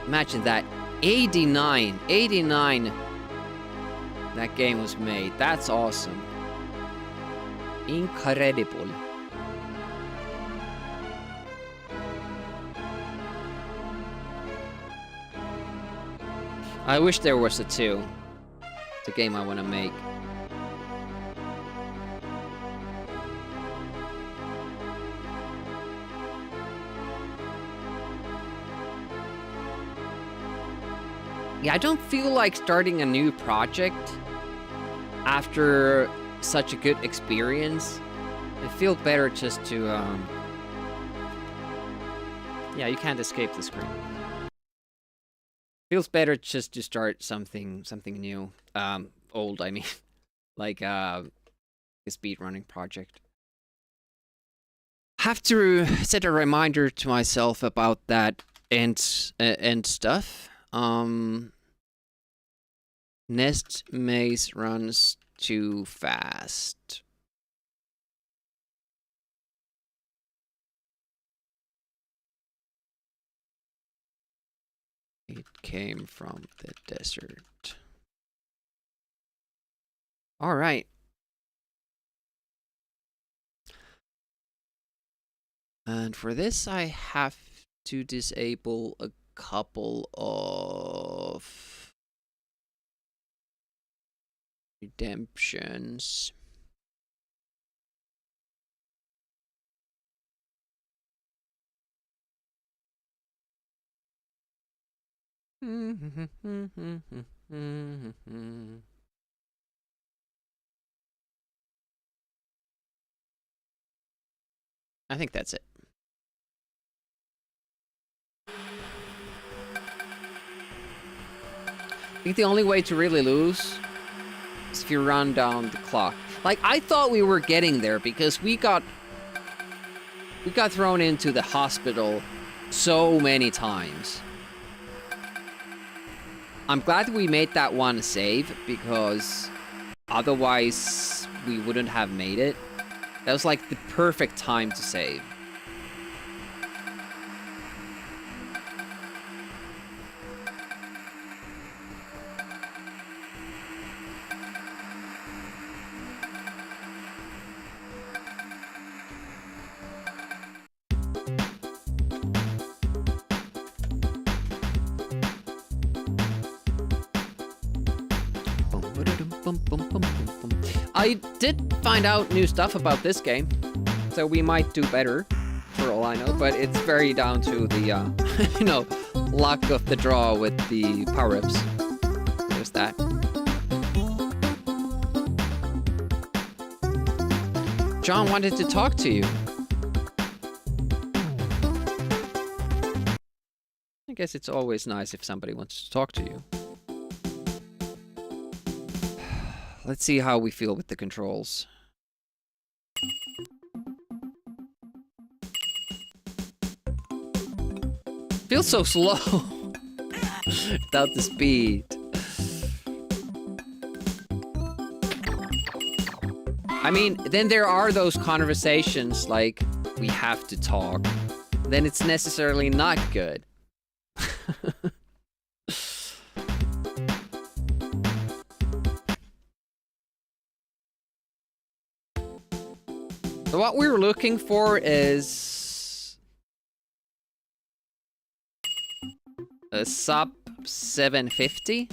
B: Imagine that. 89 that game was made. That's awesome. Incredible. I wish there was a 2. It's a game I want to make. Yeah, I don't feel like starting a new project after such a good experience. It feels better just to, yeah, you can't escape the screen. Feels better just to start something new. Old, I mean. Like, a speedrunning project. Have to set a reminder to myself about that and stuff. Nest maze runs too fast. It came from the desert. All right. And for this, I have to disable a couple of redemptions. I think that's it. I think the only way to really lose is if you run down the clock. Like, I thought we were getting there because we got thrown into the hospital so many times. I'm glad we made that one save because otherwise we wouldn't have made it. That was like the perfect time to save. I did find out new stuff about this game, so we might do better, for all I know, but it's very down to the, you know, luck of the draw with the power-ups. There's that. John wanted to talk to you. I guess it's always nice if somebody wants to talk to you. Let's see how we feel with the controls. Feels so slow without the speed. I mean, then there are those conversations like, we have to talk. Then it's necessarily not good. So what we were looking for is a sub 750.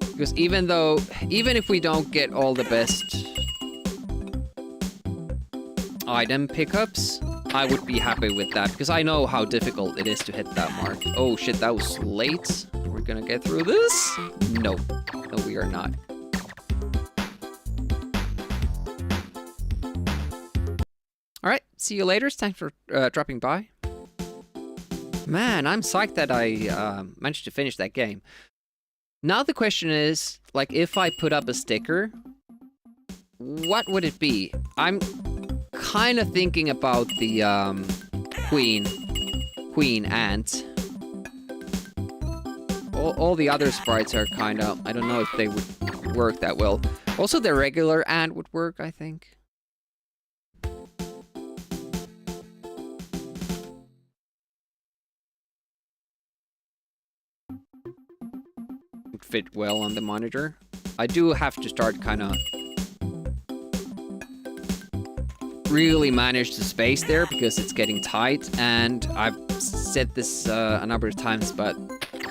B: Because even if we don't get all the best item pickups, I would be happy with that because I know how difficult it is to hit that mark. Oh shit, that was late. We're gonna get through this? No. No, we are not. Alright, see you later. Thanks for dropping by. Man, I'm psyched that I managed to finish that game. Now the question is, like, if I put up a sticker, what would it be? I'm kind of thinking about the queen ant. All the other sprites are kind of, I don't know if they would work that well. Also, the regular ant would work, I think. Would fit well on the monitor. I do have to start kind of really manage the space there because it's getting tight, and I've said this a number of times, but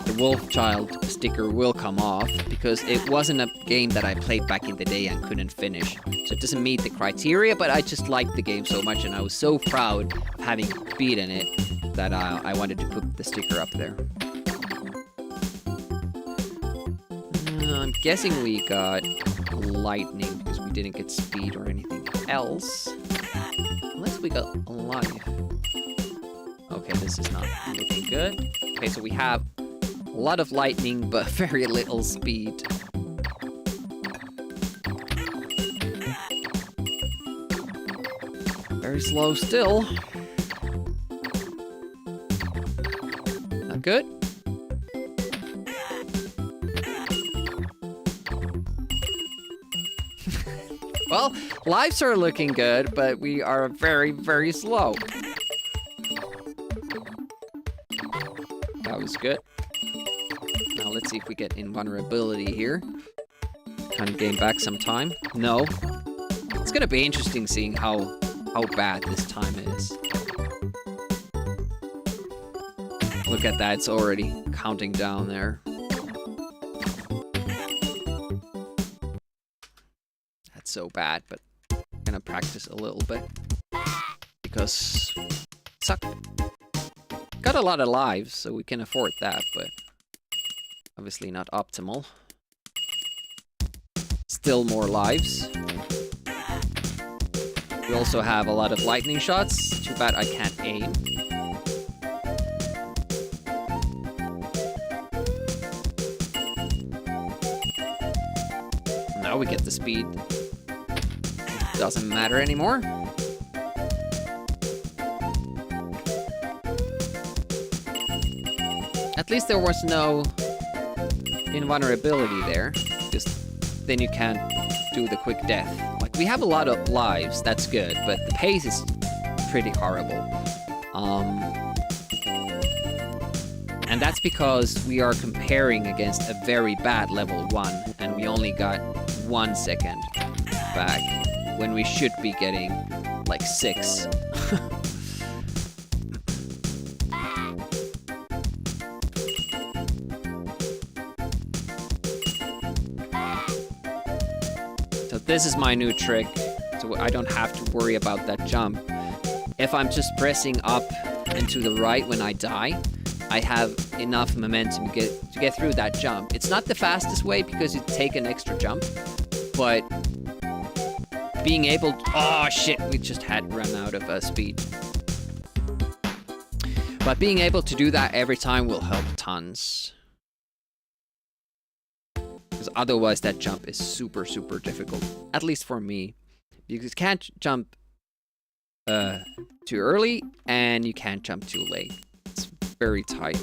B: the Wolf Child sticker will come off because it wasn't a game that I played back in the day and couldn't finish. So it doesn't meet the criteria, but I just liked the game so much and I was so proud of having beaten it that I wanted to put the sticker up there. I'm guessing we got lightning because we didn't get speed or anything else. Unless we got life. Okay, this is not looking good. Okay, so we have a lot of lightning, but very little speed. Very slow still. Not good. Well, lives are looking good, but we are very, very slow. That was good. Now let's see if we get invulnerability here. Kind of gain back some time. No. It's gonna be interesting seeing how bad this time is. Look at that, it's already counting down there. That's so bad, but I'm gonna practice a little bit. Because suck. Got a lot of lives, so we can afford that, but obviously not optimal. Still more lives. We also have a lot of lightning shots. Too bad I can't aim. Now we get the speed. Doesn't matter anymore. At least there was no invulnerability there. Just then you can't do the quick death. Like, we have a lot of lives, that's good, but the pace is pretty horrible. And that's because we are comparing against a very bad level 1, and we only got 1 second back, when we should be getting, like, 6. This is my new trick, so I don't have to worry about that jump. If I'm just pressing up and to the right when I die, I have enough momentum to get through that jump. It's not the fastest way because you take an extra jump, but being able to... Oh shit, we just had run out of speed. But being able to do that every time will help tons. Because otherwise that jump is super, super difficult. At least for me. Because you can't jump too early, and you can't jump too late. It's very tight.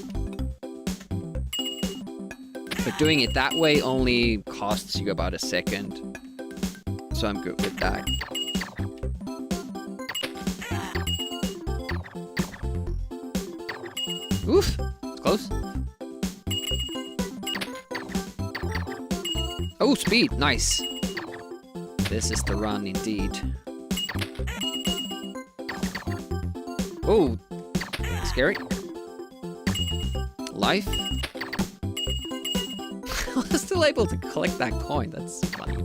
B: But doing it that way only costs you about a second. So I'm good with that. Oof! Close. Oh, speed! Nice! This is the run indeed. Oh! Scary. Life. I was still able to collect that coin, that's funny.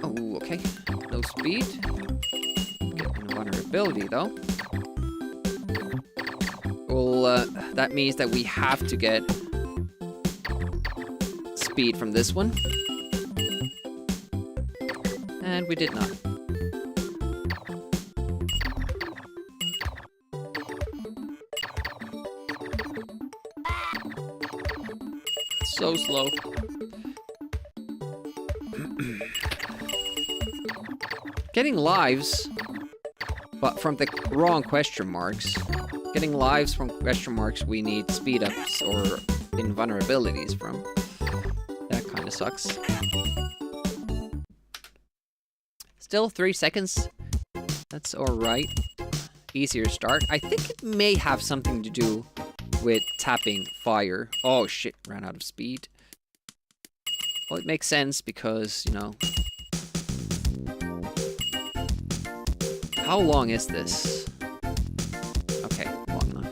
B: Oh, okay. No speed. Get invulnerability though. Well, that means that we have to get speed from this one. And we did not. So slow. Getting lives, but from the wrong question marks. Getting lives from question marks we need speed ups or invulnerabilities from. That kind of sucks. Still 3 seconds. That's alright. Easier start. I think it may have something to do with tapping fire. Oh shit, ran out of speed. Well, it makes sense because, you know... How long is this? Okay, long enough.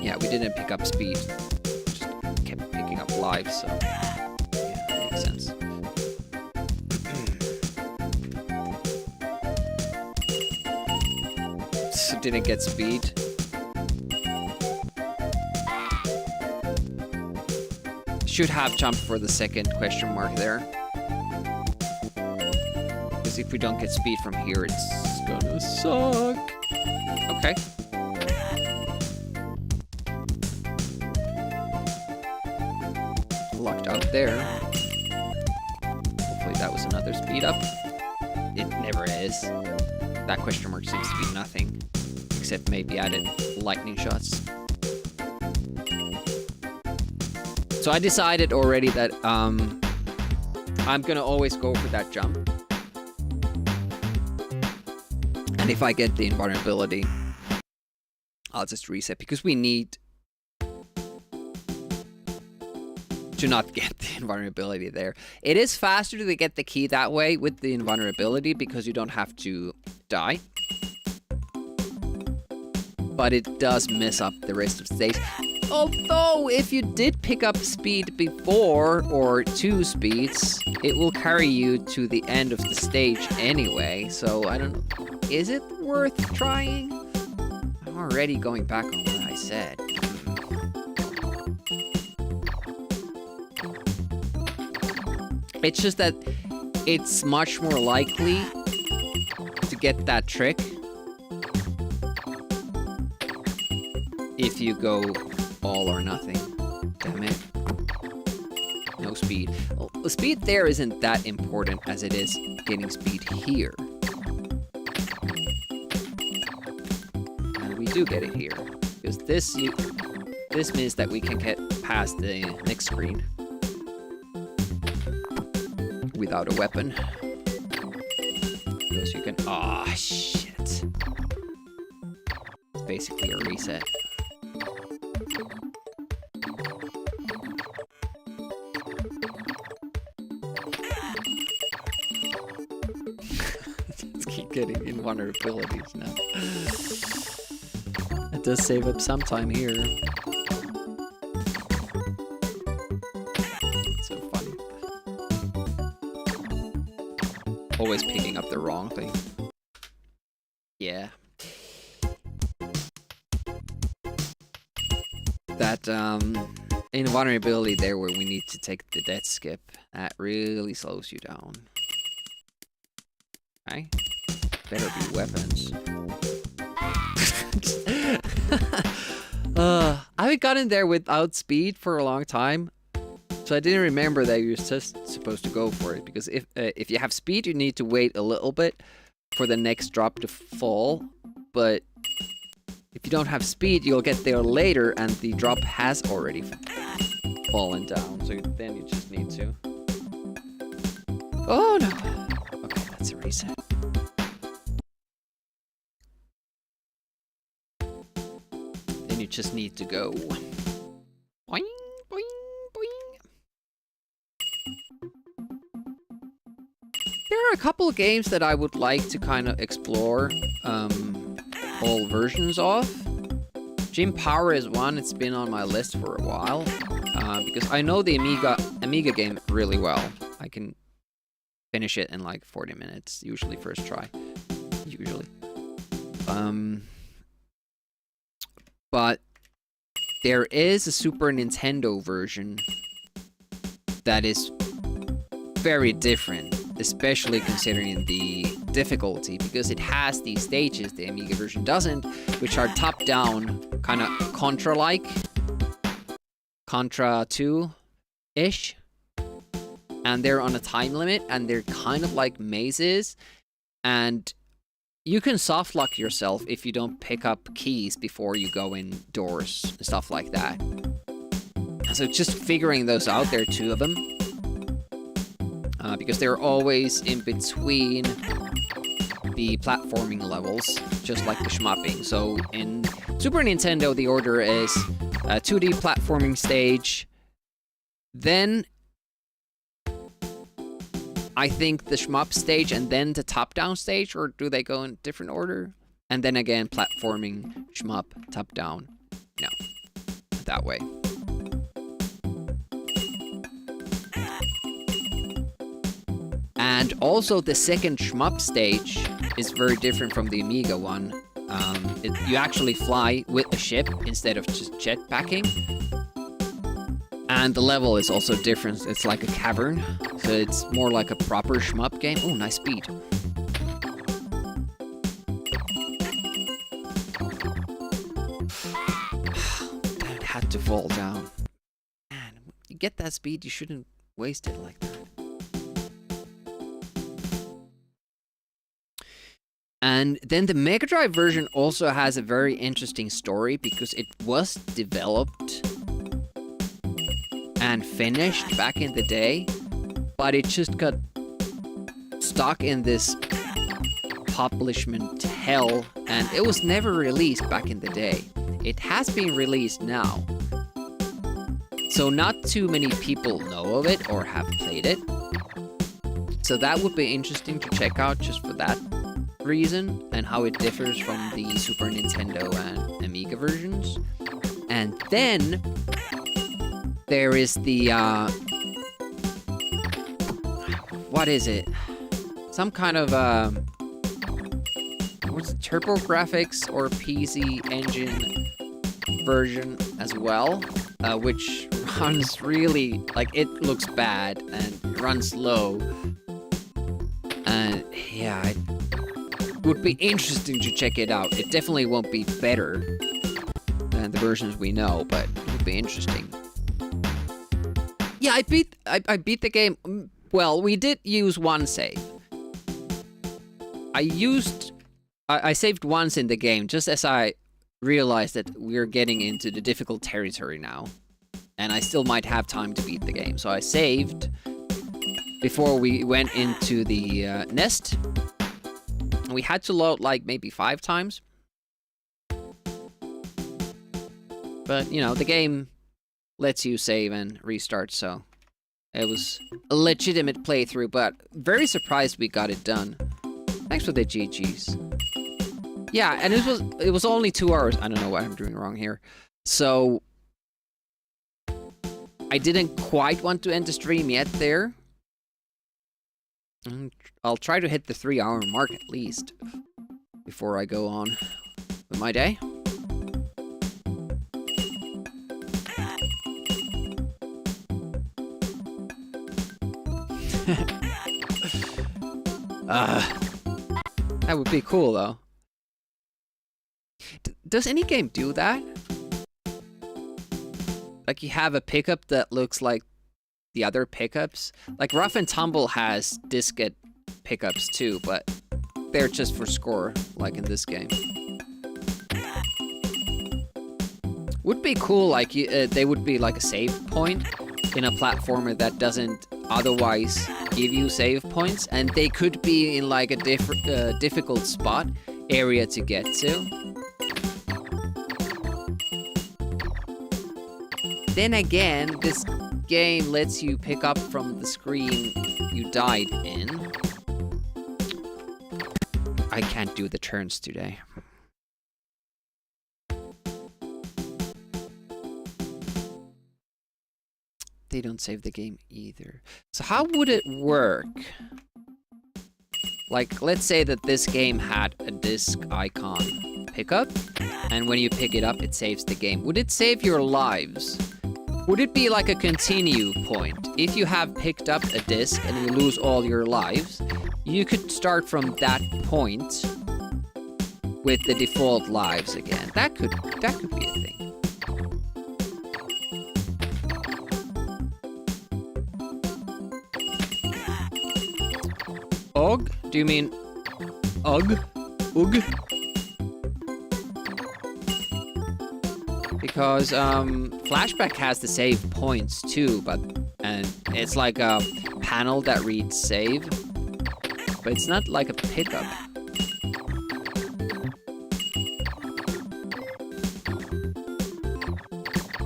B: Yeah, we didn't pick up speed. Just kept picking up life, so... Yeah, that makes sense. So didn't get speed. Should have jumped for the second question mark there. Because if we don't get speed from here, it's gonna suck. Okay. Locked out there. Hopefully that was another speed up. It never is. That question mark seems to be nothing. Except maybe added lightning shots. So I decided already that I'm gonna always go for that jump. And if I get the invulnerability, I'll just reset because we need to not get the invulnerability there. It is faster to get the key that way with the invulnerability because you don't have to die. But it does mess up the rest of the stage. Although, if you did pick up speed before, or 2 speeds, it will carry you to the end of the stage anyway. So, I don't know. Is it worth trying? I'm already going back on what I said. It's just that it's much more likely to get that trick if you go all or nothing. Damn it. No speed. Well, the speed there isn't that important as it is getting speed here. And we do get it here. Because this means that we can get past the next screen without a weapon. Because you can... Ah, shit. It's basically a reset. Getting invulnerabilities now. It does save up some time here. It's so funny. Always picking up the wrong thing. Yeah. That invulnerability there where we need to take the death skip, that really slows you down. Okay. Better be weapons. I haven't gotten there without speed for a long time, so I didn't remember that you're just supposed to go for it. Because if you have speed, you need to wait a little bit for the next drop to fall. But if you don't have speed, you'll get there later, and the drop has already fallen down. So then you just need to. Oh no! Okay, that's a reset. You just need to go boing, boing, boing. There are a couple of games that I would like to kind of explore all versions of. Jim Power is one. It's been on my list for a while because I know the Amiga game really well. I can finish it in like 40 minutes, usually first try. Usually. But there is a Super Nintendo version that is very different, especially considering the difficulty, because it has these stages the Amiga version doesn't, which are top-down, kind of Contra-like. Contra 2-ish. And they're on a time limit, and they're kind of like mazes. And you can soft lock yourself if you don't pick up keys before you go indoors and stuff like that. So just figuring those out, there are 2 of them. Because they're always in between the platforming levels, just like the shmupping. So in Super Nintendo, the order is a 2D platforming stage, then I think the shmup stage, and then the top-down stage, or do they go in different order? And then again, platforming, shmup, top-down. No, that way. And also the second shmup stage is very different from the Amiga one. You actually fly with a ship instead of just jetpacking. And the level is also different. It's like a cavern, so it's more like a proper shmup game. Oh, nice speed. That had to fall down. Man, you get that speed, you shouldn't waste it like that. And then the Mega Drive version also has a very interesting story because it was developed and finished back in the day, but it just got stuck in this publishment hell, and it was never released back in the day. It has been released now. So not too many people know of it or have played it. So that would be interesting to check out just for that reason, and how it differs from the Super Nintendo and Amiga versions. And then there is the what is it? Some kind of what's it, TurboGrafx or PC Engine version as well, which runs really, like, it looks bad and runs low. And yeah, it would be interesting to check it out. It definitely won't be better than the versions we know, but it would be interesting. Yeah, I beat the game. Well, we did use one save. I saved once in the game, just as I realized that we're getting into the difficult territory now. And I still might have time to beat the game. So I saved before we went into the nest. We had to load like maybe 5 times. But, you know, the game lets you save and restart, so it was a legitimate playthrough, but very surprised we got it done. Thanks for the GGs. Yeah, and it was only 2 hours. I don't know what I'm doing wrong here. So I didn't quite want to end the stream yet there. I'll try to hit the 3-hour mark at least before I go on with my day. That would be cool though. Does any game do that? Like, you have a pickup that looks like the other pickups? Like, Rough and Tumble has diskette pickups too, but they're just for score, like in this game. Would be cool, like, they would be like a save point in a platformer that doesn't otherwise give you save points, and they could be in like a difficult spot area to get to. Then again, this game lets you pick up from the screen you died in. I can't do the turns today. They don't save the game either. So how would it work? Like, let's say that this game had a disc icon pickup, and when you pick it up, it saves the game. Would it save your lives? Would it be like a continue point? If you have picked up a disc and you lose all your lives, you could start from that point with the default lives again. That could be a thing. Og? Do you mean Ugh? Ugh? Because Flashback has the save points too, and it's like a panel that reads save, but it's not like a pickup.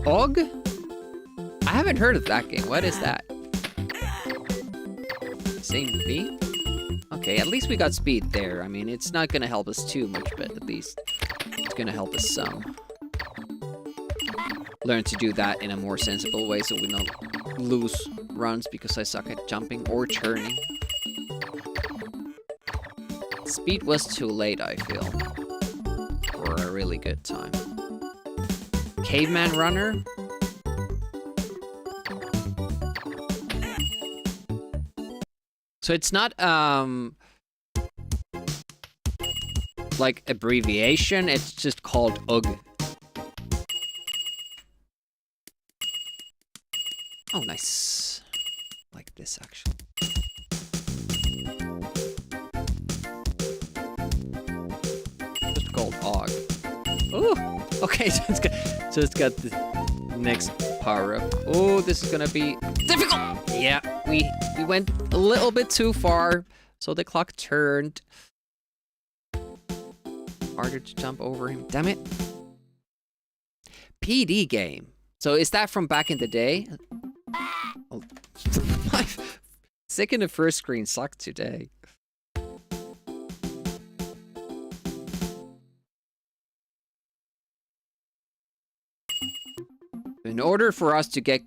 B: Og? I haven't heard of that game. What is that? Same V? Okay, at least we got speed there. I mean, it's not gonna help us too much, but at least it's gonna help us some. Learn to do that in a more sensible way so we don't lose runs because I suck at jumping or turning. Speed was too late, I feel, for a really good time. Caveman Runner? So it's not, like abbreviation, it's just called UG. Oh, nice. Like this, actually. Just called OG. Ooh! Okay, so it's got the next power up. Oh, this is gonna be difficult! Yeah, we went a little bit too far, so the clock turned. Harder to jump over him. Damn it. PD game. So is that from back in the day? Oh, my second and first screen sucked today. In order for us to get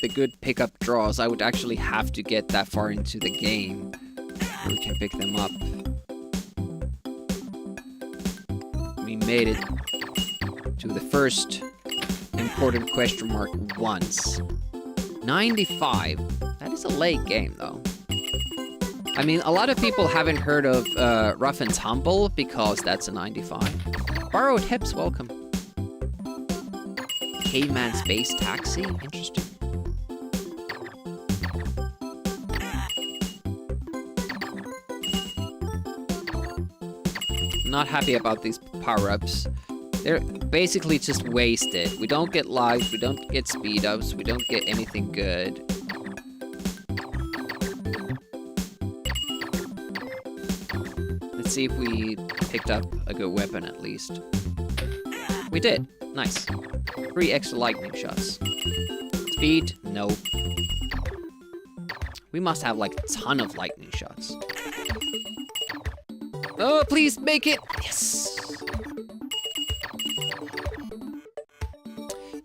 B: the good pickup draws, I would actually have to get that far into the game where we can pick them up. We made it to the first important question mark once. 95. That is a late game, though. I mean, a lot of people haven't heard of Rough and Tumble because that's a 95. Borrowed Hips, welcome. Caveman Space Taxi? Interesting. Not happy about these power-ups. They're basically just wasted. We don't get lives, we don't get speed-ups, we don't get anything good. Let's see if we picked up a good weapon at least. We did. Nice. 3 extra lightning shots. Speed? Nope. We must have like a ton of lightning shots. Oh, please make it! Yes!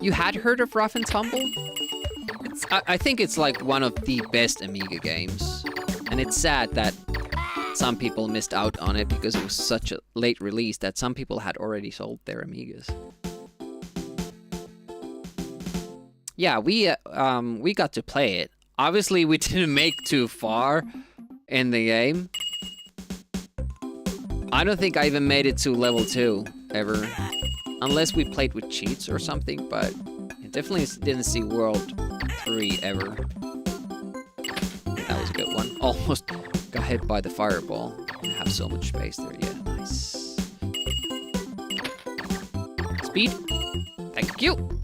B: You had heard of Rough and Tumble? I think it's like one of the best Amiga games. And it's sad that some people missed out on it because it was such a late release that some people had already sold their Amigas. Yeah, we got to play it. Obviously, we didn't make too far in the game. I don't think I even made it to level 2 ever. Unless we played with cheats or something, but I definitely didn't see World 3 ever. That was a good one. Almost got hit by the fireball. And have so much space there. Yeah, nice. Speed. Thank you.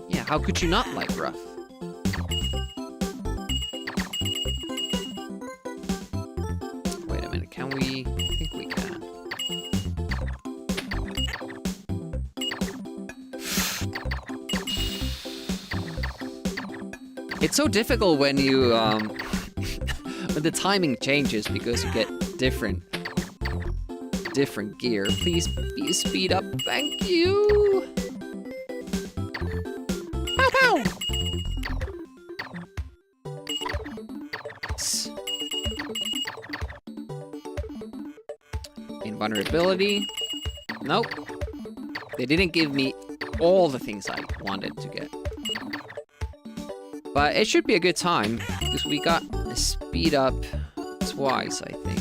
B: Yeah, how could you not like Rough? Can we? I think we can. It's so difficult when you, when the timing changes because you get different gear. Please be speed up. Thank you. Pow pow. Invulnerability. Nope. They didn't give me all the things I wanted to get. But it should be a good time, because we got a speed up twice, I think.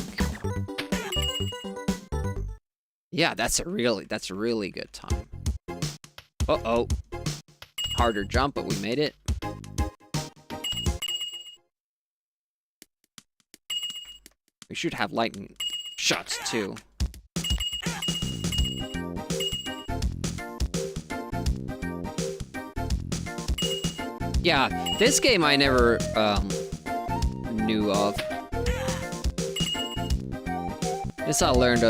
B: Yeah, that's a really good time. Uh-oh. Harder jump, but we made it. We should have lightning shots, too. Yeah, this game I never knew of. This I learned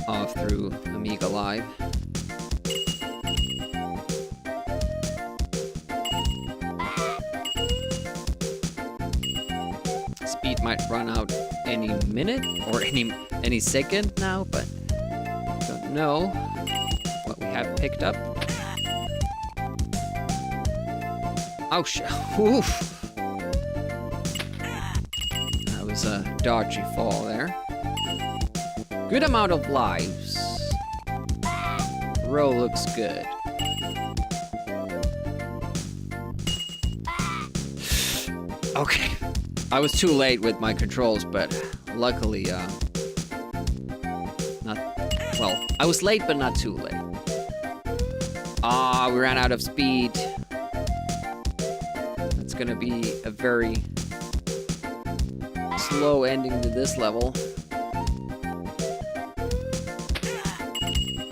B: off through Amiga Live. Speed might run out any minute or any second now, but don't know what we have picked up. Oh shit! Oof! That was a dodgy fall there. Good amount of lives. Row looks good. Okay. I was too late with my controls, but luckily, not... Well, I was late, but not too late. Ah, we ran out of speed. That's gonna be a very slow ending to this level.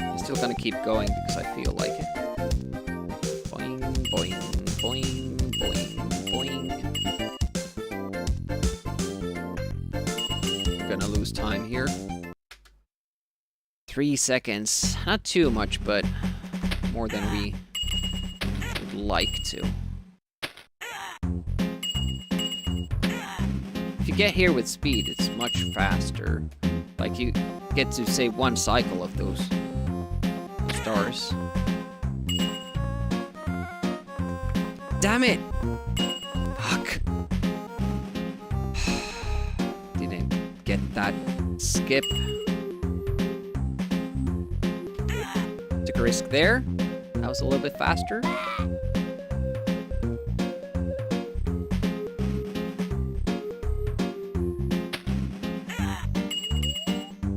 B: I'm still gonna keep going because I feel like it. Boing, boing, boing, boing, boing. Gonna lose time here. 3 seconds. Not too much, but more than we would like to. If you get here with speed, it's much faster. Like, you get to say one cycle of those stars. Damn it! Fuck. Didn't get that skip. Took a risk there. That was a little bit faster.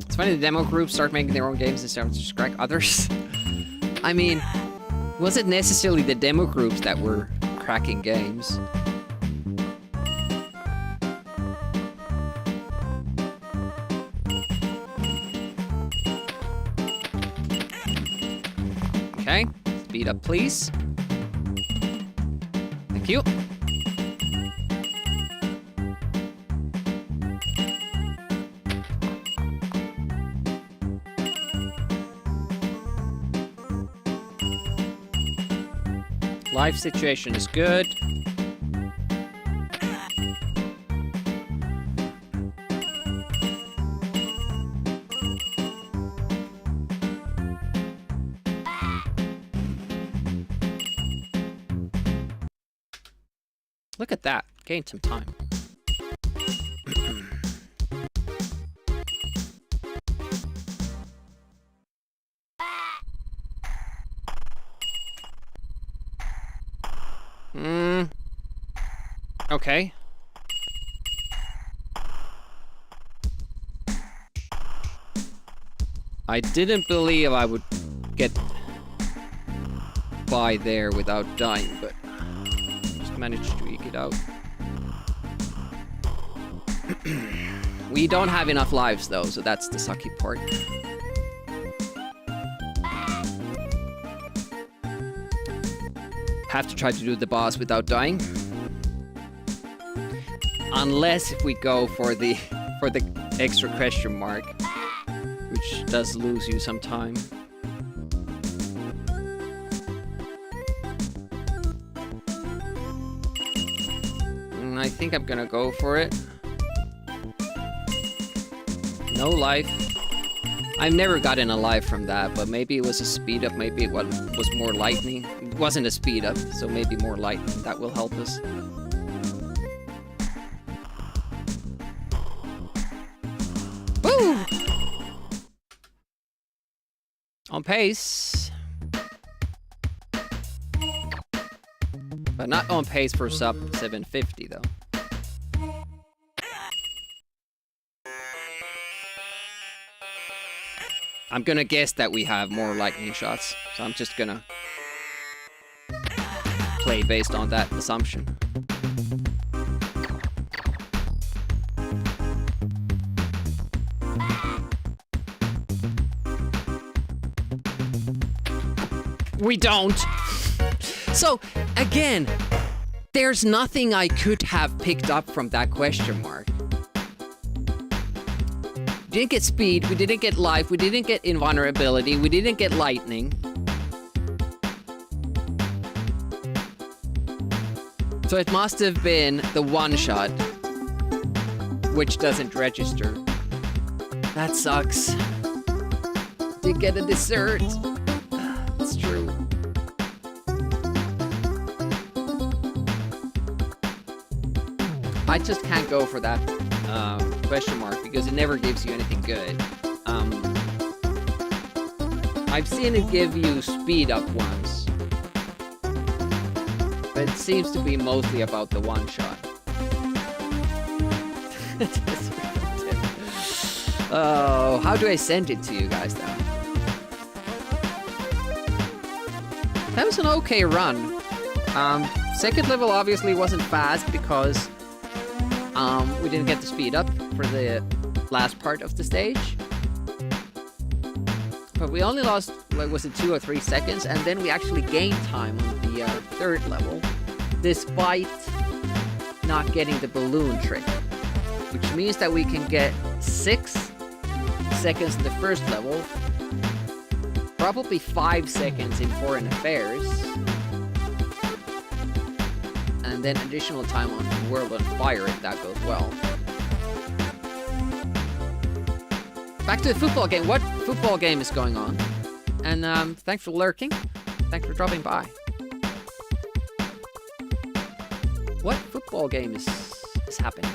B: It's funny the demo groups start making their own games instead of just crack others. I mean, was it necessarily the demo groups that were cracking games? Okay, speed up please. Thank you. Life situation is good. Look at that. Gained some time. Okay. I didn't believe I would get by there without dying, but just managed to eke it out. We don't have enough lives though, so that's the sucky part. Have to try to do the boss without dying. Unless if we go for the extra question mark, which does lose you some time. I think I'm gonna go for it. No life. I've never gotten a life from that, but maybe it was a speed up, maybe it was more lightning. It wasn't a speed up, so maybe more lightning. That will help us. Woo! On pace. But not on pace for sub 750 though. I'm gonna guess that we have more lightning shots, so I'm just gonna play based on that assumption. We don't. So, again, there's nothing I could have picked up from that question mark. We didn't get speed, we didn't get life, we didn't get invulnerability, we didn't get lightning. So it must have been the one-shot, which doesn't register. That sucks. Did get a dessert. It's true. I just can't go for that question mark because it never gives you anything good. I've seen it give you speed up once, but it seems to be mostly about the one shot. Oh, how do I send it to you guys though? That was an okay run. Second level obviously wasn't fast because we didn't get the speed up for the last part of the stage. But we only lost, like, was it 2 or 3 seconds? And then we actually gained time on the third level, despite not getting the balloon trick. Which means that we can get 6 seconds in the first level, probably 5 seconds in Foreign Affairs, and then additional time on World on Fire if that goes well. Back to the football game. What football game is going on? And thanks for lurking. Thanks for dropping by. What football game is happening?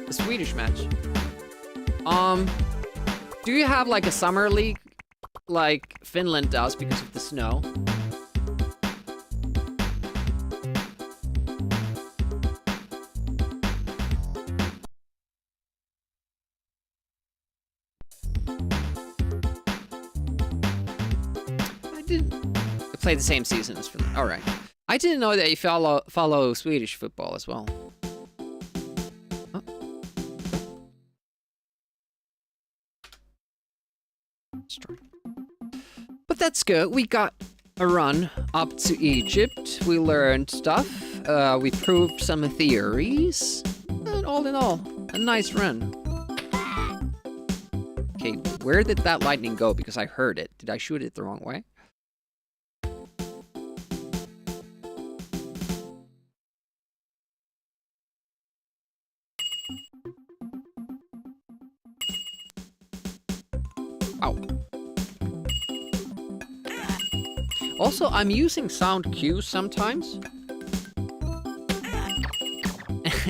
B: The Swedish match. Do you have like a summer league like Finland does because of the snow? Play the same season as Finland. All right. I didn't know that you follow Swedish football as well. Oh. But that's good. We got a run up to Egypt. We learned stuff. We proved some theories. And all in all, a nice run. Okay, where did that lightning go? Because I heard it. Did I shoot it the wrong way? Ow. Also, I'm using sound cues sometimes.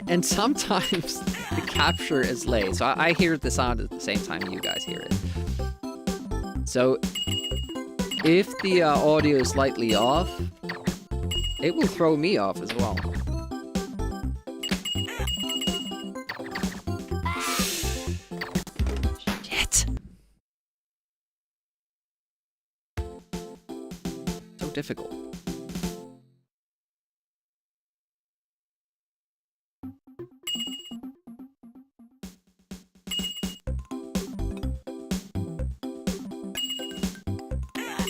B: And sometimes the capture is late, so I hear the sound at the same time you guys hear it. So, if the audio is slightly off, it will throw me off as well. Shit. So difficult.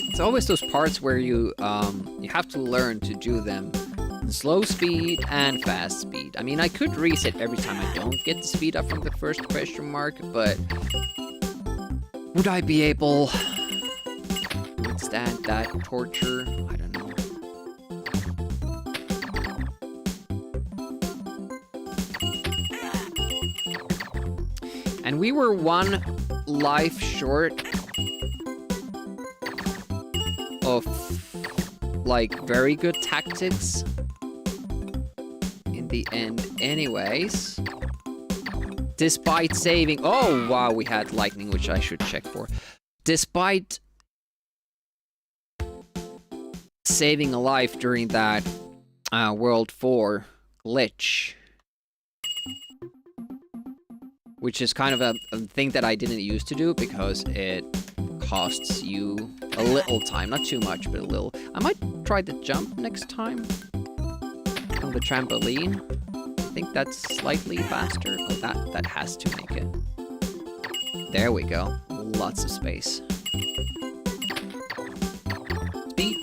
B: It's always those parts where you have to learn to do them in slow speed and fast speed. I mean, I could reset every time I don't get the speed up from the first question mark, but would I be able to withstand that torture? I don't know. And we were 1 life short of, like, very good tactics in the end anyways. Despite saving... Oh, wow, we had lightning, which I should check for. Despite saving a life during that World 4 glitch. Which is kind of a thing that I didn't used to do because it costs you a little time. Not too much, but a little. I might try the jump next time on the trampoline. I think that's slightly faster. Oh, that has to make it. There we go. Lots of space. Speed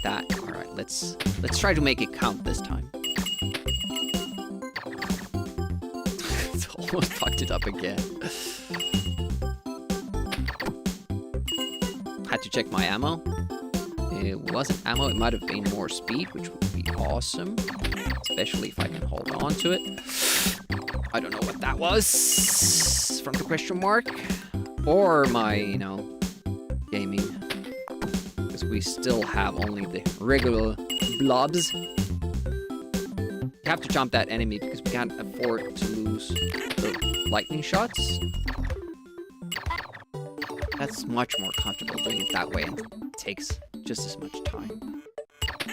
B: that. All right, let's try to make it count this time. It's almost fucked it up again. Had to check my ammo. It wasn't ammo, it might have been more speed, which would be awesome. Especially if I can hold on to it. I don't know what that was from the question mark. Or my, you know, gaming. Because we still have only the regular blobs. We have to jump that enemy because we can't afford to lose the lightning shots. That's much more comfortable doing it that way and it takes just as much time.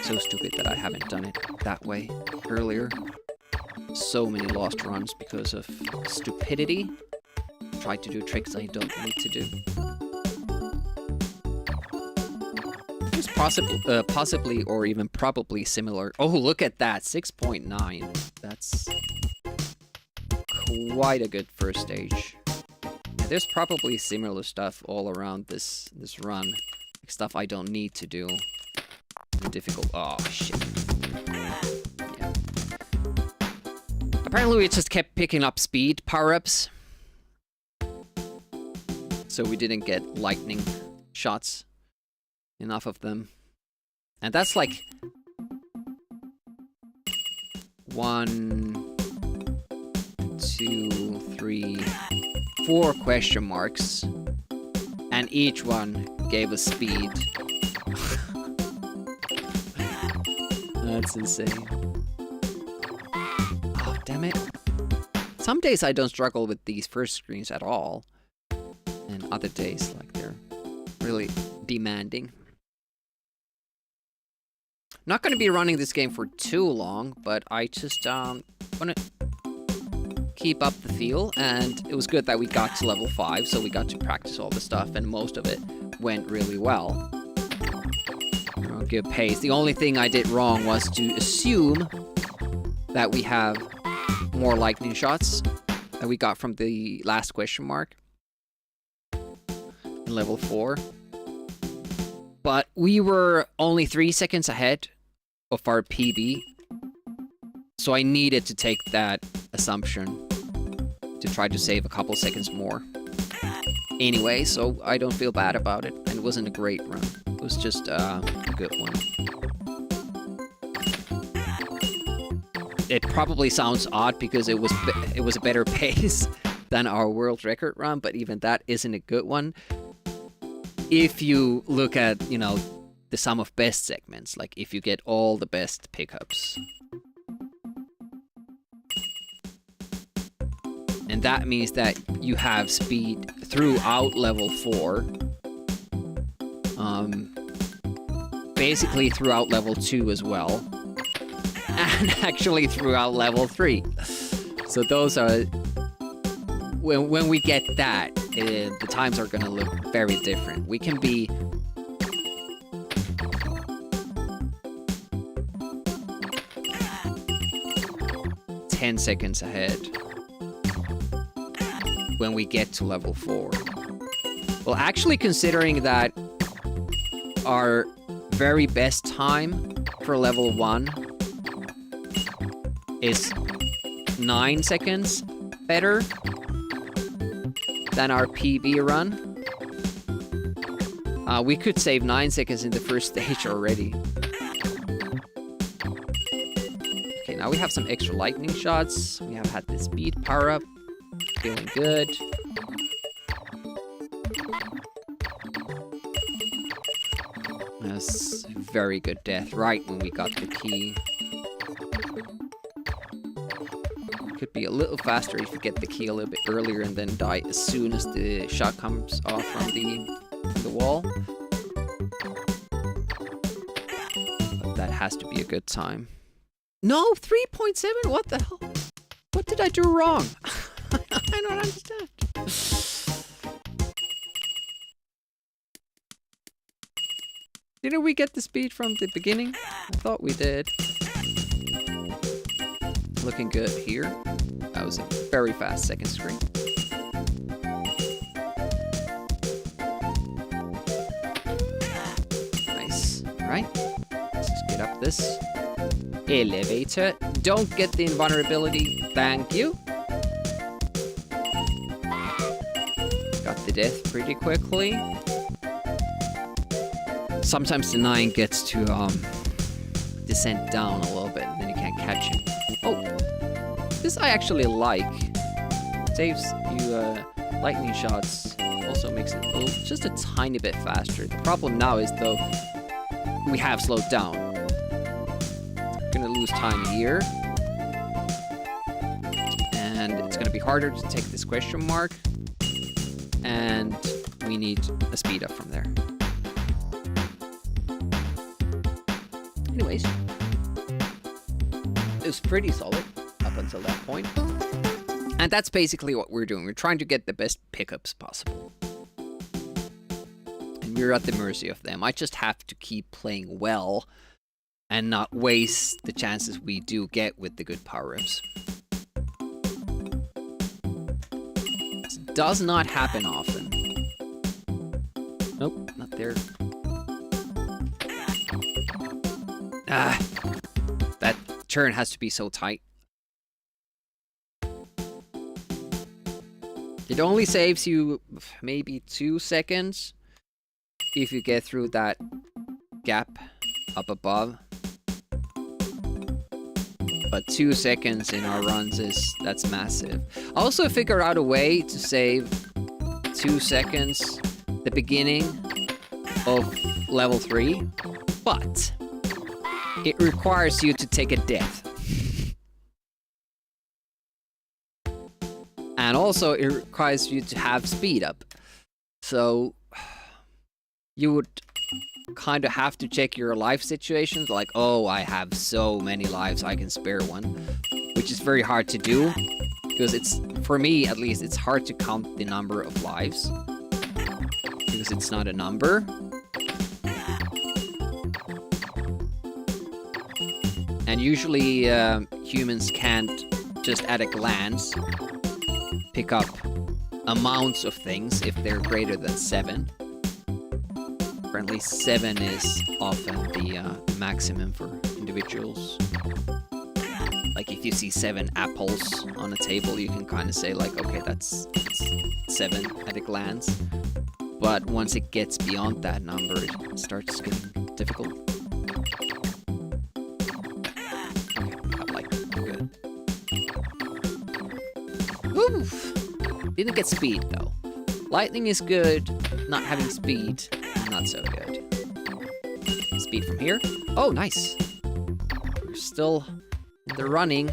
B: So stupid that I haven't done it that way earlier. So many lost runs because of stupidity. Tried to do tricks I don't need to do. It's possibly or even probably similar. Oh, look at that, 6.9. That's quite a good first stage. There's probably similar stuff all around this run. Like stuff I don't need to do. Difficult. Oh, shit. Yeah. Apparently we just kept picking up speed power-ups. So we didn't get lightning shots. Enough of them. And that's like 1, 2, 3, 4 question marks. And each one gave us speed. That's insane. Oh, damn it. Some days I don't struggle with these first screens at all. And other days, like, they're really demanding. Not going to be running this game for too long, but I just want to keep up the feel. And it was good that we got to level 5, so we got to practice all the stuff, and most of it went really well. Good pace. The only thing I did wrong was to assume that we have more lightning shots that we got from the last question mark in level 4. But we were only 3 seconds ahead of our PB, so I needed to take that assumption to try to save a couple seconds more. Anyway, so I don't feel bad about it, and it wasn't a great run. It was just a good one. It probably sounds odd because it was a better pace than our world record run, but even that isn't a good one. If you look at, you know, the sum of best segments, like if you get all the best pickups. And that means that you have speed throughout level 4. Basically throughout level 2 as well. And actually throughout level 3. So those are... When we get that, the times are going to look very different. We can be... ...10 seconds ahead when we get to level 4. Well, actually considering that our very best time for level 1 is 9 seconds better than our PB run. We could save 9 seconds in the first stage already. Okay, now we have some extra lightning shots. We have had the speed power up. Feeling good. That's a very good death right when we got the key. Could be a little faster if you get the key a little bit earlier and then die as soon as the shot comes off from the wall. But that has to be a good time. No, 3.7? What the hell? What did I do wrong? I don't understand. Didn't we get the speed from the beginning? I thought we did. Looking good here. That was a very fast second screen. Nice. All right. this. Elevator. Don't get the invulnerability. Thank you. Got the death pretty quickly. Sometimes the 9 gets to descend down a little bit, and then you can't catch him. Oh, this I actually like. Saves you lightning shots. Also makes it just a tiny bit faster. The problem now is though we have slowed down. Gonna lose time here, and it's gonna be harder to take this question mark. And we need a speed up from there. Anyways, it was pretty solid up until that point. And that's basically what we're doing. We're trying to get the best pickups possible. And we're at the mercy of them. I just have to keep playing well and not waste the chances we do get with the good power-ups. This does not happen often. Nope, not there. Ah, that turn has to be so tight. It only saves you maybe 2 seconds if you get through that gap up above. But 2 seconds in our runs that's massive. I also figured out a way to save 2 seconds the beginning of level 3, but it requires you to take a death. And also it requires you to have speed up. So you would kind of have to check your life situations, like, oh, I have so many lives, I can spare one. Which is very hard to do, because it's, for me at least, it's hard to count the number of lives. Because it's not a number. And usually humans can't just at a glance pick up amounts of things if they're greater than 7. Apparently 7 is often the maximum for individuals. Like if you see 7 apples on a table, you can kind of say like, okay, that's 7 at a glance. But once it gets beyond that number, it starts getting difficult. Oof. Didn't get speed though. Lightning is good, not having speed, not so good. Speed from here. Oh, nice. We're still in the running.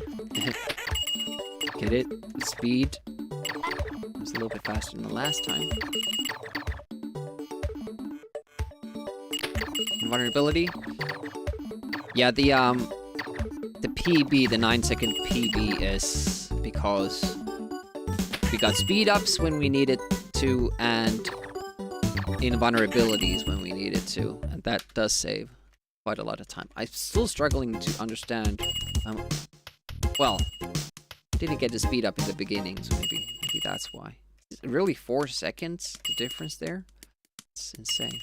B: Get it? Speed. It was a little bit faster than the last time. Vulnerability. Yeah, the PB, the 9-second PB is because we got speed ups when we needed to, and invulnerabilities when we needed to, and that does save quite a lot of time. I'm still struggling to understand. Well, didn't get the speed up in the beginning, so maybe that's why. Is it really 4 seconds the difference there? It's insane.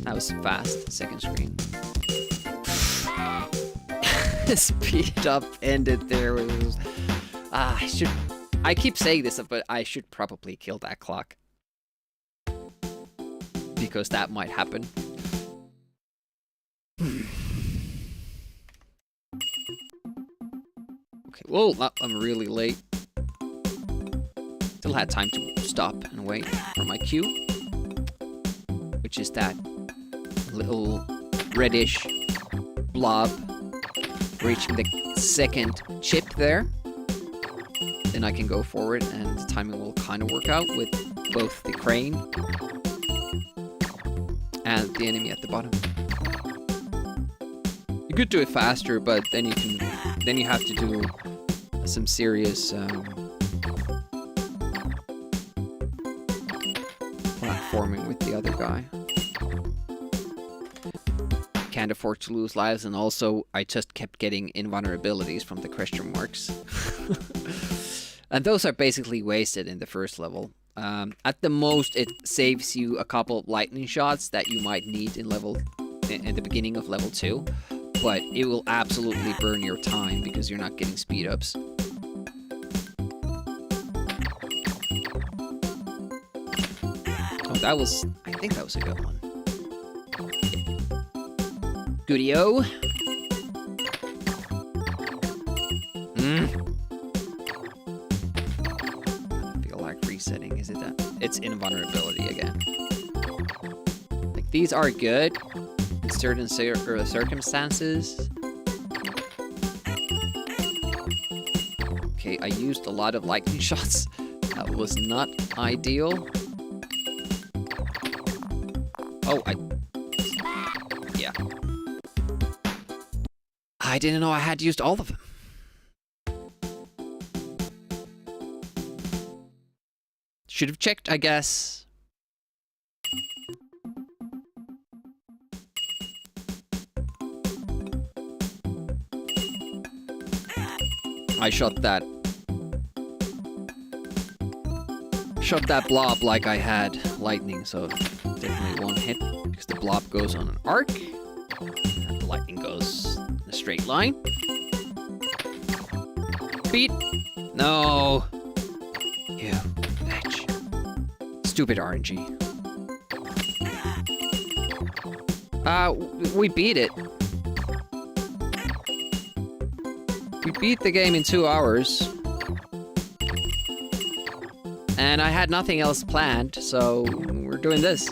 B: That was fast. Second screen. Speed up ended there. It was, I keep saying this, but I should probably kill that clock. Because that might happen. Okay, whoa, I'm really late. Still had time to stop and wait for my cue. Which is that little reddish blob reaching the second chip there. Then I can go forward and the timing will kind of work out with both the crane and the enemy at the bottom. You could do it faster, but then you have to do some serious platforming with the other guy. Can't afford to lose lives, and also I just kept getting invulnerabilities from the question marks. And those are basically wasted in the first level. At the most, it saves you a couple of lightning shots that you might need in the beginning of level 2. But it will absolutely burn your time because you're not getting speed ups. Oh, I think that was a good one. Goodio. I feel like resetting. Is it that? It's invulnerability again. Like, these are good in certain circumstances. Okay, I used a lot of lightning shots. That was not ideal. Oh, yeah. I didn't know I had used all of them. Should have checked, I guess. I shot that blob like I had lightning, so definitely won't hit because the blob goes on an arc and the lightning goes in a straight line. Beat. No. You bitch. Stupid RNG. We beat it. We beat the game in 2 hours. And I had nothing else planned, so we're doing this.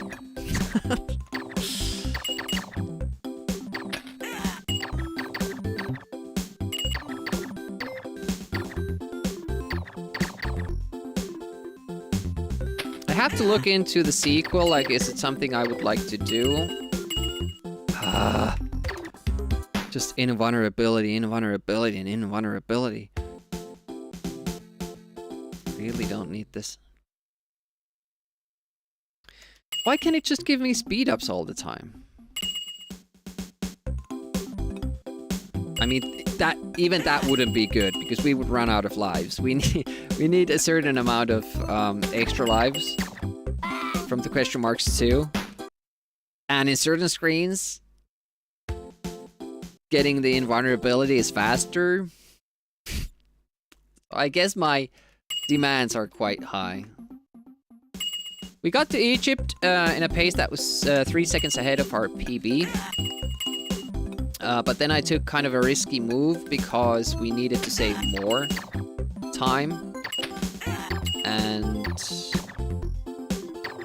B: I have to look into the sequel, like, is it something I would like to do? Just invulnerability, invulnerability, and invulnerability. Really don't need this. Why can't it just give me speed ups all the time? I mean, even that wouldn't be good because we would run out of lives. We need a certain amount of extra lives from the question marks too. And in certain screens, getting the invulnerability is faster. I guess my demands are quite high. We got to Egypt in a pace that was 3 seconds ahead of our PB. But then I took kind of a risky move because we needed to save more time. And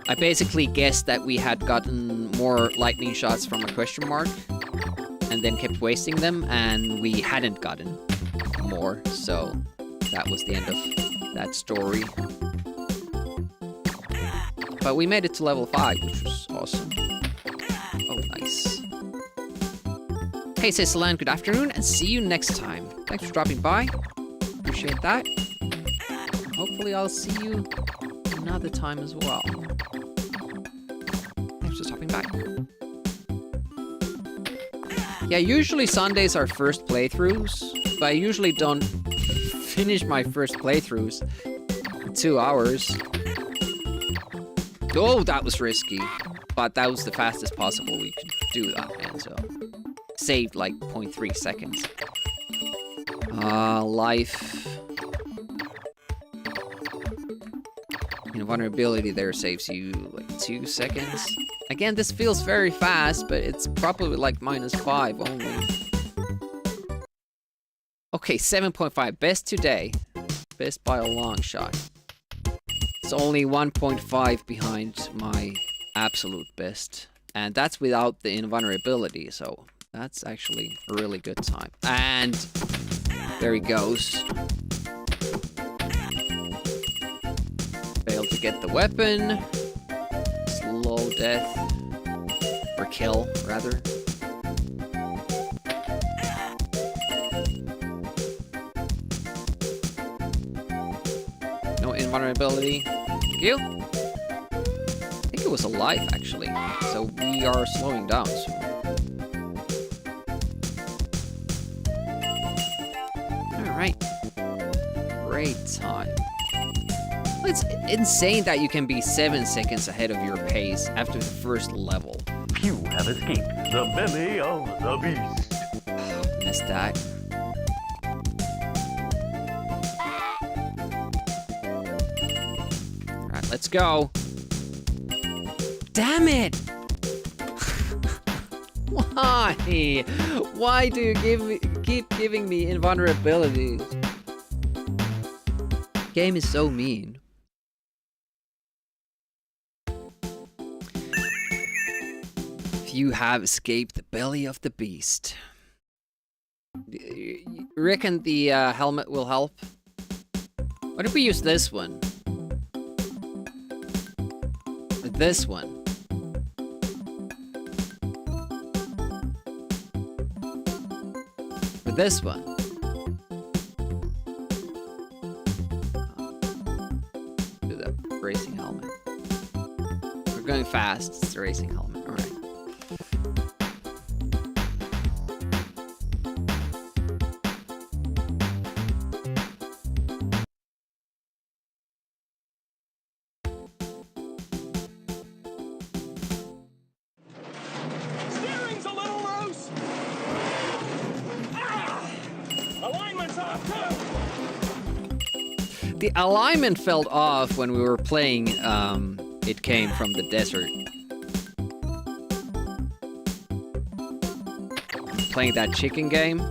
B: I basically guessed that we had gotten more lightning shots from a question mark and then kept wasting them, and we hadn't gotten more, so that was the end of that story. But we made it to level 5, which was awesome. Oh, nice. Hey, says Salan, good afternoon, and see you next time. Thanks for dropping by. Appreciate that. Hopefully I'll see you another time as well. Thanks for stopping by. Yeah, usually Sundays are first playthroughs, but I usually don't finish my first playthroughs in 2 hours. Oh, that was risky, but that was the fastest possible we could do that, and so saved like 0.3 seconds. Life. Vulnerability there saves you like 2 seconds. Again, this feels very fast, but it's probably like -5 only. Okay, 7.5. Best today. Best by a long shot. It's only 1.5 behind my absolute best. And that's without the invulnerability, so that's actually a really good time. And there he goes. Failed to get the weapon. Slow death. Or kill, rather. No invulnerability. Thank you. I think it was a life, actually. So we are slowing down soon. Alright. Great time. It's insane that you can be 7 seconds ahead of your pace after the first level.
A: You have escaped the belly of the beast.
B: Missed that. Alright, let's go. Damn it! Why? Why do you keep giving me invulnerabilities? Game is so mean. You have escaped the belly of the beast. You reckon the helmet will help? What if we use this one? This one. With this one. Do the racing helmet. We're going fast. It's the racing helmet. All right.
D: Steering's a little loose. Ah! Alignment's off too.
B: The alignment fell off when we were playing It Came from the Desert. Playing that chicken game.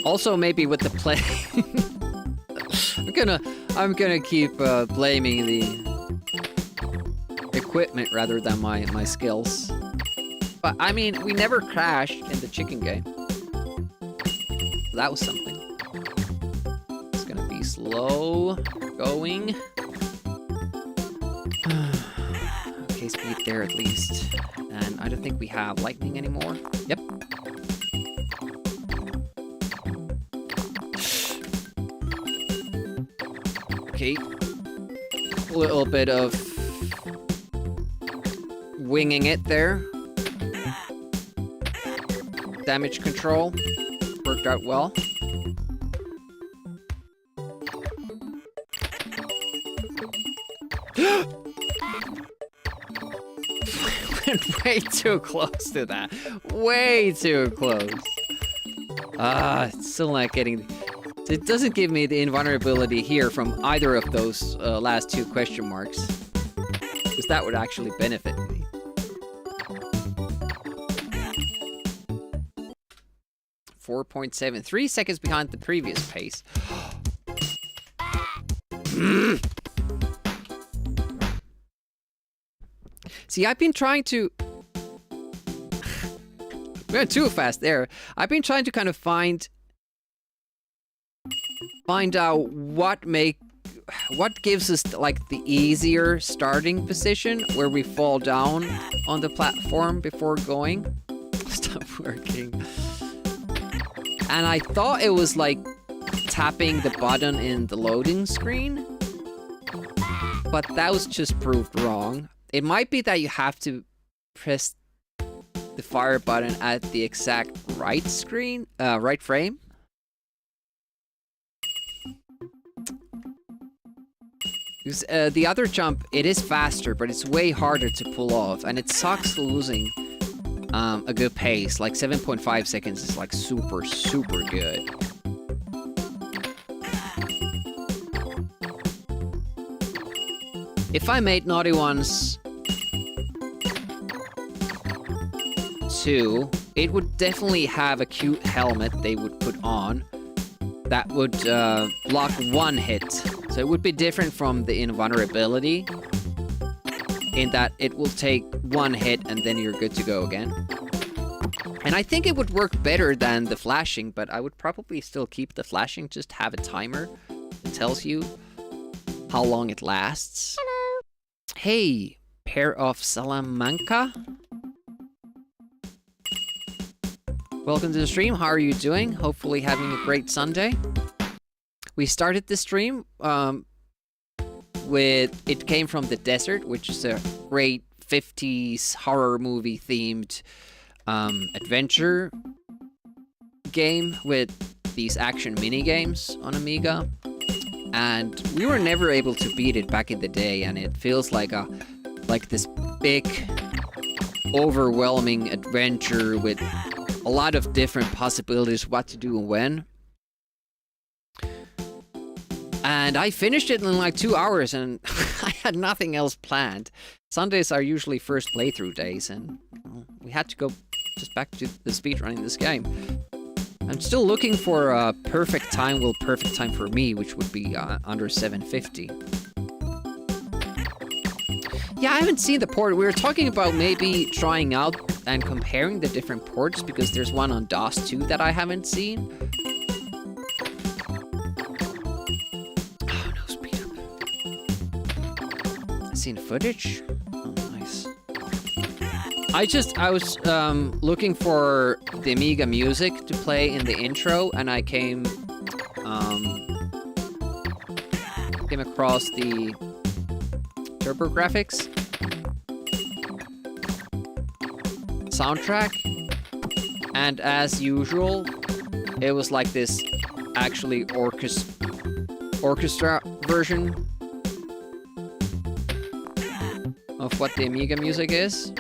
B: Also maybe with the play. I'm gonna keep blaming the equipment rather than my skills. But I mean, we never crashed in the chicken game. That was something. It's gonna be slow going. Okay, speed there at least. And I don't think we have lightning anymore. Yep. Okay. A little bit of winging it there. Damage control worked out well. Went way too close to that. Way too close. It's still not getting... It doesn't give me the invulnerability here from either of those last two question marks. Because that would actually benefit me. .7, 3 seconds behind the previous pace. See, I've been trying to... We went too fast there. I've been trying to kind of find out what gives us like the easier starting position where we fall down on the platform before going. Stop working. And I thought it was like tapping the button in the loading screen, but that was just proved wrong. It might be that you have to press the fire button at the exact right screen, right frame. Because the other jump, it is faster, but it's way harder to pull off, and it sucks losing a good pace. Like 7.5 seconds is like super, super good. If I made Naughty Ones 2, it would definitely have a cute helmet they would put on that would block one hit. So it would be different from the invulnerability in that it will take one hit and then you're good to go again. And I think it would work better than the flashing, but I would probably still keep the flashing, just have a timer that tells you how long it lasts. Hello. Hey, pair of Salamanca. Welcome to the stream. How are you doing? Hopefully having a great Sunday. We started the stream with It Came from the Desert, which is a great 50s horror movie themed adventure game with these action mini games on Amiga. and we were never able to beat it back in the day, and it feels like this big, overwhelming adventure with a lot of different possibilities what to do and when. And I finished it in like 2 hours, and I had nothing else planned. Sundays are usually first playthrough days, and well, we had to go just back to the speedrunning this game. I'm still looking for a perfect time, well, perfect time for me, which would be under 750. Yeah, I haven't seen the port. We were talking about maybe trying out and comparing the different ports, because there's one on DOS 2 that I haven't seen. Oh, no speed up. Seen footage? Oh, nice. I was looking for the Amiga music to play in the intro, and I came across the TurboGrafx soundtrack, and as usual, it was like this actually orchestra version of what the Amiga music is.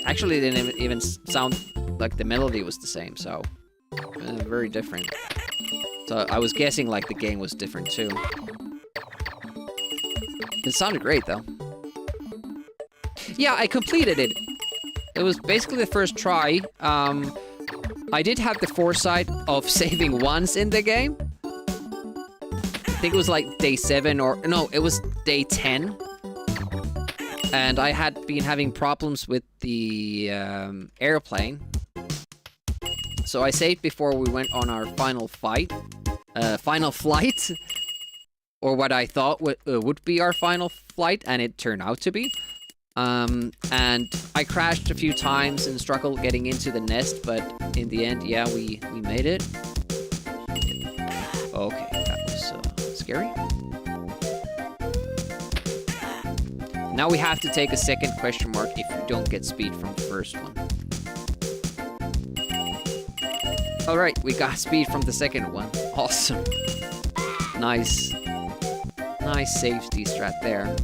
B: Actually, it didn't even sound like the melody was the same, so very different. So I was guessing like the game was different too. It sounded great though. Yeah, I completed it. It was basically the first try. I did have the foresight of saving once in the game. I think it was like day 7 or... No, it was day 10. And I had been having problems with the airplane. So I saved before we went on our final flight. Or what I thought would be our final flight, and it turned out to be. And I crashed a few times and struggled getting into the nest, but in the end, yeah, we made it. Okay, that was scary. Now we have to take a second question mark if you don't get speed from the first one. Alright, we got speed from the second one. Awesome. Nice. Nice safety strat there.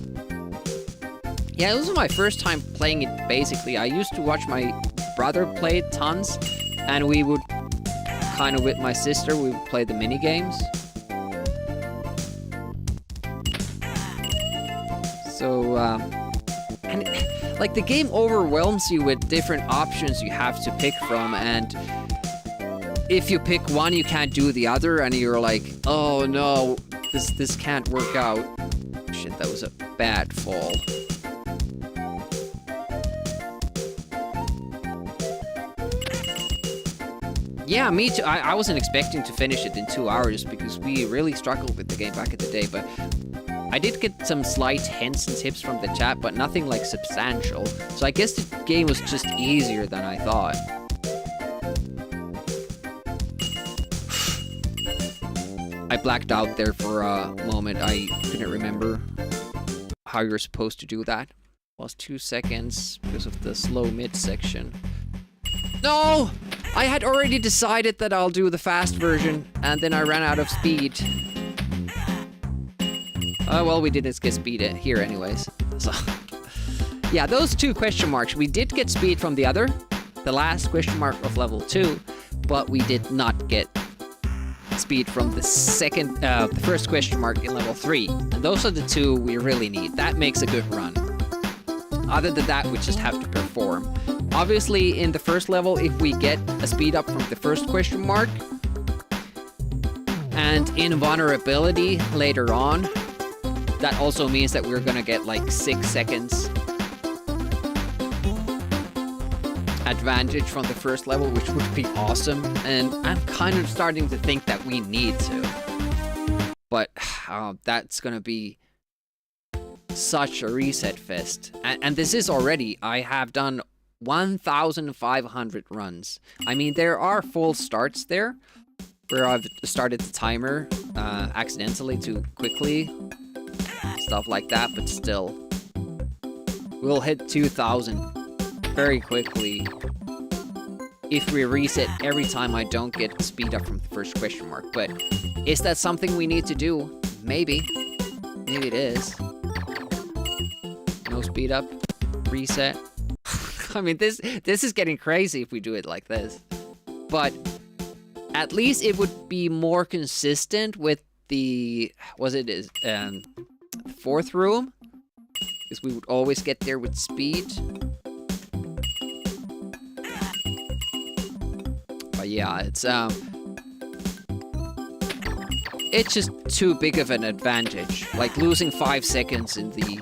B: Yeah, this was my first time playing it, basically. I used to watch my brother play it tons, and we would, kind of with my sister, we would play the mini-games. So, and like, the game overwhelms you with different options you have to pick from, and if you pick one, you can't do the other, and you're like, oh no, this can't work out. Shit, that was a bad fall. Yeah, me too. I wasn't expecting to finish it in 2 hours because we really struggled with the game back in the day, but I did get some slight hints and tips from the chat, but nothing like substantial. So I guess the game was just easier than I thought. I blacked out there for a moment. I couldn't remember how you're supposed to do that. Lost 2 seconds because of the slow mid section. No! I had already decided that I'll do the fast version, and then I ran out of speed. Well, we didn't get speed here anyways. So, yeah, those 2 question marks. We did get speed from the last question mark of level 2, but we did not get speed from the first question mark in level 3. And those are the 2 we really need. That makes a good run. Other than that, we just have to perform. Obviously, in the first level, if we get a speed up from the first question mark, and in vulnerability later on, that also means that we're gonna get like 6 seconds advantage from the first level, which would be awesome. And I'm kind of starting to think that we need to. But that's gonna be such a reset fest. And this is already, I have done 1,500 runs. I mean, there are full starts there where I've started the timer accidentally too quickly, stuff like that, but still, we'll hit 2,000 very quickly if we reset every time I don't get speed up from the first question mark. But is that something we need to do? Maybe. Maybe it is. No speed up. Reset. I mean, this is getting crazy if we do it like this. But at least it would be more consistent with the... Was it fourth room? Because we would always get there with speed. But yeah, it's just too big of an advantage. Like losing 5 seconds in the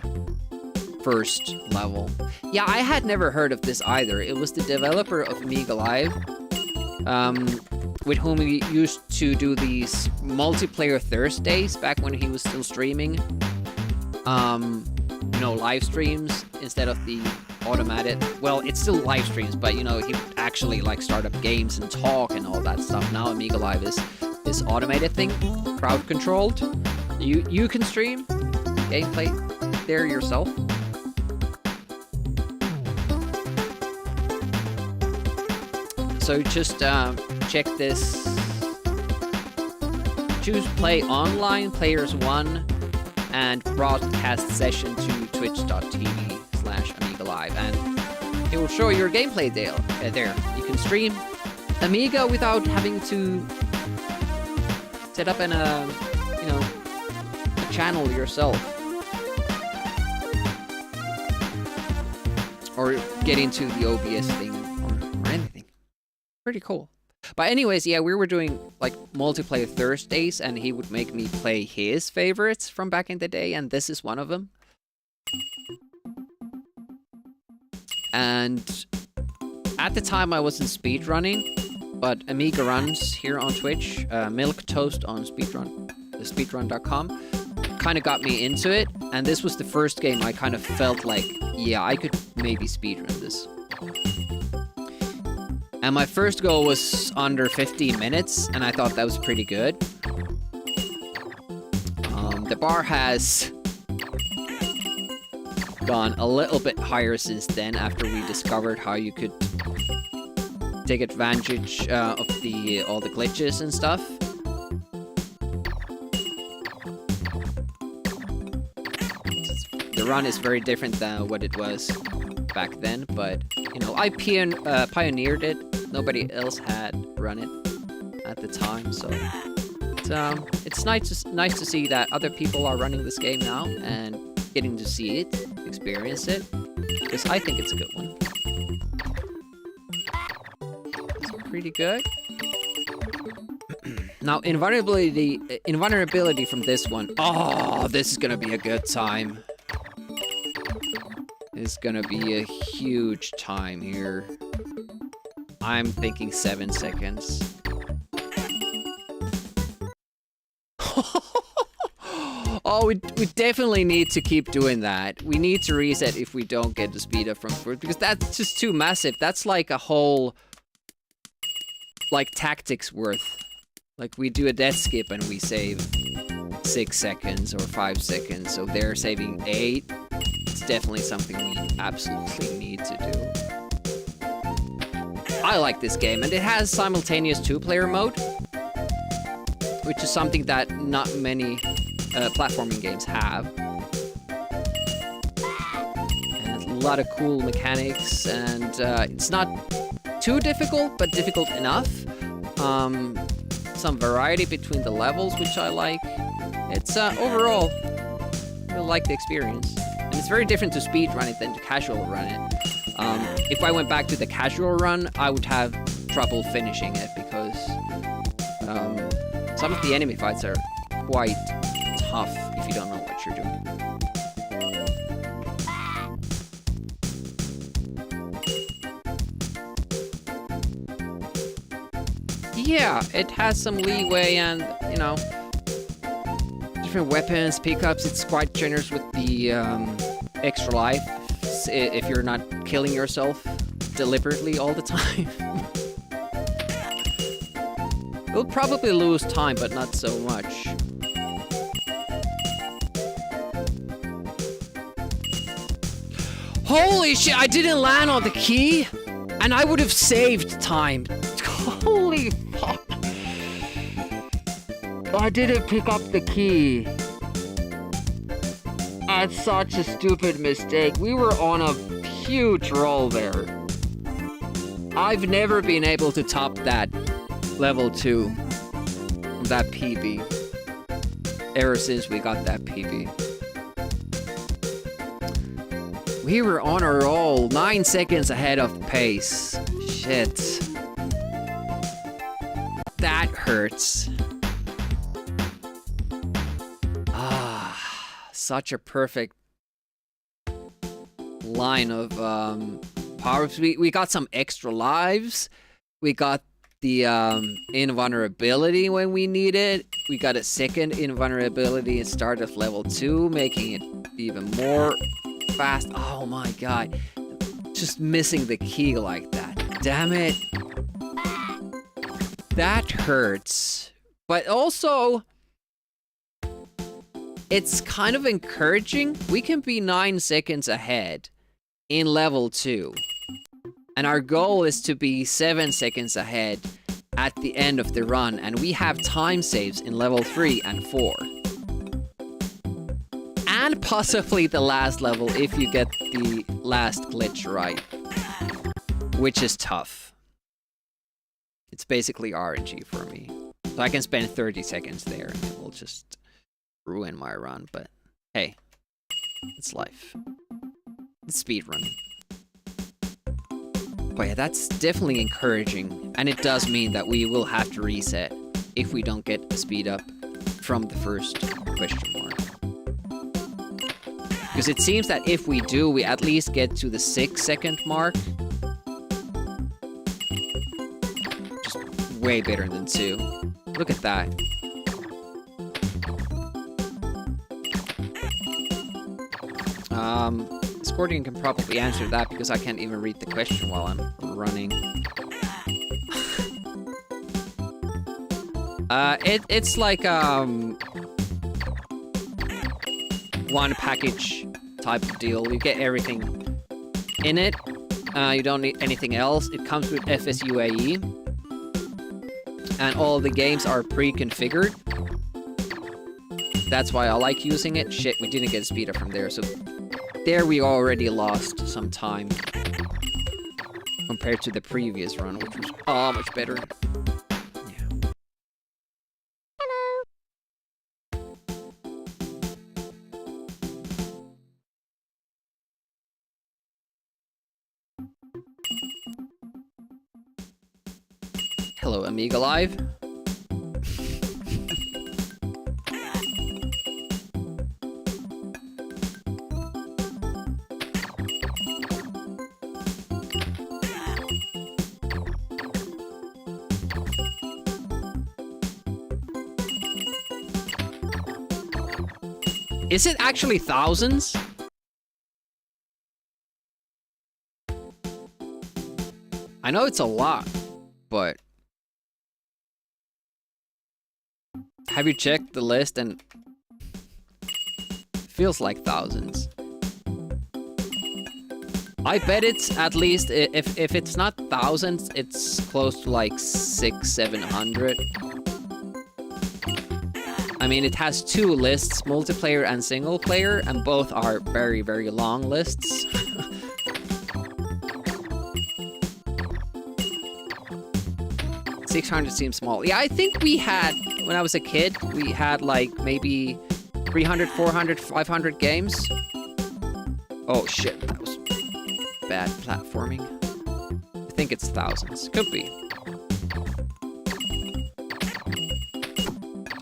B: first level. Yeah, I had never heard of this either. It was the developer of Amiga Live, with whom we used to do these multiplayer Thursdays back when he was still streaming. You know, live streams instead of the automated. Well, it's still live streams, but you know, he would actually like start up games and talk and all that stuff. Now Amiga Live is this automated thing, crowd controlled. You can stream gameplay there yourself. So just check this. Choose play online, players 1, and broadcast session to twitch.tv/Amiga Live, and it will show your gameplay there. You can stream Amiga without having to set up a channel yourself, or get into the OBS thing or anything. Pretty cool. But anyways, yeah, we were doing like multiplayer Thursdays, and he would make me play his favorites from back in the day, and this is one of them. And at the time I wasn't speedrunning, but Amiga Runs here on Twitch, Milk Toast on speedrun.com, kind of got me into it, and this was the first game I kind of felt like, yeah, I could maybe speedrun this. And my first goal was under 15 minutes, and I thought that was pretty good. The bar has gone a little bit higher since then, after we discovered how you could take advantage of all the glitches and stuff. The run is very different than what it was back then, but you know, I pioneered it. Nobody else had run it at the time, so it's nice to see that other people are running this game now and getting to see it, experience it, because I think it's a good one. It's pretty good. Now, invulnerability from this one. Oh, this is gonna be a good time. It's gonna be a huge time here. I'm thinking 7 seconds. Oh, we definitely need to keep doing that. We need to reset if we don't get the speed up from first, because that's just too massive. That's like a whole, like, tactics worth. Like, we do a death skip and we save 6 seconds or 5 seconds, so they're saving 8. It's definitely something we absolutely need to do. I like this game, and it has simultaneous 2-player mode, which is something that not many platforming games have. And a lot of cool mechanics, and it's not too difficult, but difficult enough. Some variety between the levels, which I like. It's overall, I like the experience. And it's very different to speedrun it than to casual run it. If I went back to the casual run, I would have trouble finishing it, because some of the enemy fights are quite tough if you don't know what you're doing. Yeah, it has some leeway and, you know, different weapons, pickups. It's quite generous with the extra life, if you're not killing yourself deliberately all the time. You'll probably lose time, but not so much. Holy shit, I didn't land on the key, and I would have saved time. Holy fuck. I didn't pick up the key. That's such a stupid mistake. We were on a huge roll there. I've never been able to top that level 2, that PB, ever since we got that PB. We were on a roll, 9 seconds ahead of pace. Shit. That hurts. Such a perfect line of powers. We got some extra lives. We got the invulnerability when we need it. We got a second invulnerability and start of level 2, making it even more fast. Oh my god. Just missing the key like that. Damn it. That hurts. But also, it's kind of encouraging. We can be 9 seconds ahead in level 2. And our goal is to be 7 seconds ahead at the end of the run. And we have time saves in level 3 and 4. And possibly the last level if you get the last glitch right. Which is tough. It's basically RNG for me. So I can spend 30 seconds there and it will just ruin my run, but hey, it's life. It's speedrunning. But yeah, that's definitely encouraging, and it does mean that we will have to reset if we don't get a speed up from the first question mark. Because it seems that if we do, we at least get to the 6 second mark. Just way better than 2. Look at that. Scordian can probably answer that because I can't even read the question while I'm running. It's like one package type of deal. You get everything in it. You don't need anything else. It comes with FSUAE. And all the games are pre-configured. That's why I like using it. Shit, we didn't get a speed up from there, so there we already lost some time compared to the previous run, which was much better. Yeah. Hello, Amiga Live. Is it actually thousands? I know it's a lot, but have you checked the list? And feels like thousands. I bet it's at least, if it's not thousands, it's close to like 600-700. I mean, it has 2 lists, multiplayer and single player, and both are very, very long lists. 600 seems small. Yeah, I think we had, when I was a kid, we had like maybe 300, 400, 500 games. Oh shit, that was bad platforming. I think it's thousands. Could be.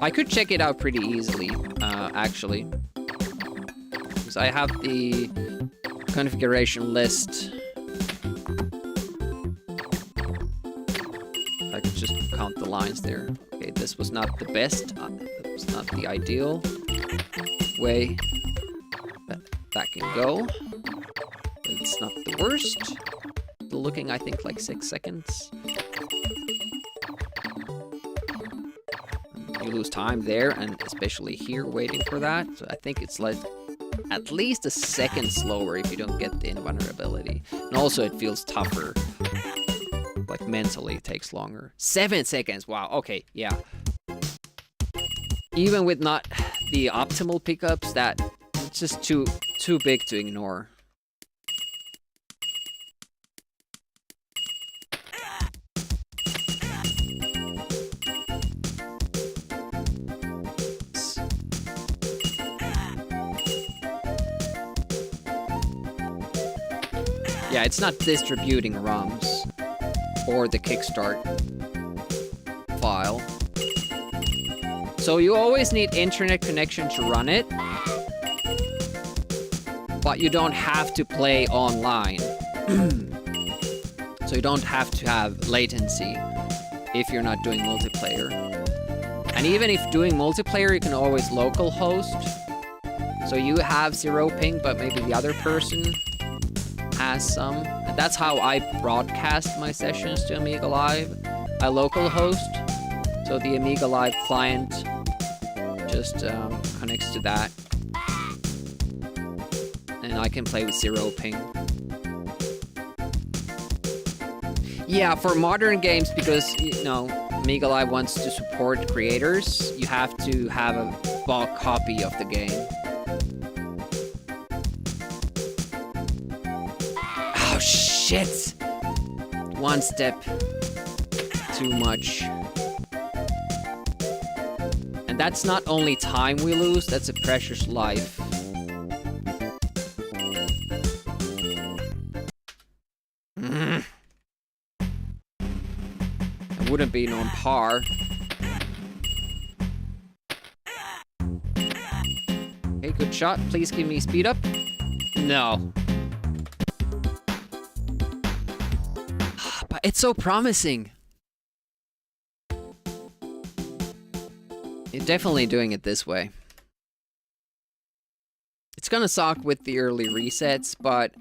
B: I could check it out pretty easily, actually. Because I have the configuration list. I could just count the lines there. Okay, this was not the best. That was not the ideal way that can go. It's not the worst. Still looking, I think, like 6 seconds. You lose time there, and especially here waiting for that. So I think it's like at least a second slower if you don't get the invulnerability. And also it feels tougher. Like mentally it takes longer. 7 seconds, wow, okay, yeah. Even with not the optimal pickups, that It's just too big to ignore. Yeah, it's not distributing ROMs or the Kickstart file. So you always need internet connection to run it, but you don't have to play online. So you don't have to have latency if you're not doing multiplayer. And even if doing multiplayer, you can always local host. So you have 0 ping, but maybe the other person has some. And that's how I broadcast my sessions to Amiga Live. I local host. So the Amiga Live client just connects to that. And I can play with 0 ping. Yeah, for modern games, because, you know, Amiga Live wants to support creators, you have to have a bulk copy of the game. Oh, shit! One step too much. And that's not only time we lose, that's a precious life. It wouldn't be on par. Okay, good shot. Please give me speed up. No. But it's so promising. You're definitely doing it this way. It's gonna suck with the early resets, but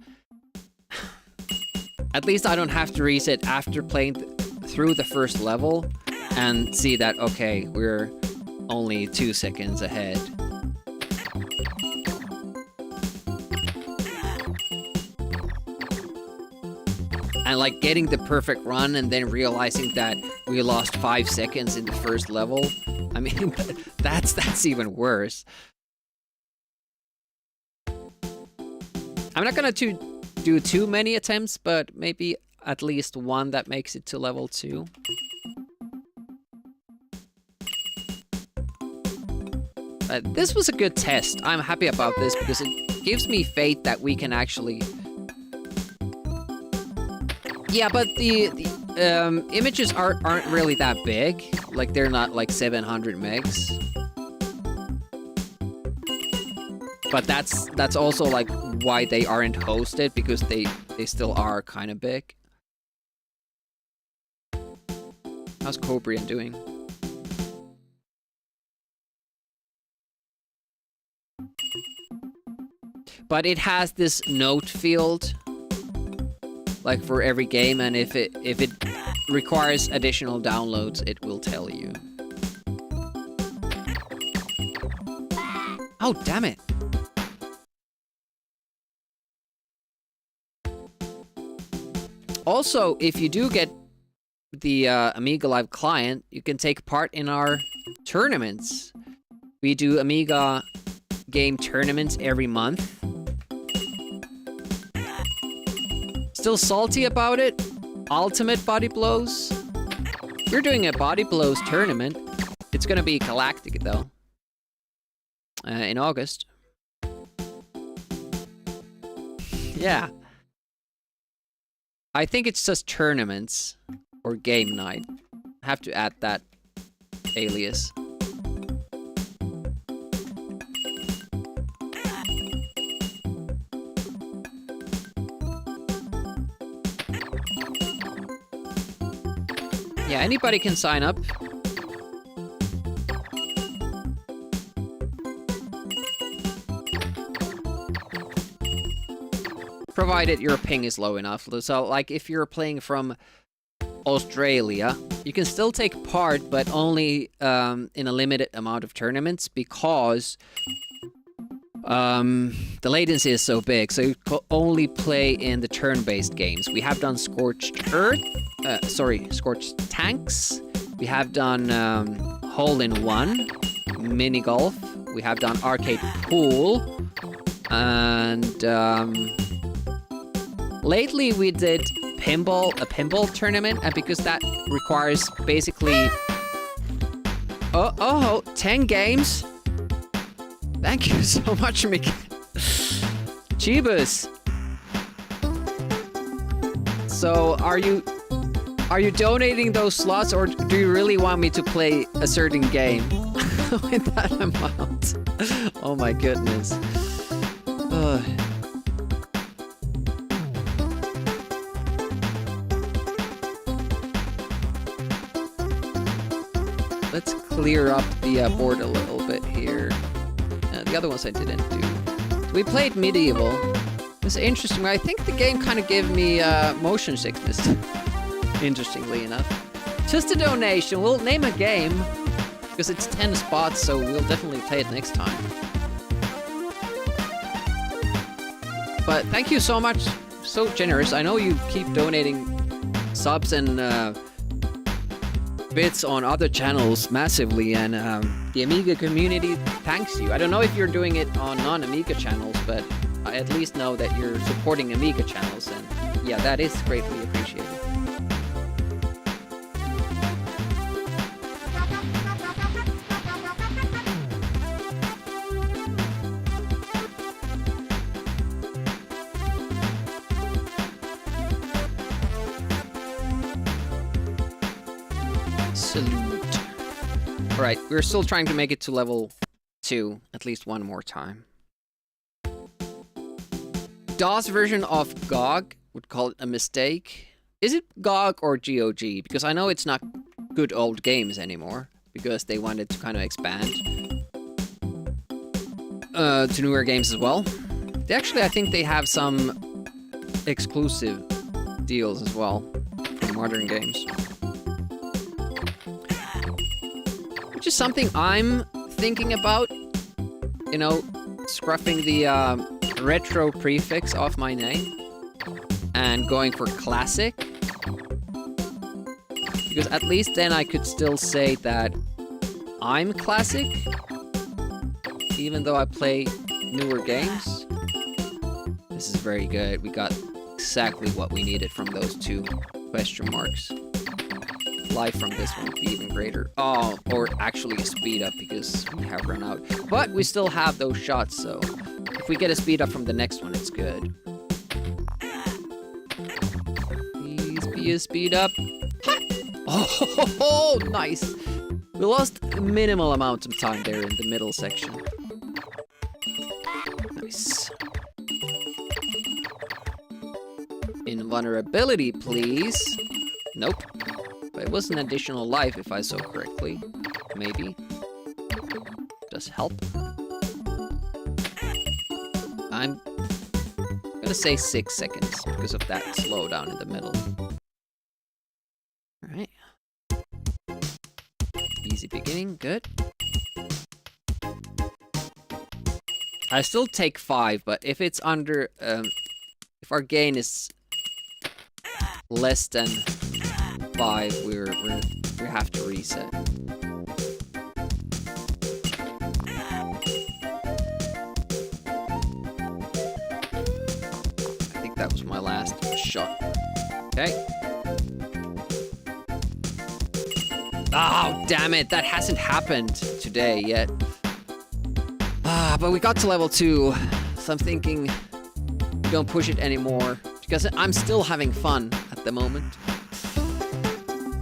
B: at least I don't have to reset after playing through the first level and see that, okay, we're only 2 seconds ahead. And like getting the perfect run and then realizing that we lost 5 seconds in the first level. I mean, that's even worse. I'm not gonna do too many attempts, but maybe at least one that makes it to level 2. This was a good test. I'm happy about this because it gives me faith that we can actually... Yeah, but the images aren't really that big. Like, they're not like 700 megs. But that's also like why they aren't hosted, because they still are kind of big. How's Cobrian doing? But it has this note field, like for every game, and if it requires additional downloads, it will tell you. Oh, damn it. Also, if you do get the Amiga Live client, you can take part in our tournaments. We do Amiga game tournaments every month. Still salty about it? Ultimate Body Blows? We're doing a Body Blows tournament. It's gonna be Galactic, though. In August. Yeah. I think it's just tournaments. Or game night. I have to add that alias. Yeah, anybody can sign up. Provided your ping is low enough. So, like, if you're playing from Australia, you can still take part, but only in a limited amount of tournaments, because the latency is so big. So you only play in the turn-based games. We have done Scorched Earth, Scorched Tanks. We have done Hole in One, Mini Golf. We have done Arcade Pool. And lately we did a pinball tournament, and because that requires basically 10 games. Thank you so much, Mickey. Jeebus. So are you donating those slots, or do you really want me to play a certain game with that amount? Oh my goodness. Ugh. Let's clear up the board a little bit here. The other ones I didn't do. We played Medieval. It was interesting. I think the game kind of gave me motion sickness. Interestingly enough. Just a donation. We'll name a game. Because it's 10 spots, so we'll definitely play it next time. But thank you so much. So generous. I know you keep donating subs and bits on other channels massively, and the Amiga community thanks you. I don't know if you're doing it on non-Amiga channels, but I at least know that you're supporting Amiga channels, and yeah, that is greatly appreciated. Salute. Alright, we're still trying to make it to level 2 at least one more time. DOS version of GOG would call it a mistake. Is it GOG or GOG? Because I know it's not good old games anymore, because they wanted to kind of expand to newer games as well. Actually, I think they have some exclusive deals as well for modern games. Which is something I'm thinking about, you know, scruffing the retro prefix off my name and going for classic. Because at least then I could still say that I'm classic, even though I play newer games. This is very good. We got exactly what we needed from those two question marks. Life from this one would be even greater. Oh, or actually a speed up because we have run out. But we still have those shots, so if we get a speed up from the next one, it's good. Please be a speed up. Oh, nice. We lost a minimal amount of time there in the middle section. Nice. Invulnerability, please. Nope. But it was an additional life, if I saw correctly. Maybe. Does help. I'm gonna say 6 seconds because of that slowdown in the middle. Alright. Easy beginning, good. I still take 5, but if it's under, if our gain is less than 5, we have to reset. I think that was my last shot. Okay. Oh, damn it. That hasn't happened today yet. But we got to level 2, so I'm thinking we don't push it anymore, because I'm still having fun at the moment.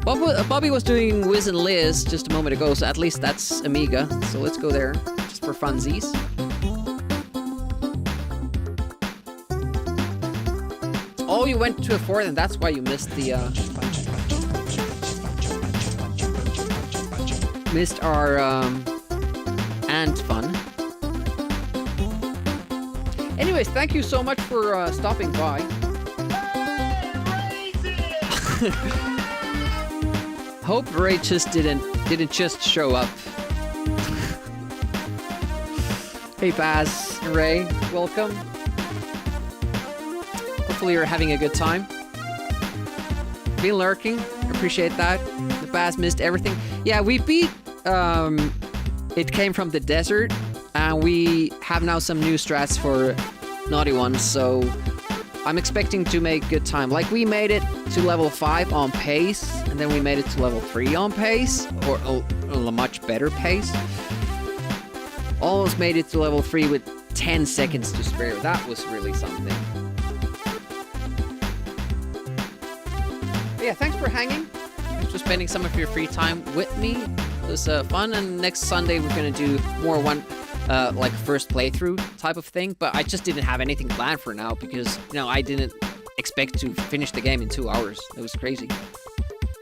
B: Bobby was doing Wiz and Liz just a moment ago, so at least that's Amiga. So let's go there, just for funsies. Oh, you went to a 4th, and that's why you missed the, missed our, ant fun. Anyways, thank you so much for, stopping by. Hope Ray just didn't just show up. Hey Baz, Ray, welcome. Hopefully you're having a good time. Been lurking, appreciate that. The Baz missed everything. Yeah, we beat, it came from the desert, And we have now some new strats for Naughty Ones, so I'm expecting to make good time. Like, we made it to level 5 on pace, and then we made it to level 3 on pace, or a much better pace. Almost made it to level 3 with 10 seconds to spare. That was really something. But yeah, thanks for hanging. Thanks for spending some of your free time with me. It was fun, and next Sunday we're gonna do more like first playthrough type of thing, but I just didn't have anything planned for now because, you know, I didn't expect to finish the game in 2 hours. It was crazy.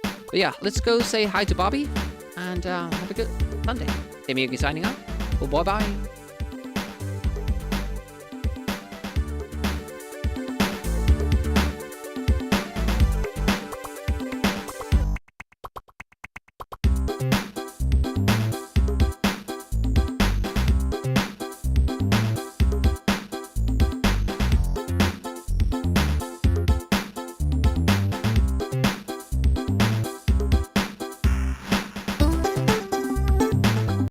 B: But yeah, let's go say hi to Bobby and have a good Sunday. Amiga signing out. Well, bye-bye.